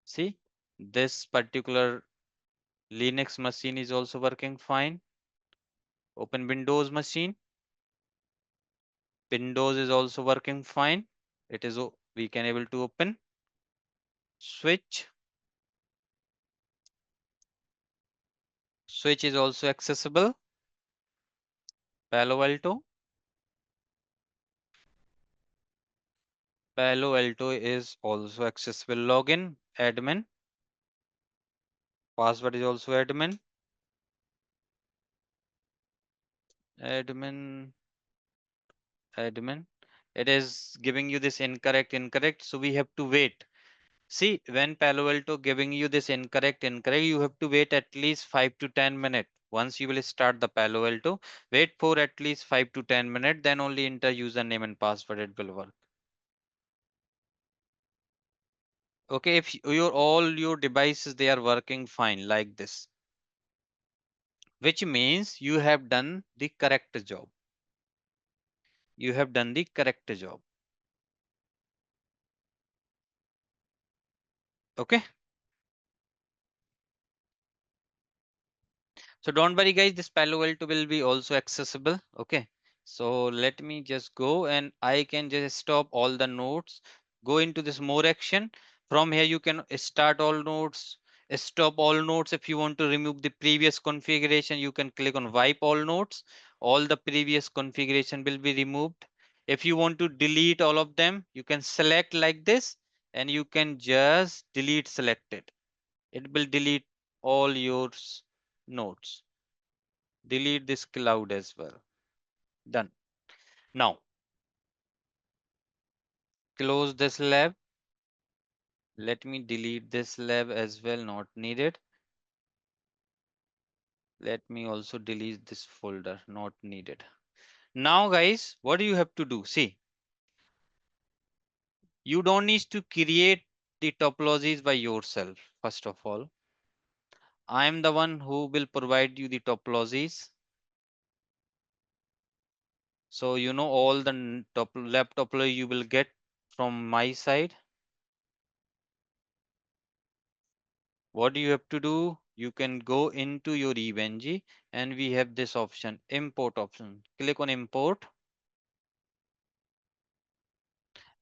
See, this particular Linux machine is also working fine. Open Windows machine. Windows is also working fine. It is, we can able to open. Switch. Switch is also accessible. Palo Alto. Palo Alto is also accessible. Login. Admin. Password is also admin. Admin. Admin. It is giving you this incorrect. So we have to wait. See, when Palo Alto giving you this incorrect, you have to wait at least 5 to 10 minutes. Once you will start the Palo Alto, wait for at least 5 to 10 minutes, then only enter username and password, it will work. Okay, if your all your devices, they are working fine like this, which means you have done the correct job. You have done the correct job. Okay. So don't worry guys, this Palo Alto will be also accessible. Okay. So let me just go and I can just stop all the nodes, go into this more action. From here you can start all nodes, stop all nodes. If you want to remove the previous configuration, you can click on wipe all nodes. All the previous configuration will be removed. If you want to delete all of them, you can select like this and you can just delete selected. It will delete all your nodes. Delete this cloud as well. Done. Now close this lab. Let me delete this lab as well, not needed. Let me also delete this folder, not needed. Now guys, what do you have to do? See, you don't need to create the topologies by yourself. First of all, I am the one who will provide you the topologies. So you know all the lab topology you will get from my side. What do you have to do? You can go into your EVNG and we have this option, import option. Click on import.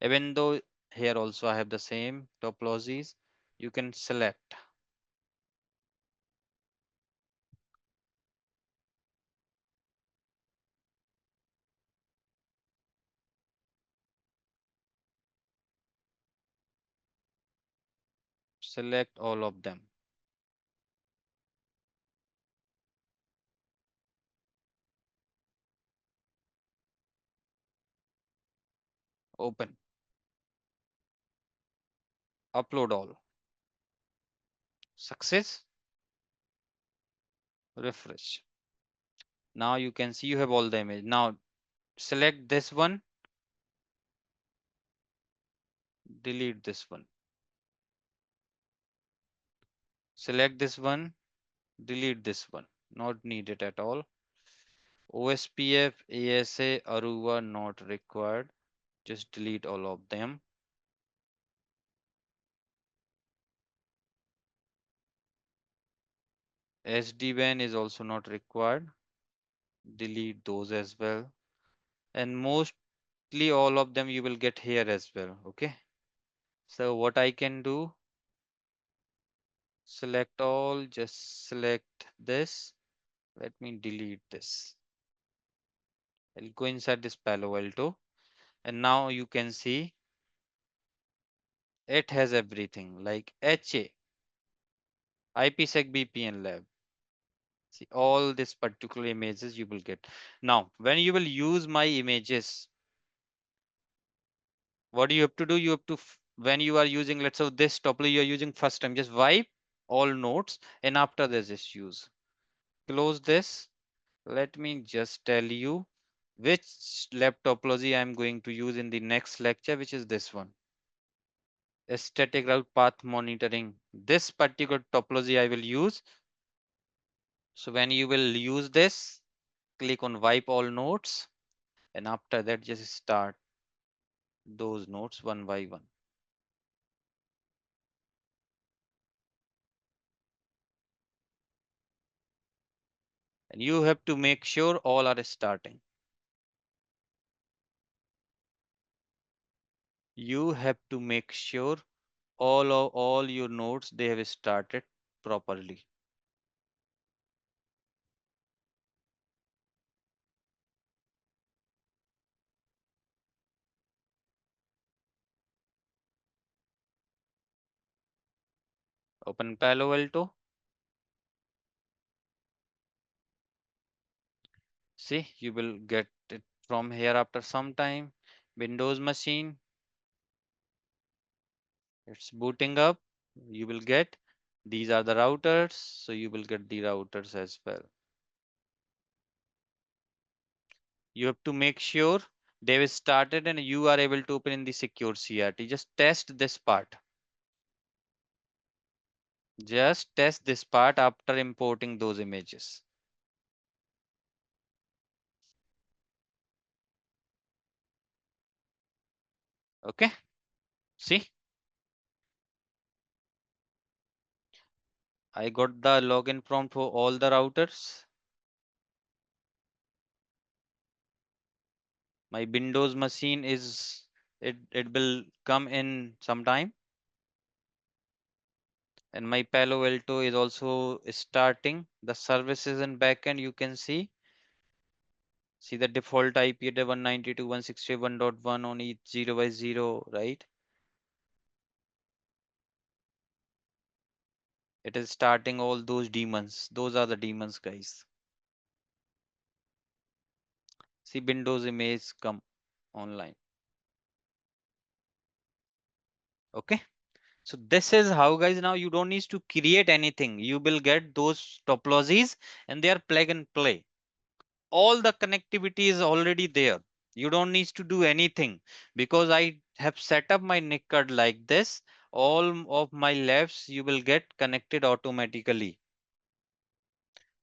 Even though here also I have the same topologies, you can select. Select all of them. Open. Upload all. Success. Refresh. Now you can see you have all the image. Now select this one. Delete this one. Select this one. Delete this one. Not needed at all. OSPF, ASA, Aruba not required. Just delete all of them. SD-WAN is also not required. Delete those as well. And mostly all of them you will get here as well. Okay. So what I can do, select all, just select this. Let me delete this. I'll go inside this Palo Alto. And now you can see It has everything like HA, IPsec VPN lab. See all these particular images you will get. Now, when you will use my images, what do you have to do? You have to, when you are using, let's say this topology you are using first time, just wipe all nodes and after this just use. Close this. Let me just tell you which lab topology I am going to use in the next lecture, which is this one. Static route path monitoring. This particular topology I will use. So when you will use this, click on wipe all nodes and after that just start those nodes one by one. And you have to make sure all are starting. You have to make sure all your nodes they have started properly. Open Palo Alto. See, you will get it from here after some time. Windows machine, it's booting up. You will get these are the routers, so you will get the routers as well. You have to make sure they've started and you are able to open in the secure CRT. Just test this part. Just test this part after importing those images. Okay, see, I got the login prompt for all the routers. My Windows machine is, it will come in some time. And my Palo Alto is also starting. The services and backend you can see the default IP at 192.168.1.1 on each 0 by 0, right? It is starting all those daemons. Those are the daemons, guys. See Windows image come online. Okay. So this is how, guys, now you don't need to create anything. You will get those topologies and they are plug and play. All the connectivity is already there. You don't need to do anything because I have set up my NIC card like this. All of my labs you will get connected automatically.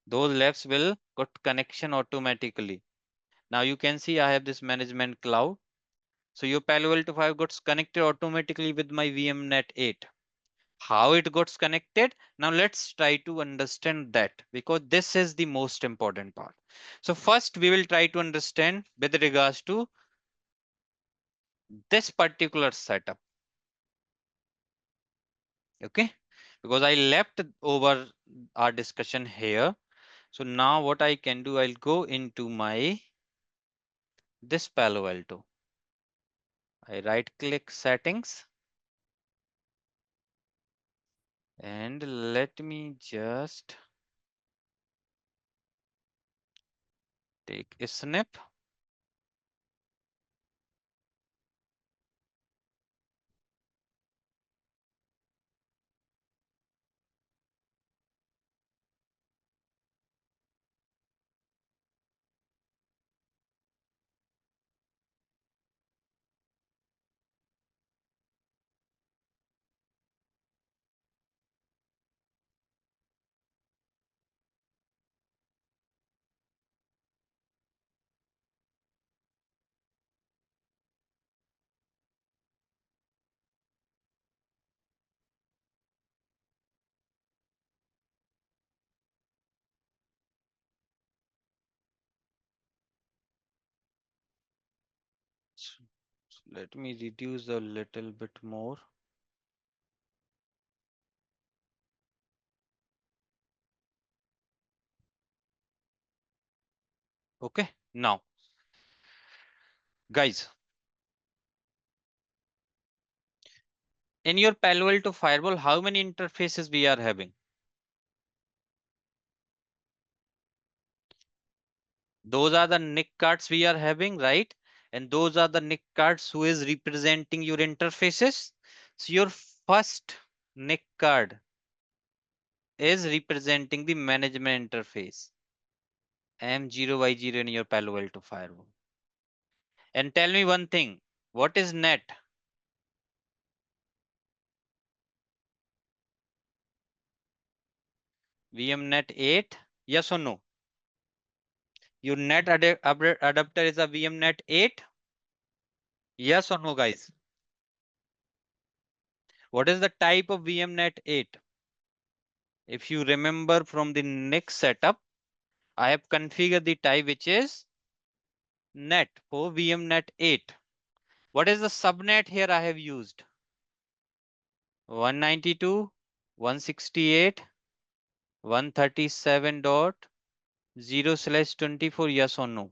Those labs will got connection automatically. Now you can see I have this management cloud. So your Palo Alto 5 gets connected automatically with my VMnet 8. How it gets connected? Now let's try to understand that because this is the most important part. So first we will try to understand with regards to this particular setup. Okay, because I left over our discussion here. So now what I can do, I'll go into my this Palo Alto. I right click settings and let me just take a snip. So let me reduce a little bit more. Okay, now guys, in your Palo Alto Firewall, how many interfaces we are having? Those are the NIC cards we are having, right? And those are the NIC cards who is representing your interfaces. So your first NIC card is representing the management interface, M0Y0 in your Palo Alto Firewall. And tell me one thing, what is net? VMnet 8, yes or no? Your net adapter is a VMnet 8, yes or no, guys? What is the type of VMnet 8? If you remember from the next setup, I have configured the type which is net for VMnet 8. What is the subnet here I have used? 192.168.137.0/24, yes or no?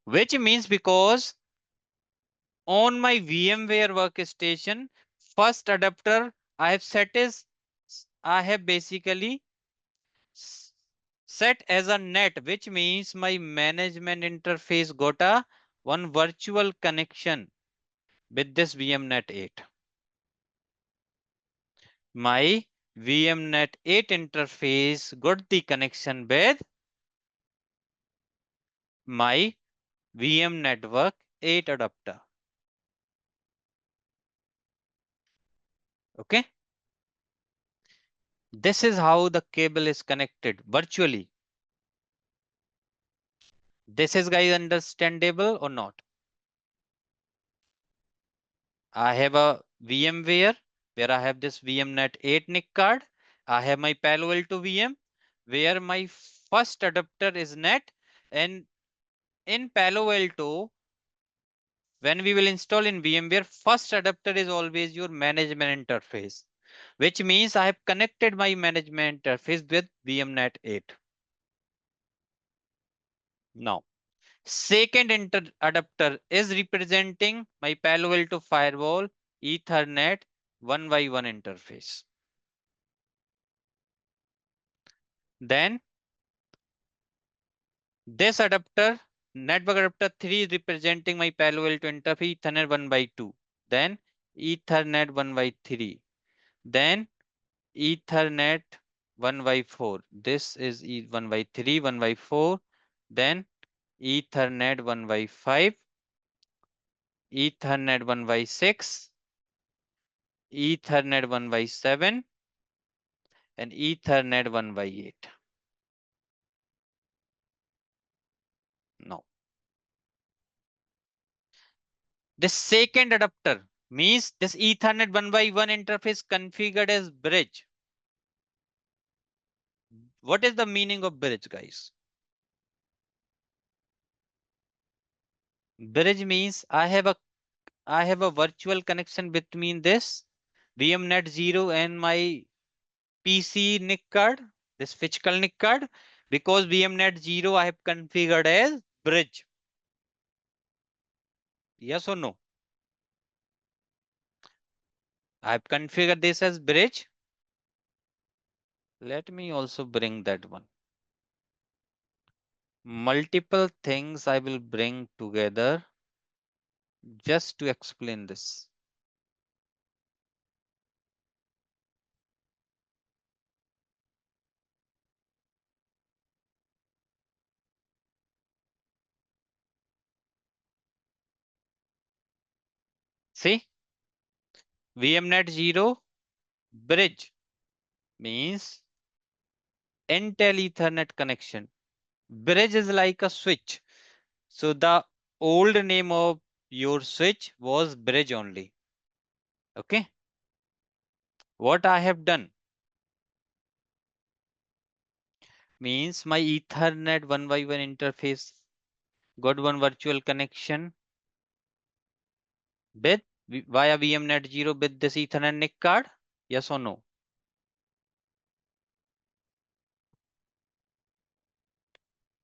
Which means because on my VMware workstation, first adapter I have set is, I have basically set as a net, which means my management interface got a one virtual connection with this VMnet 8. My VMnet 8 interface got the connection with my VM network 8 adapter. Okay. This is how the cable is connected virtually. This is, guys, understandable or not? I have a VMware where I have this VMnet 8 NIC card. I have my Palo Alto VM where my first adapter is net, and in Palo Alto, when we will install in VMware, first adapter is always your management interface, which means I have connected my management interface with VMnet 8. Now, second adapter is representing my Palo Alto Firewall Ethernet 1x1 interface. Then this adapter, network adapter 3, is representing my Palo Alto interface Ethernet 1x2. Then Ethernet 1x3. Then Ethernet 1x4. This is 1x3, 1x4. Then Ethernet 1x5. Ethernet 1x6. Ethernet 1x7. And Ethernet 1x8. Now, this second adapter means this Ethernet 1x1 interface configured as bridge. What is the meaning of bridge, guys? Bridge means I have a virtual connection between this VMnet 0 and my PC NIC card, this physical NIC card, because VMnet 0 I have configured as bridge. Yes or no? I have configured this as bridge. Let me also bring that one. Multiple things I will bring together just to explain this. See, VMnet 0 bridge means Intel Ethernet connection. Bridge is like a switch. So the old name of your switch was bridge only. Okay. What I have done means my Ethernet 1x1 interface got one virtual connection with via VMnet 0 with this Ethernet NIC card. Yes or no?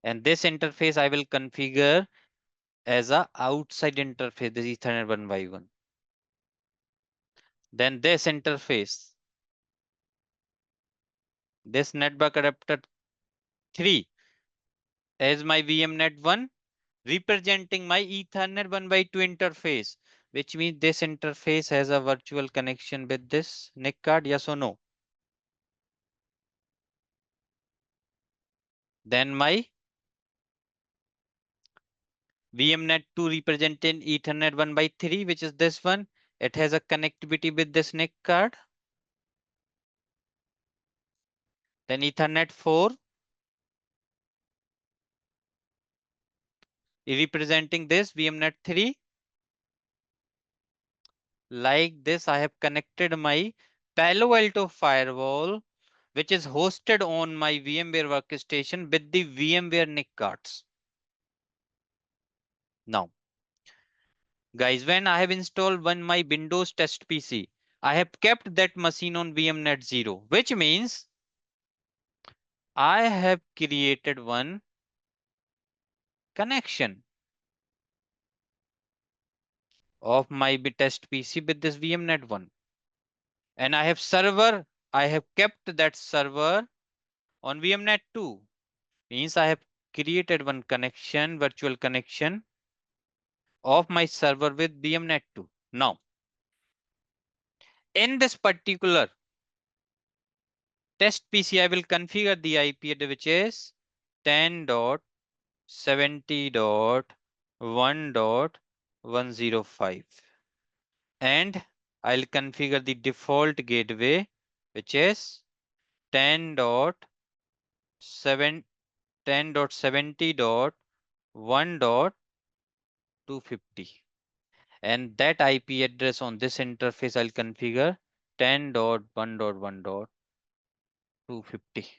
And this interface I will configure as a outside interface, this Ethernet 1x1. Then this interface, this network adapter 3 is my VMnet 1 representing my Ethernet 1x2 interface, which means this interface has a virtual connection with this NIC card, yes or no? Then my VMnet 2 representing Ethernet 1x3, which is this one. It has a connectivity with this NIC card. Then Ethernet 4 representing this VMnet 3. Like this, I have connected my Palo Alto Firewall, which is hosted on my VMware Workstation with the VMware NIC cards. Now, guys, when I have installed my Windows test PC, I have kept that machine on VMnet 0, which means I have created one connection of my test PC with this VMnet 1. And I have kept that server on VMnet 2. Means I have created one connection, virtual connection of my server with VMnet 2. Now, in this particular test PC, I will configure the IP address, which is 10.70.1.105. And I'll configure the default gateway, which is 10.70.1.250. And that IP address on this interface I'll configure 10.1.1.250.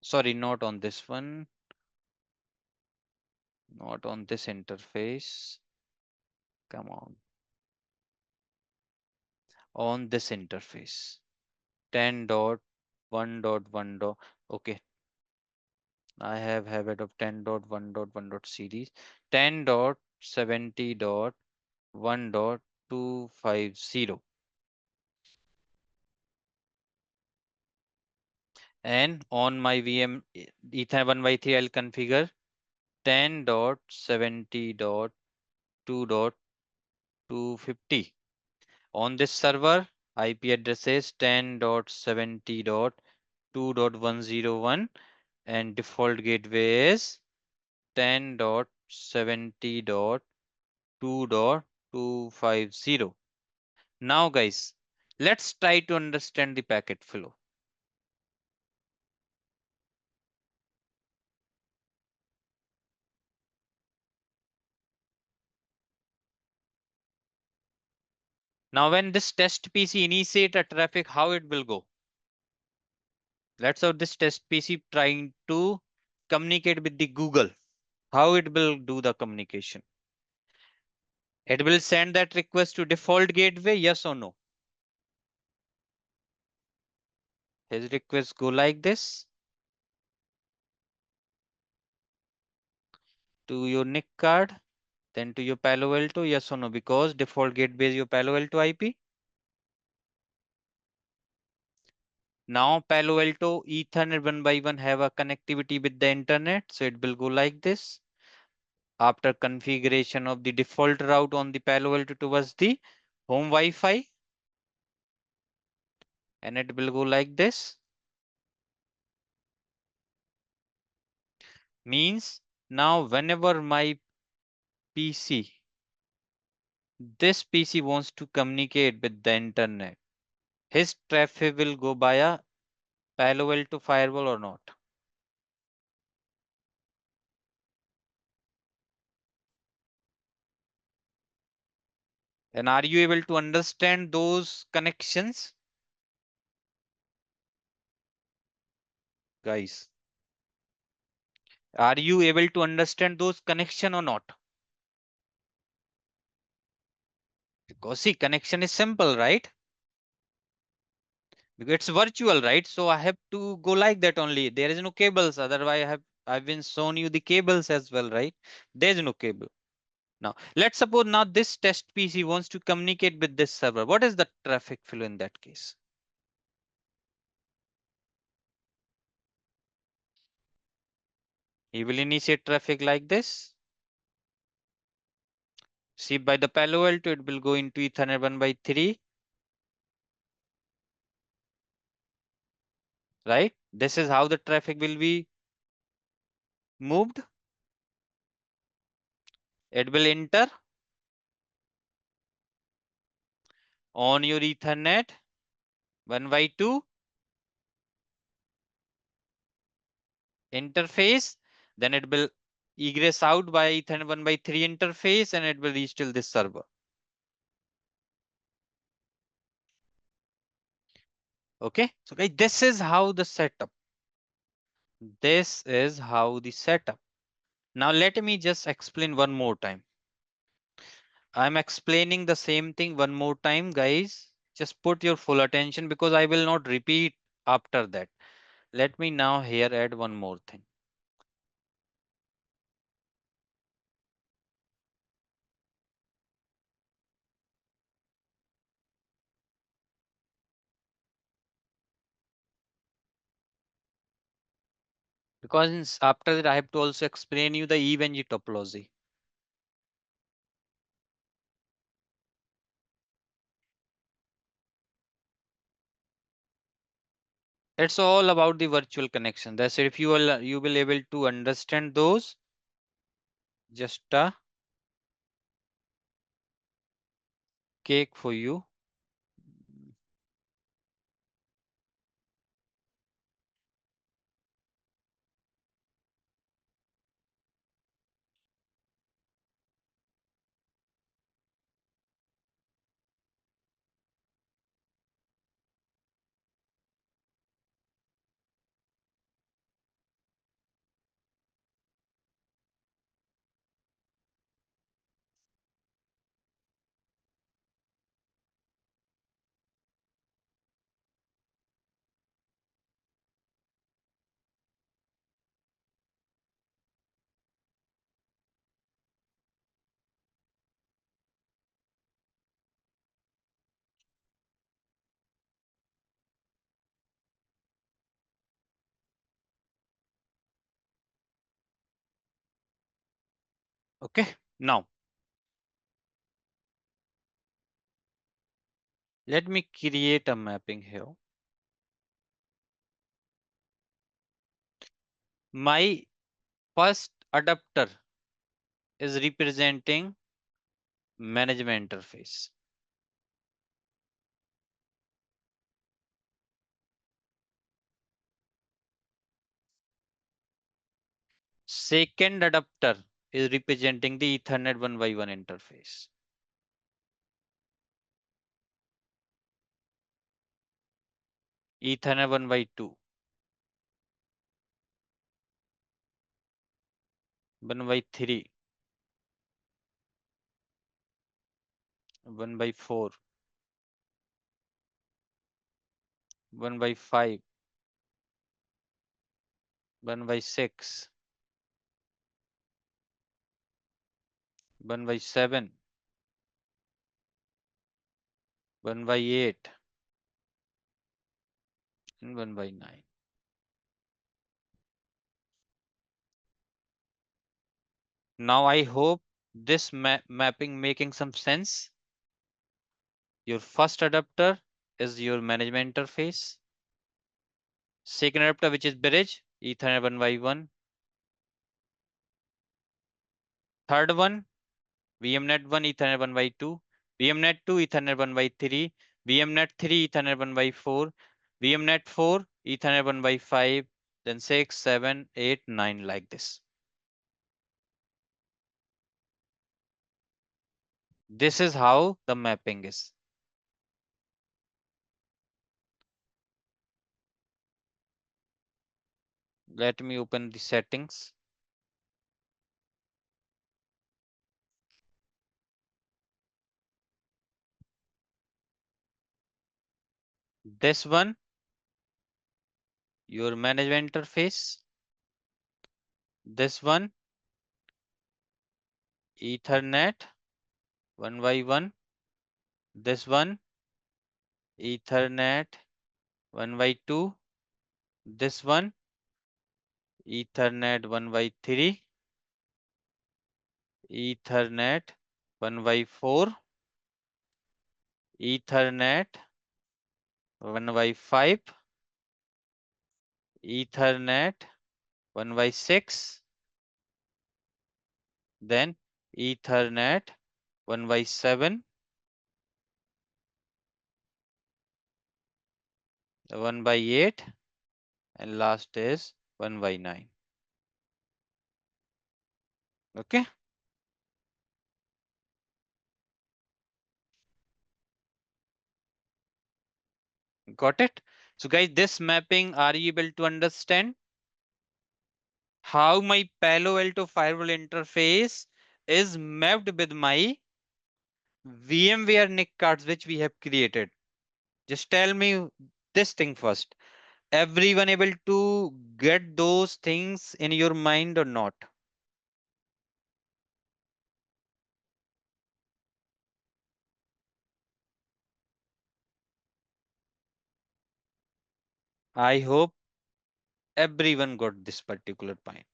Sorry, not on this one, not on this interface. Come on this interface 10.1.1. Okay, I have habit of 10.1.1. series 10.70.1.250. And on my VM Ethernet 1x3, I'll configure 10.70.2.250. On this server, IP address is 10.70.2.101 and default gateway is 10.70.2.250. Now guys, let's try to understand the packet flow. Now when this test PC initiate a traffic, how it will go? Let's say this test PC trying to communicate with the Google. How it will do the communication? It will send that request to default gateway, yes or no? His request go like this to your NIC card, then to your Palo Alto, yes or no? Because default gateway is your Palo Alto IP. Now Palo Alto Ethernet 1x1 have a connectivity with the internet, so it will go like this. After configuration of the default route on the Palo Alto towards the home Wi-Fi, and it will go like this. Means now whenever my PC, this PC wants to communicate with the internet, his traffic will go via Palo Alto Firewall or not? And are you able to understand those connections? Guys, are you able to understand those connection or not? Because see, connection is simple, right? Because it's virtual, right? So I have to go like that only. There is no cables. Otherwise, I've been shown you the cables as well, right? There is no cable. Now, let's suppose now this test PC wants to communicate with this server. What is the traffic flow in that case? He will initiate traffic like this. See, by the Palo Alto, it will go into Ethernet 1 by 3. Right? This is how the traffic will be moved. It will enter on your Ethernet 1 by 2 interface. Then it will egress out by Ethernet 1 by 3 interface and it will reach till this server. Okay. So guys, this is how the setup. This is how the setup. Now let me just explain one more time. I'm explaining the same thing one more time, guys. Just put your full attention because I will not repeat after that. Let me now here add one more thing. Because after that, I have to also explain you the EVNG topology. It's all about the virtual connection. That's it. If you will able to understand those, just a cake for you. Okay. Now, let me create a mapping here. My first adapter is representing management interface. Second adapter is representing the Ethernet 1 by 1 interface. Ethernet 1 by 2. 1 by 3. 1 by 4. 1 by 5. 1 by 6. 1 by 7. 1 by 8. And 1 by 9. Now I hope this mapping making some sense. Your first adapter is your management interface. Second adapter, which is bridge, Ethernet 1 by 1. Third one, VMnet 1, Ethernet 1 by 2. VMnet 2, Ethernet 1 by 3. VMnet 3, Ethernet 1 by 4. VMnet 4, Ethernet 1 by 5. Then 6, 7, 8, 9 like this. This is how the mapping is. Let me open the settings. This one, your management interface. This one, Ethernet 1 by 1. This one Ethernet 1 by 2. This one Ethernet 1 by 3. Ethernet 1 by 4. Ethernet 1 by 5. Ethernet 1 by 6. Then Ethernet 1 by 7. 1 by 8. And last is 1 by 9. Okay. Got it? So guys, this mapping, are you able to understand how my Palo Alto Firewall interface is mapped with my VMware NIC cards which we have created? Just tell me this thing first. Everyone able to get those things in your mind or not? I hope everyone got this particular point.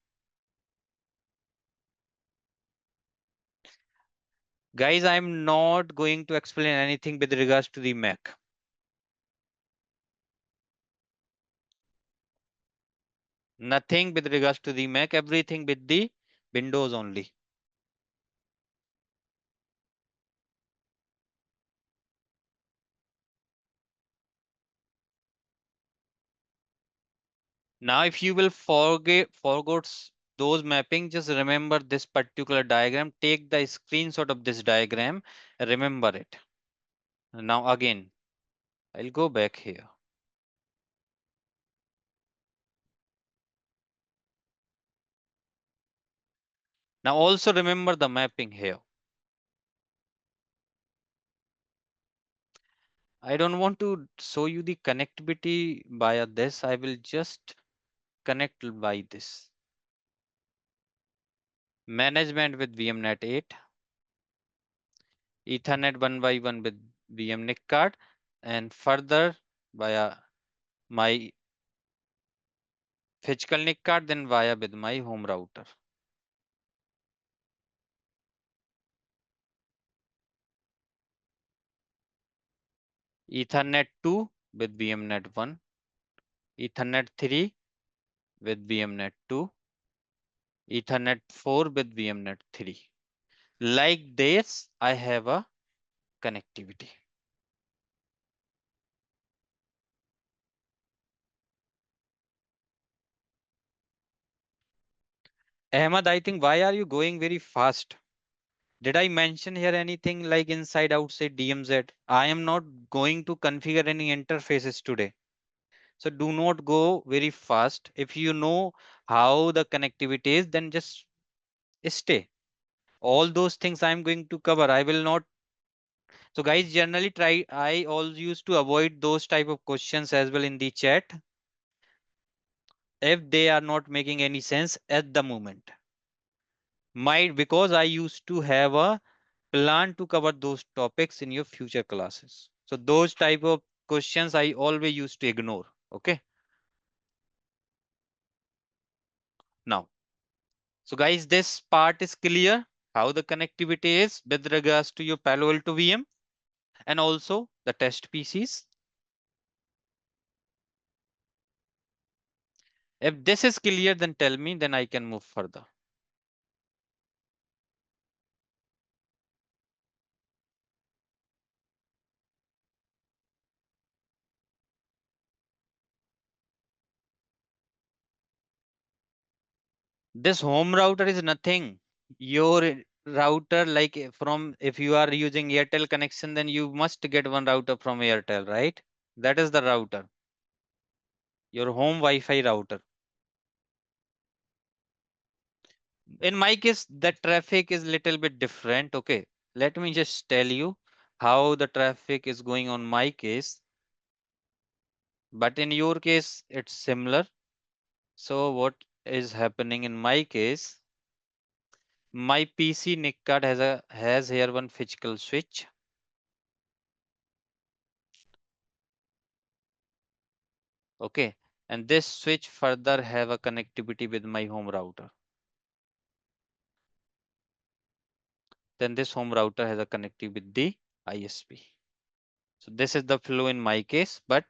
Guys, I'm not going to explain anything with regards to the Mac. Nothing with regards to the Mac, everything with the Windows only. Now, if you will forgot those mapping, just remember this particular diagram. Take the screenshot of this diagram. Remember it. Now again, I'll go back here. Now also remember the mapping here. I don't want to show you the connectivity via this. I will just connect by this. Management with VMnet 8. Ethernet 1 by 1 with VM NIC card. And further via my physical NIC card, then via with my home router. Ethernet 2 with VMnet 1. Ethernet 3 with VMnet 2. Ethernet 4 with VMnet 3. Like this, I have a connectivity. Ahmad, I think why are you going very fast? Did I mention here anything like inside outside DMZ? I am not going to configure any interfaces today. So do not go very fast. If you know how the connectivity is, then just stay. All those things I'm going to cover. I will not. So guys, generally try. I always used to avoid those type of questions as well in the chat if they are not making any sense at the moment. Might because I used to have a plan to cover those topics in your future classes. So those type of questions I always used to ignore. Okay. Now, so guys, this part is clear how the connectivity is with regards to your Palo Alto VM and also the test PCs. If this is clear, then tell me, then I can move further. This home router is nothing. Your router, like from if you are using Airtel connection, then you must get one router from Airtel, right? That is the router, your home Wi-Fi router. In my case, the traffic is little bit different. Okay, let me just tell you how the traffic is going on my case. But in your case, it's similar. So what is happening in my case? My PC NIC card has here one physical switch. Okay, and this switch further have a connectivity with my home router. Then this home router has a connectivity with the ISP. So this is the flow in my case, but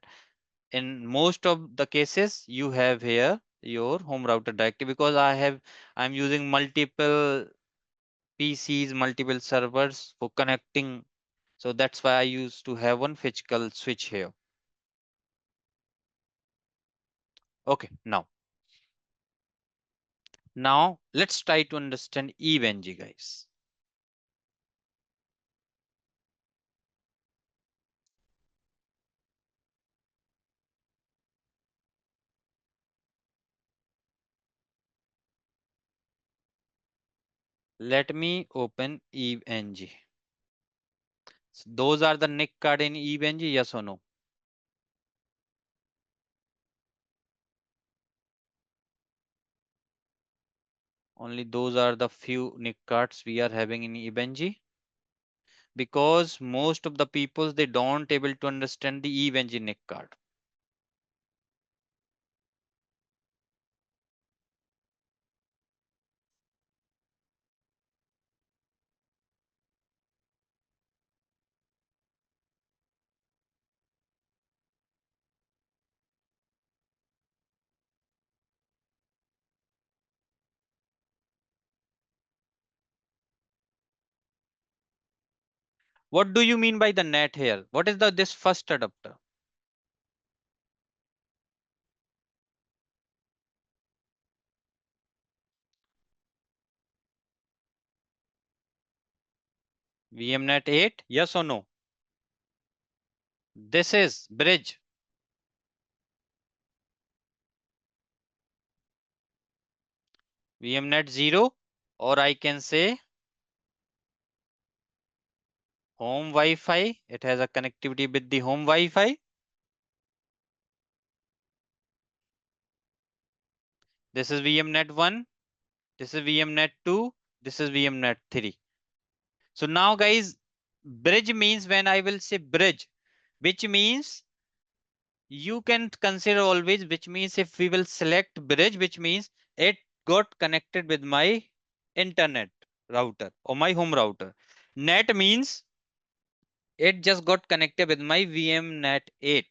in most of the cases you have here your home router directly, because I'm using multiple PCs, multiple servers for connecting. So that's why I used to have one physical switch here. Okay, now let's try to understand EVNG, guys. Let me open EVNG. So those are the NIC card in EVNG, yes or no? Only those are the few NIC cards we are having in EVNG, because most of the people they don't able to understand the EVNG NIC card. What do you mean by the NAT here? What is the this first adapter? VMNet 8, yes or no? This is bridge. VMNet 0, or I can say home Wi-Fi. It has a connectivity with the home Wi-Fi. This is VMNet 1. This is VMNet 2. This is VMNet 3. So now guys, bridge means, when I will say bridge, which means you can consider always, which means if we will select bridge, which means it got connected with my internet router or my home router. Net means it just got connected with my VMNet 8.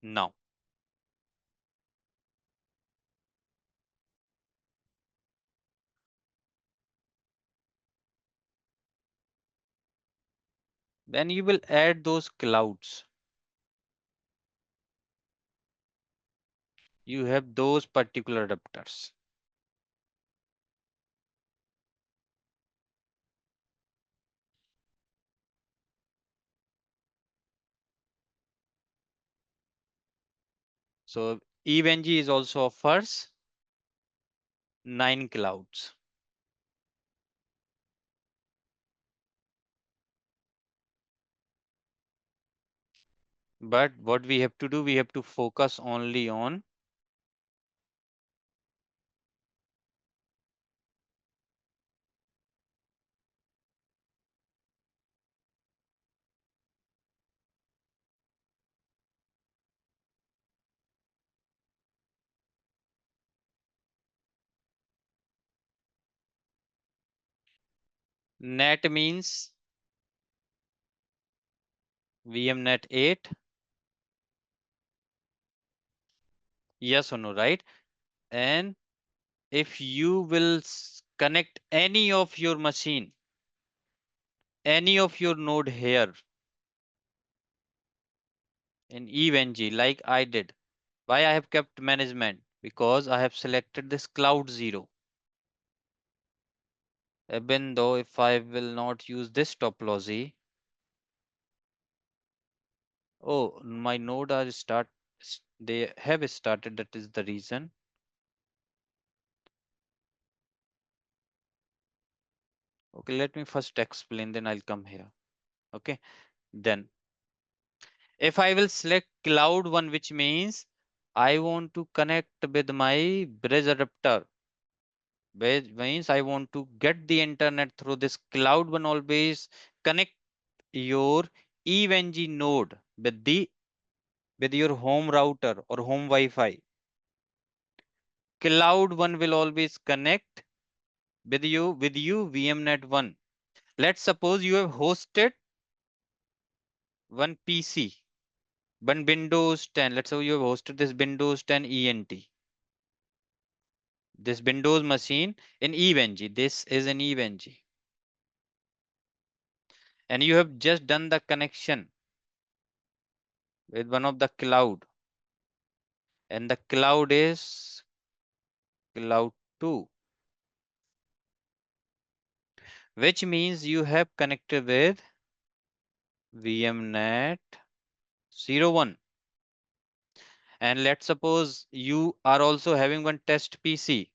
Now, when you will add those clouds, you have those particular adapters. So EVNG is also offers 9 clouds. But what we have to do, we have to focus only on net means VMNet 8. Yes or no, right? And if you will connect any of your machine, any of your node here in EVNG, like I did, why I have kept management? Because I have selected this cloud 0. Even though if I will not use this topology, oh, my node are they have started, that is the reason. Okay, let me first explain, then I'll come here. Okay, then if I will select cloud 1, which means I want to connect with my bridge adapter. which means I want to get the internet through this cloud one. Always connect your EVNG node with your home router or home Wi-Fi. Cloud one will always connect with you VMnet one. Let's suppose you have hosted one PC, one Windows 10. Let's say you have hosted this Windows 10 ENT, this Windows machine in EVNG. This is an EVNG, and you have just done the connection with one of the cloud, and the cloud is cloud 2, which means you have connected with VMnet 01. And let's suppose you are also having one test PC,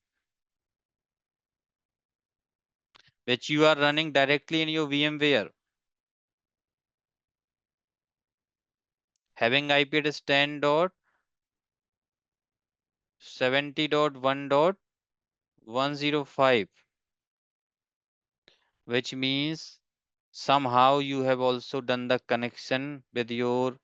which you are running directly in your VMware, having IP address 10.70.1.105, which means somehow you have also done the connection with your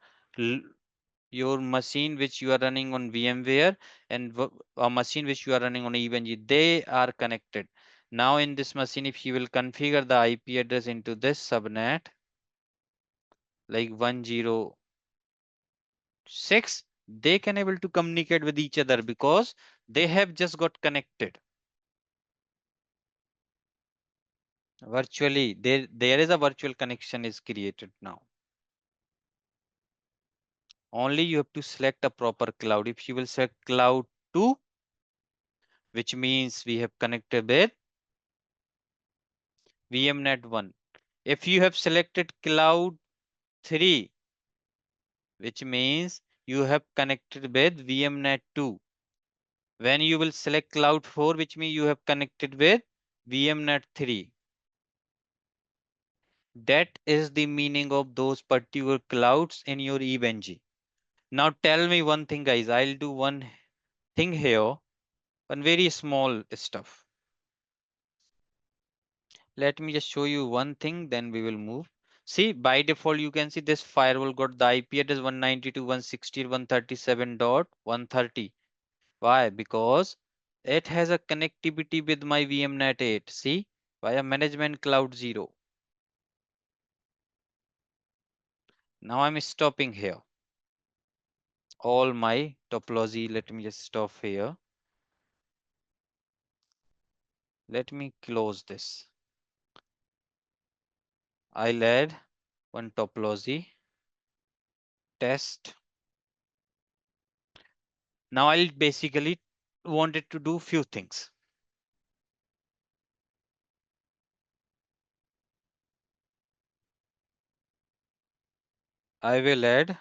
machine which you are running on VMware and a machine which you are running on EVNG. They are connected. Now in this machine, if you will configure the IP address into this subnet, like 106, they can able to communicate with each other because they have just got connected. Virtually, there is a virtual connection is created now. Only you have to select a proper cloud. If you will select cloud 2, which means we have connected with VMnet 1. If you have selected cloud 3, which means you have connected with VMnet 2. When you will select cloud 4, which means you have connected with VMnet 3. That is the meaning of those particular clouds in your EVNG. Now tell me one thing, guys. I'll do one thing here, one very small stuff. Let me just show you one thing, then we will move. See, by default, you can see this firewall got the IP address 192.168.137.130. Why? Because it has a connectivity with my VMnet 8. See, via management cloud 0. Now I'm stopping here. All my topology, let me just stop here. Let me close this. I'll add one topology test. Now I'll basically want it to do few things. I will add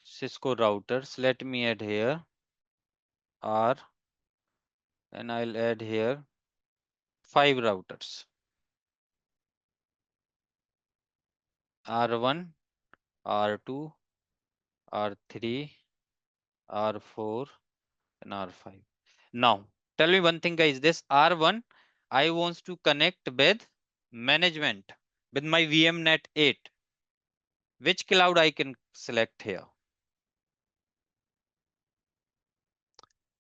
Cisco routers. Let me add here R, and I'll add here 5 routers. R1, R2, R3, R4, and R5. Now, tell me one thing, guys. This R1, I want to connect with management with my VMnet 8. Which cloud I can select here?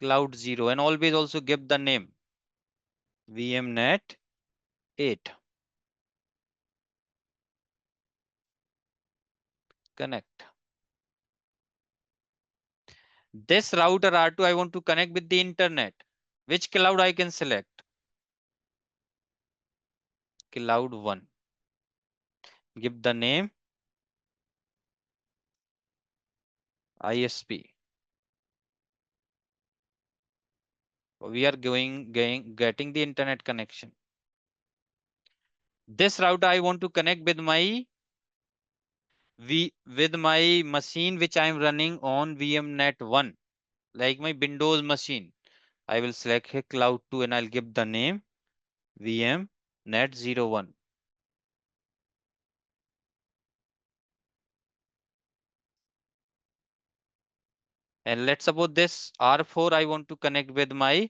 Cloud 0, and always also give the name VMnet 8. Connect. This router R2, I want to connect with the internet. Which cloud I can select? Cloud 1. Give the name ISP. We are getting the internet connection. This router I want to connect with my machine which I am running on VMnet 1, like my Windows machine. I will select here cloud 2 and I'll give the name VMnet 01. And let's suppose this R4 I want to connect with my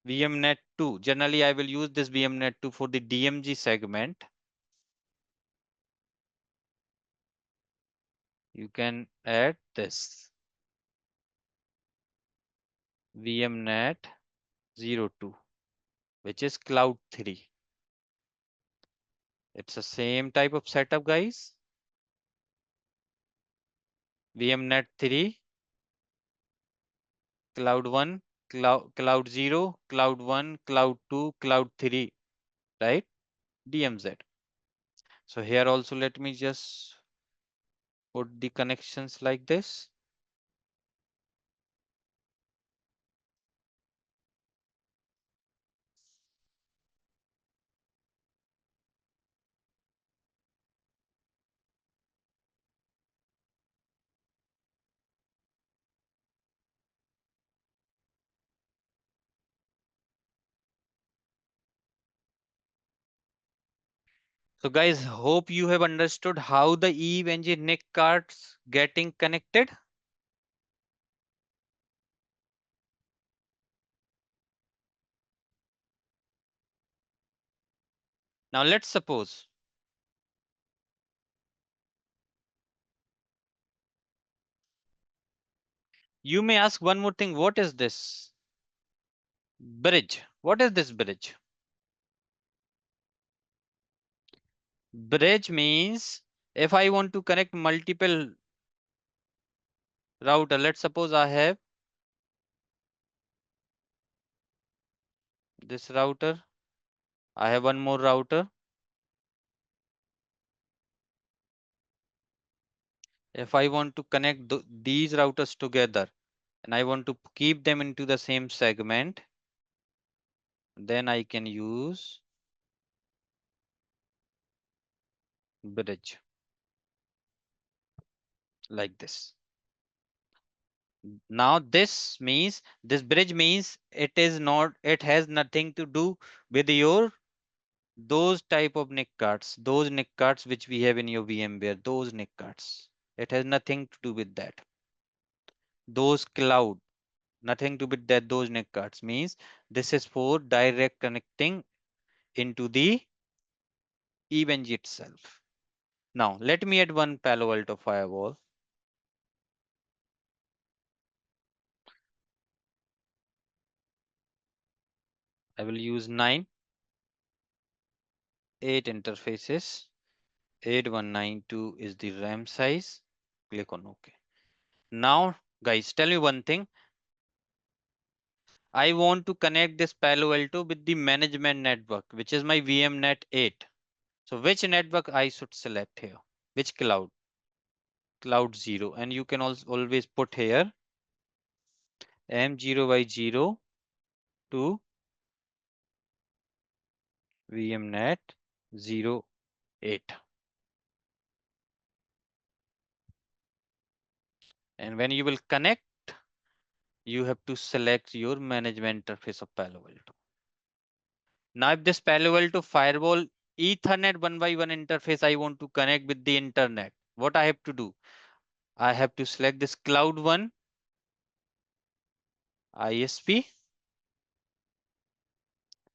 VMnet 2. Generally, I will use this VMnet 2 for the DMG segment. You can add this VMnet 02, which is Cloud 3. It's the same type of setup, guys. VMnet 3, Cloud 1, Cloud 0, Cloud 1, Cloud 2, Cloud 3, right? DMZ. So here also let me just put the connections like this. So guys, hope you have understood how the EVNG NIC cards getting connected. Now let's suppose you may ask one more thing. What is this bridge? What is this bridge? Bridge means if I want to connect multiple router, let's suppose I have this router. I have one more router. If I want to connect these routers together and I want to keep them into the same segment, then I can use bridge like this. Now this means this bridge means it is not, it has nothing to do with your those type of NIC cards, those NIC cards which we have in your VMware, those NIC cards. It has nothing to do with that. Those cloud, nothing to do with that. Those NIC cards means this is for direct connecting into the event itself. Now let me add one Palo Alto firewall. I will use 9, 8 interfaces. 8192 is the RAM size. Click on OK. Now, guys, tell me one thing. I want to connect this Palo Alto with the management network, which is my VMnet 8. So which network I should select here? Which cloud? Cloud 0. And you can also always put here M0 by 0 to VMnet 08. And when you will connect, you have to select your management interface of Palo Alto. Now, if this Palo Alto firewall Ethernet 1x1 interface, I want to connect with the internet. What I have to do? I have to select this cloud 1 ISP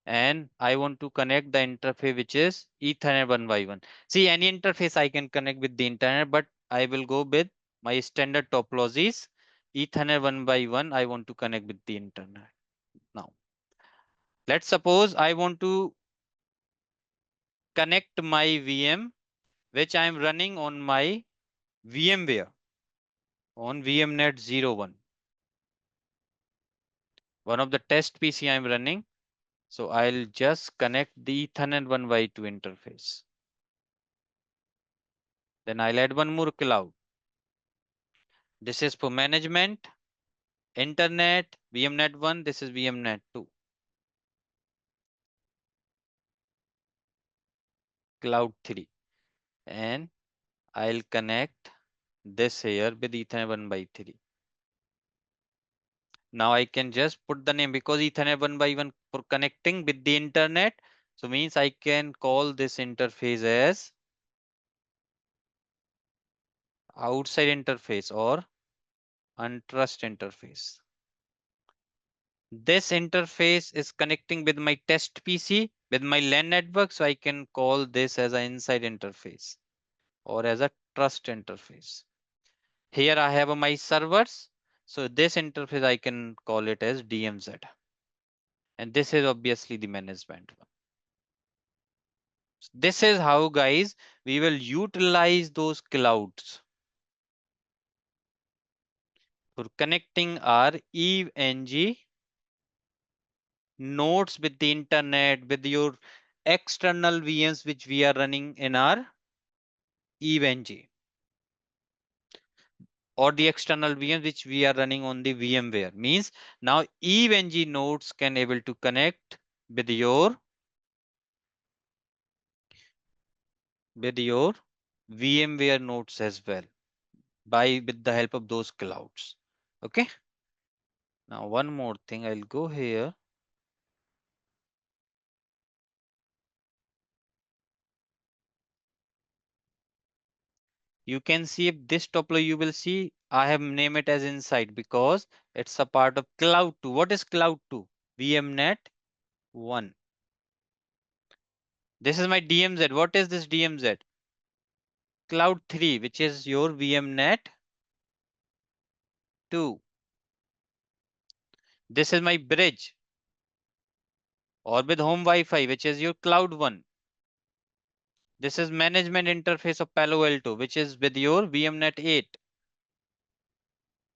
and I want to connect the interface which is Ethernet 1x1. See, any interface I can connect with the internet, but I will go with my standard topologies. Ethernet 1x1, I want to connect with the internet. Now, let's suppose I want to connect my VM, which I am running on my VMware on VMnet 01. One of the test PC I'm running. So I'll just connect the Ethernet 1x2 interface. Then I'll add one more cloud. This is for management, internet, VMnet 1. This is VMnet 2. Cloud 3. And I'll connect this here with Ethernet 1x3. Now I can just put the name because Ethernet 1x1 for connecting with the internet. So means I can call this interface as outside interface or untrust interface. This interface is connecting with my test PC with my LAN network. So I can call this as an inside interface or as a trust interface. Here I have my servers. So this interface I can call it as DMZ. And this is obviously the management one. This is how, guys, we will utilize those clouds for connecting our EVNG nodes with the internet, with your external VMs which we are running in our EVNG, or the external VMs which we are running on the VMware. Means now EVNG nodes can able to connect with your VMware nodes as well by with the help of those clouds. Okay. Now one more thing, I'll go here. You can see if this topology you will see, I have named it as inside because it's a part of cloud 2. What is cloud 2? VMnet 1. This is my DMZ. What is this DMZ? Cloud 3, which is your VMnet 2. This is my bridge or with home Wi-Fi, which is your cloud 1. This is management interface of Palo Alto, which is with your VMnet 8.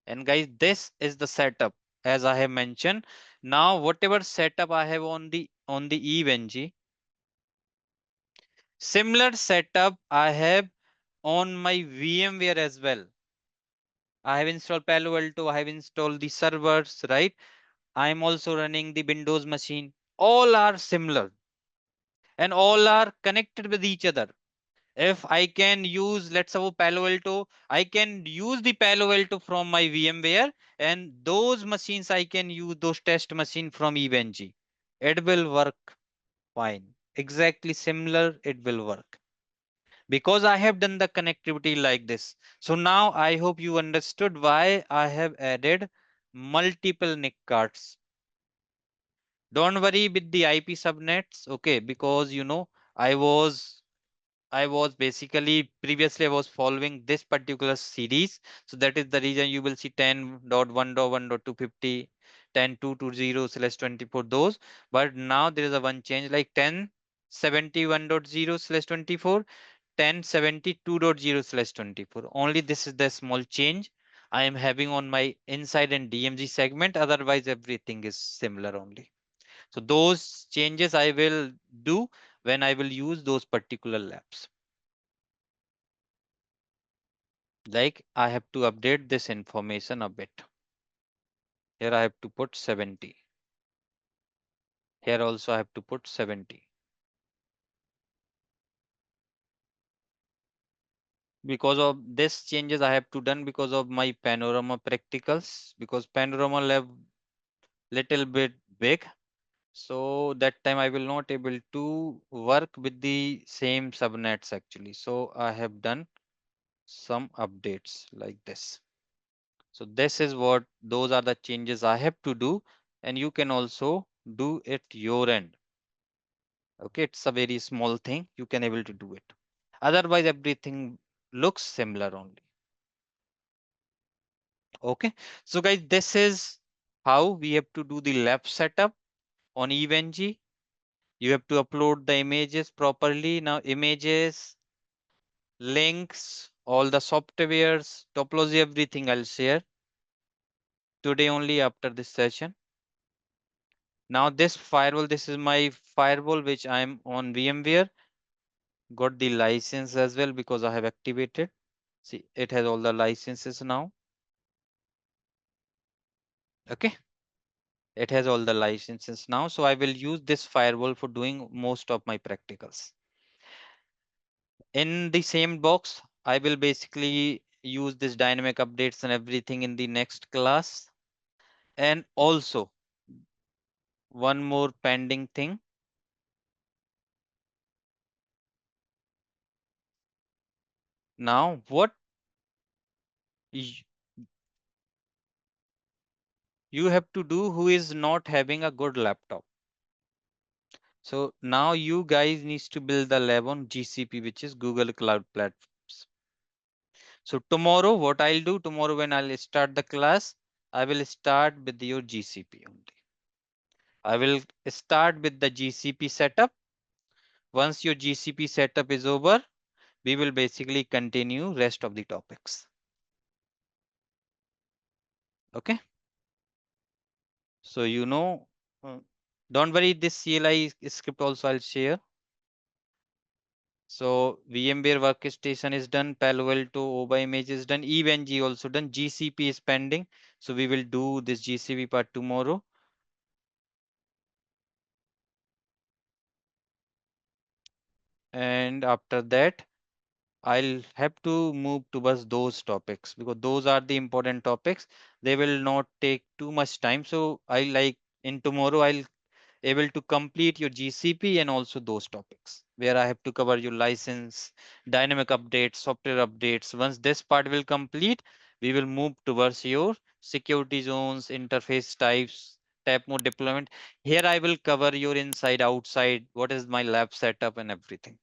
And guys, this is the setup as I have mentioned. Now, whatever setup I have on the EVNG, similar setup I have on my VMware as well. I have installed Palo Alto, I have installed the servers, right? I am also running the Windows machine. All are similar and all are connected with each other. If I can use, let's suppose Palo Alto, I can use the Palo Alto from my VMware, and those machines I can use those test machine from EVNG. It will work fine. Exactly similar, it will work. Because I have done the connectivity like this. So now I hope you understood why I have added multiple NIC cards. Don't worry with the IP subnets, okay? Because I was basically previously I was following this particular series. So that is the reason you will see 10.1.1.250, 10.220/24 those. But now there is a one change like 10.71.0/24, 10.72.0/24. Only this is the small change I am having on my inside and DMG segment. Otherwise, everything is similar only. So those changes I will do when I will use those particular labs. Like I have to update this information a bit. Here I have to put 70. Here also I have to put 70. Because of this changes I have to done because of my panorama practicals, because panorama lab little bit big. So that time I will not able to work with the same subnets actually. So I have done some updates like this. So this is what those are the changes I have to do, and you can also do it your end. Okay, it's a very small thing. You can able to do it. Otherwise, everything looks similar only. Okay, so guys, this is how we have to do the lab setup on EVNG. You have to upload the images properly. Now, images, links, all the softwares, topology, everything I'll share today only after this session. Now, this firewall, this is my firewall which I'm on VMware. Got the license as well because I have activated. See, it has all the licenses now. Okay, it has all the licenses now. So I will use this firewall for doing most of my practicals. In the same box, I will basically use this dynamic updates and everything in the next class. And also one more pending thing. Now, what y- you have to do who is not having a good laptop? So now you guys needs to build the lab on GCP, which is Google Cloud Platforms. So tomorrow, what I'll do tomorrow when I'll start the class, I will start with your GCP only. I will start with the GCP setup. Once your GCP setup is over, we will basically continue rest of the topics. Okay. So uh, don't worry, this CLI script also I'll share. So VMware Workstation is done, Palo Alto OBA image is done, EVNG also done, GCP is pending. So we will do this GCP part tomorrow. And after that, I'll have to move towards those topics because those are the important topics. They will not take too much time. So I like in tomorrow, I'll able to complete your GCP and also those topics where I have to cover your license, dynamic updates, software updates. Once this part will complete, we will move towards your security zones, interface types, type mode deployment. Here I will cover your inside, outside, what is my lab setup and everything.